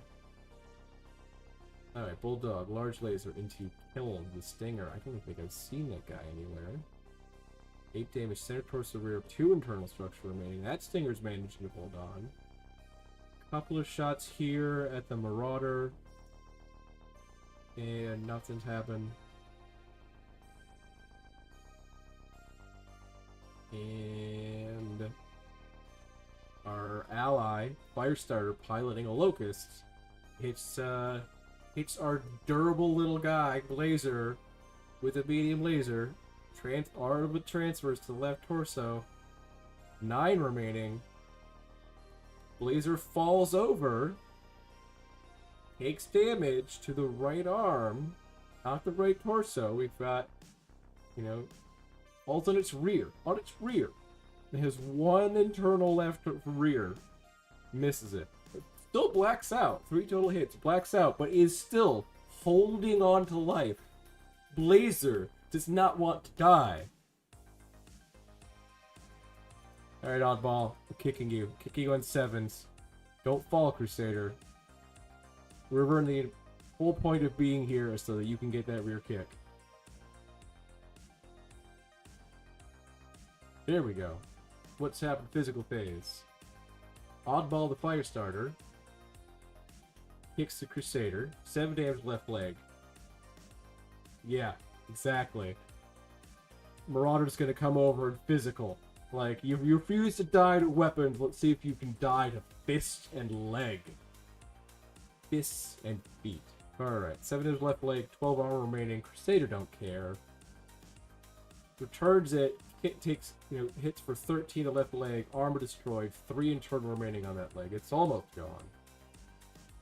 Alright, Bulldog, large laser into Kiln, the Stinger. I don't think I've seen that guy anywhere. 8 damage, center torso rear, 2 internal structure remaining. That Stinger's managing to hold on. Couple of shots here at the Marauder. And nothing's happened. And our ally, Firestarter, piloting a Locust, hits our durable little guy, Blazer, with a medium laser. Armed with transfers to the left torso. 9 remaining. Blazer falls over. Takes damage to the right arm. Not the right torso. We've got, ults on its rear. On its rear. It has 1 internal left rear. Misses it. Still blacks out. 3 total hits. Blacks out, but is still holding on to life. Blazer does not want to die. Alright, Oddball. I'm kicking you. Kicking you on 7s. Don't fall, Crusader. River, the whole point of being here is so that you can get that rear kick. There we go. What's happened? Physical phase. Oddball the Firestarter. Kicks the Crusader. 7 damage left leg. Yeah, exactly. Marauder's gonna come over and physical. Like, you refuse to die to weapons, let's see if you can die to fist and leg. Fists and feet. Alright, 7 damage left leg, 12 armor remaining. Crusader don't care. Returns it, takes, hits for 13 to left leg, armor destroyed, 3 internal remaining on that leg. It's almost gone.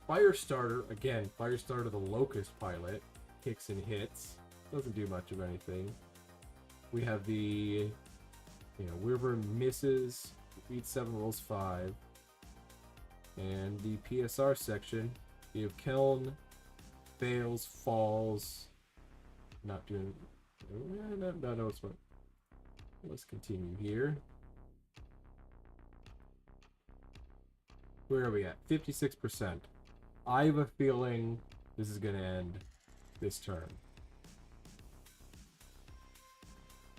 Firestarter, again, Firestarter the Locust pilot, kicks and hits. Doesn't do much of anything. We have the, Wyvern misses, beats 7, rolls 5. And the PSR section, you have Keln, fails, falls, not doing, no, it's what. Let's continue here. Where are we at? 56%. I have a feeling this is going to end this turn.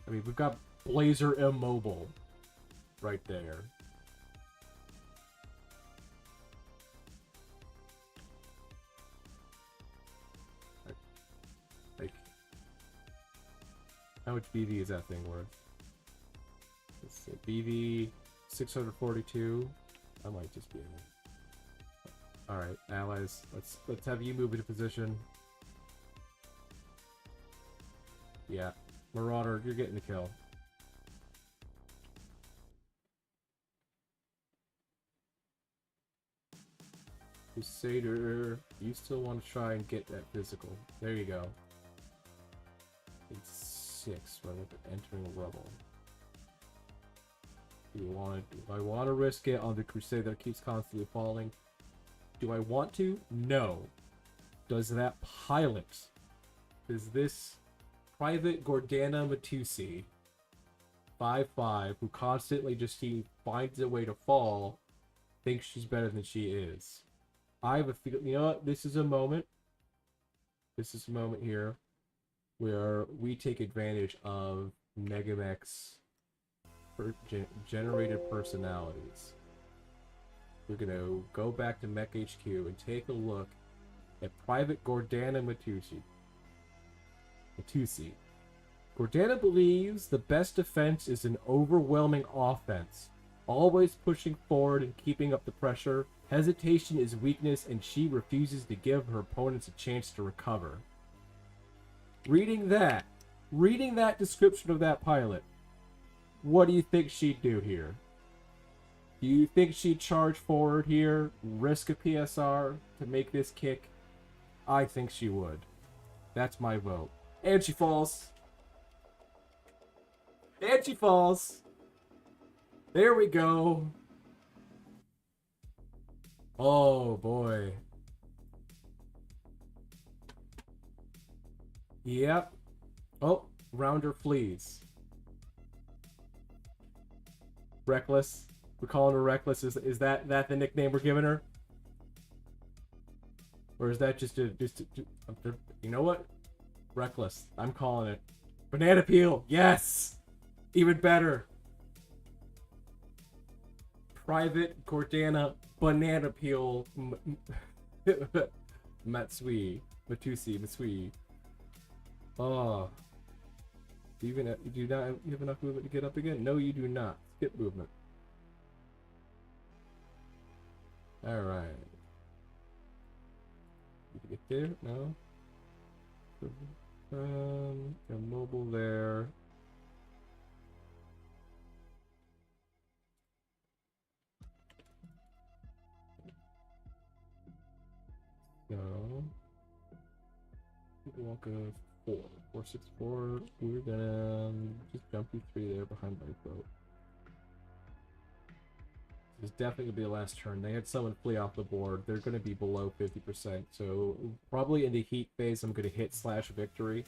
I mean, we've got Blazer immobile right there. Like, how much BV is that thing worth? Let's see, BV 642. I might just be in it. Alright, allies, let's have you move into position. Yeah. Marauder, you're getting the kill. Crusader, you still want to try and get that physical. There you go. It's 6 rather than entering a rebel. Do I want to risk it on the Crusader that keeps constantly falling? Do I want to? No. Does that pilot? Does this Private Gordana Matusi 5-5, who constantly just finds a way to fall, thinks she's better than she is? I have a feeling, you know what? This is a moment. This is a moment here where we take advantage of MegaMek's generated personalities. We're gonna go back to Mech HQ and take a look at Private Gordana Matusi. Gordana believes the best defense is an overwhelming offense, always pushing forward and keeping up the pressure. Hesitation is weakness, and she refuses to give her opponents a chance to recover. Reading that description of that pilot, what do you think she'd do here? Do you think she'd charge forward here, risk a PSR to make this kick? I think she would. That's my vote. And she falls. And she falls. There we go. Oh boy. Yep. Oh, Rounder flees. Reckless. We're calling her Reckless. Is that the nickname we're giving her? Or is that just you know what? Reckless. I'm calling it. Banana peel. Yes. Even better. Private Gordana Banana Peel Matsui. Oh. Do you not have enough movement to get up again? No, you do not. Skip movement. Alright. Did you get there? No? Immobile there. So walk of 464. We're gonna just jump you 3 there behind my boat. This is definitely gonna be the last turn. They had someone flee off the board. They're gonna be below 50%. So probably in the heat phase, I'm gonna hit /victory.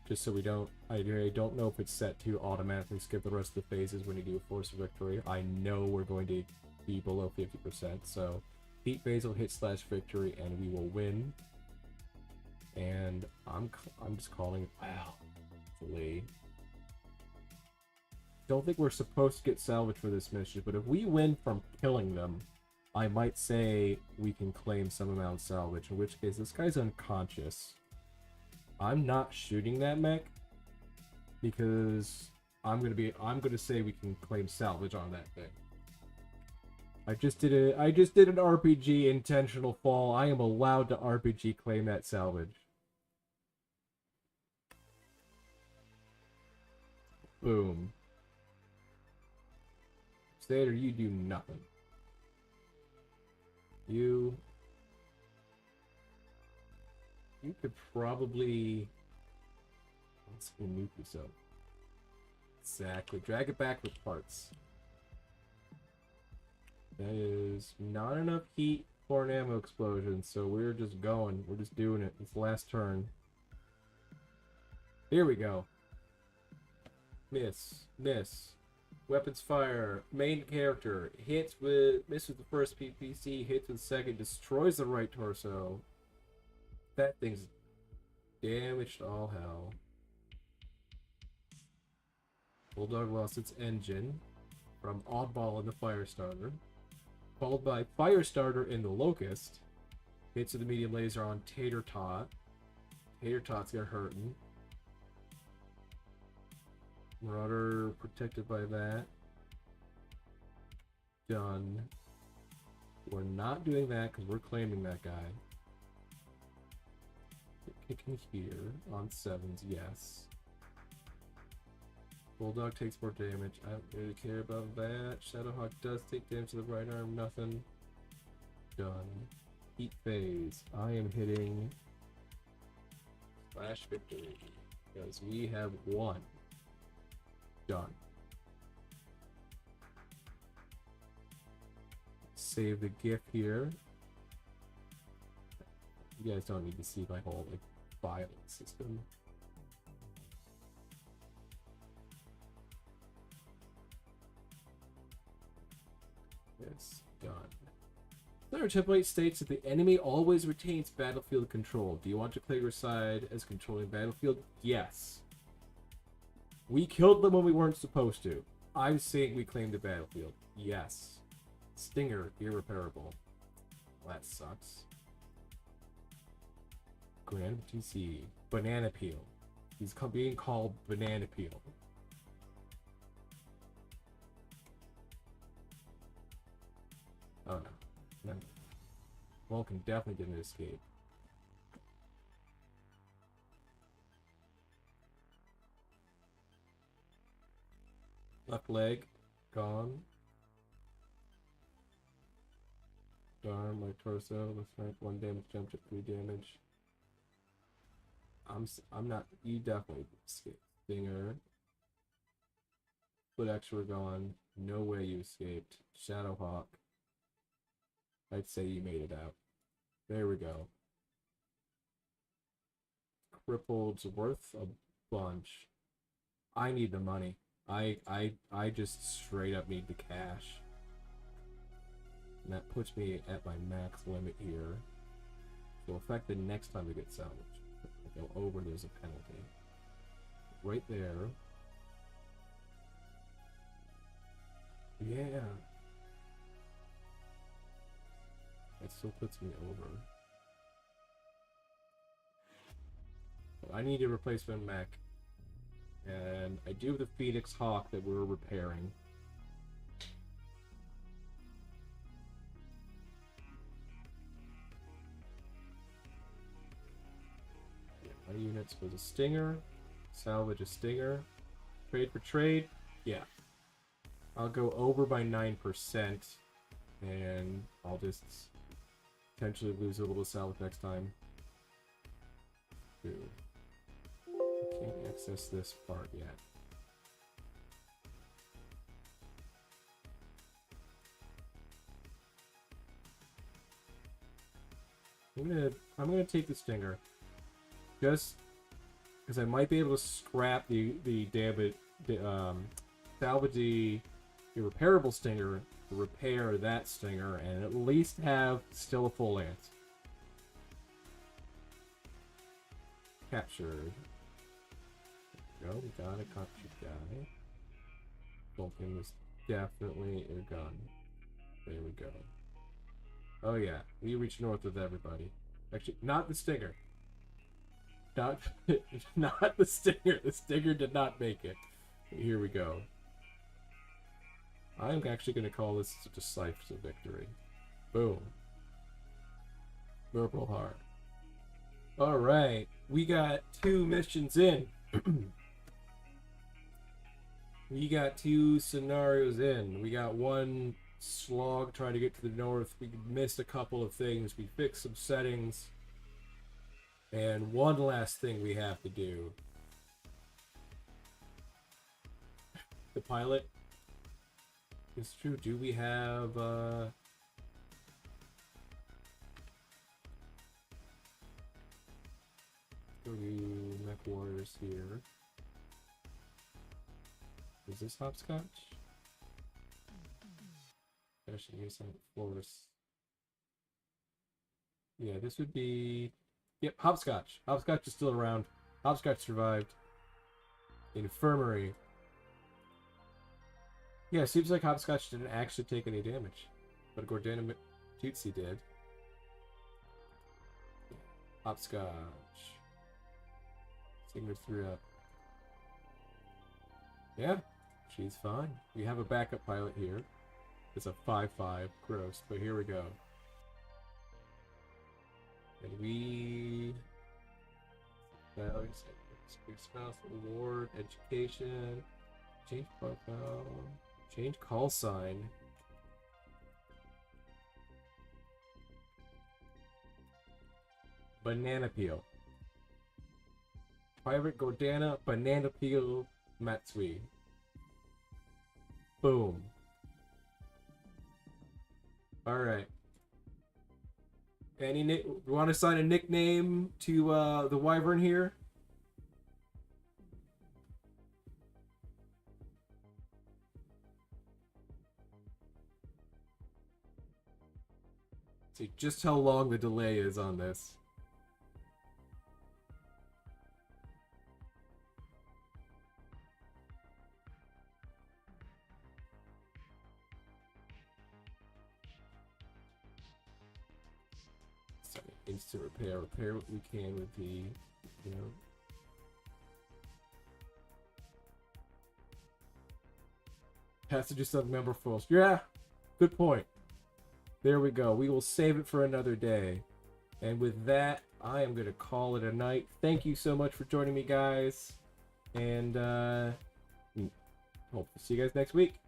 Just so we don't. I don't know if it's set to automatically skip the rest of the phases when you do a force of victory. I know we're going to be below 50%. So heat phase will hit /victory and we will win. And I'm just calling it. Wow, actually, don't think we're supposed to get salvage for this mission, but if we win from killing them, I might say we can claim some amount of salvage. In which case, this guy's unconscious. I'm not shooting that mech because I'm gonna say we can claim salvage on that thing. I just did an RPG intentional fall. I am allowed to RPG claim that salvage. Boom. Stater, you do nothing. You could probably let's nuke yourself. Exactly. Drag it back with parts. That is not enough heat for an ammo explosion, so we're just going. We're just doing it. It's the last turn. Here we go. Miss. Weapons fire. Main character. Miss with the first PPC, hits with the second, destroys the right torso. That thing's damaged all hell. Bulldog lost its engine from Oddball in the Firestarter. Followed by Firestarter in the Locust. Hits with the medium laser on Tater Tot. Tater Tot's got hurting. Marauder protected by that. Done. We're not doing that because we're claiming that guy. Kicking here on 7s, yes. Bulldog takes more damage. I don't really care about that. Shadowhawk does take damage to the right arm. Nothing. Done. Heat phase. I am hitting Slash Victory because we have won. Done. Save the GIF here. You guys don't need to see my whole like file system. Yes, done. Player template states that the enemy always retains battlefield control. Do you want to play your side as controlling battlefield? Yes. We killed them when we weren't supposed to. I'm saying we claimed the battlefield. Yes. Stinger, irreparable. Well, that sucks. Grand TC. Banana Peel. He's being called Banana Peel. Oh no. Vulcan definitely didn't escape. Left leg. Gone. Arm, my torso, left strength, 1 damage, jump to 3 damage. I'm not. You definitely escaped. Stinger. Foot X were gone. No way you escaped. Shadowhawk. I'd say you made it out. There we go. Crippled's worth a bunch. I need the money. I just straight up need the cash. And that puts me at my max limit here. So affect the next time we get salvaged. If I go over, there's a penalty. Right there. Yeah. That still puts me over. I need a replacement mech. And I do have the Phoenix Hawk that we're repairing. My units was a Stinger. Salvage a Stinger. Trade for trade. Yeah. I'll go over by 9%. And I'll just potentially lose a little salvage next time. Ooh. I can't access this part yet. I'm gonna take the Stinger. Just because I might be able to scrap the damage, salvage the irreparable Stinger to repair that Stinger and at least have still a full lance. Captured. There we go, we got a captured guy. Vulcan was definitely a gun. There we go. Oh yeah, we reach north with everybody. Actually, not the Stinger. Not the Stinger. The Stinger did not make it. Here we go. I'm actually going to call this a decisive victory. Boom. Purple Heart. Alright. We got 2 missions in. We got 2 scenarios in. We got 1 slog trying to get to the north. We missed a couple of things. We fixed some settings. And one last thing we have to do. The pilot. It's true. Do we have go to Mech Warriors here. Is this hopscotch? Actually, use some Florus. Yeah, this would be. Yep, hopscotch. Hopscotch is still around. Hopscotch survived. Infirmary. Yeah, seems like Hopscotch didn't actually take any damage. But Gordana Tootsie did. Hopscotch. Singer threw up. Yeah, she's fine. We have a backup pilot here. It's a 5-5. Gross, but here we go. And we... Spouse, award, education. Change profile. Change call sign. Banana peel. Pirate Gordana, banana peel, Matsui. Boom. Alright. You want to assign a nickname to the wyvern here? See just how long the delay is on this. Instant repair what we can with the, you know. Has to do something member first. Yeah, good point. There we go. We will save it for another day. And with that, I am going to call it a night. Thank you so much for joining me, guys. And hope to see you guys next week.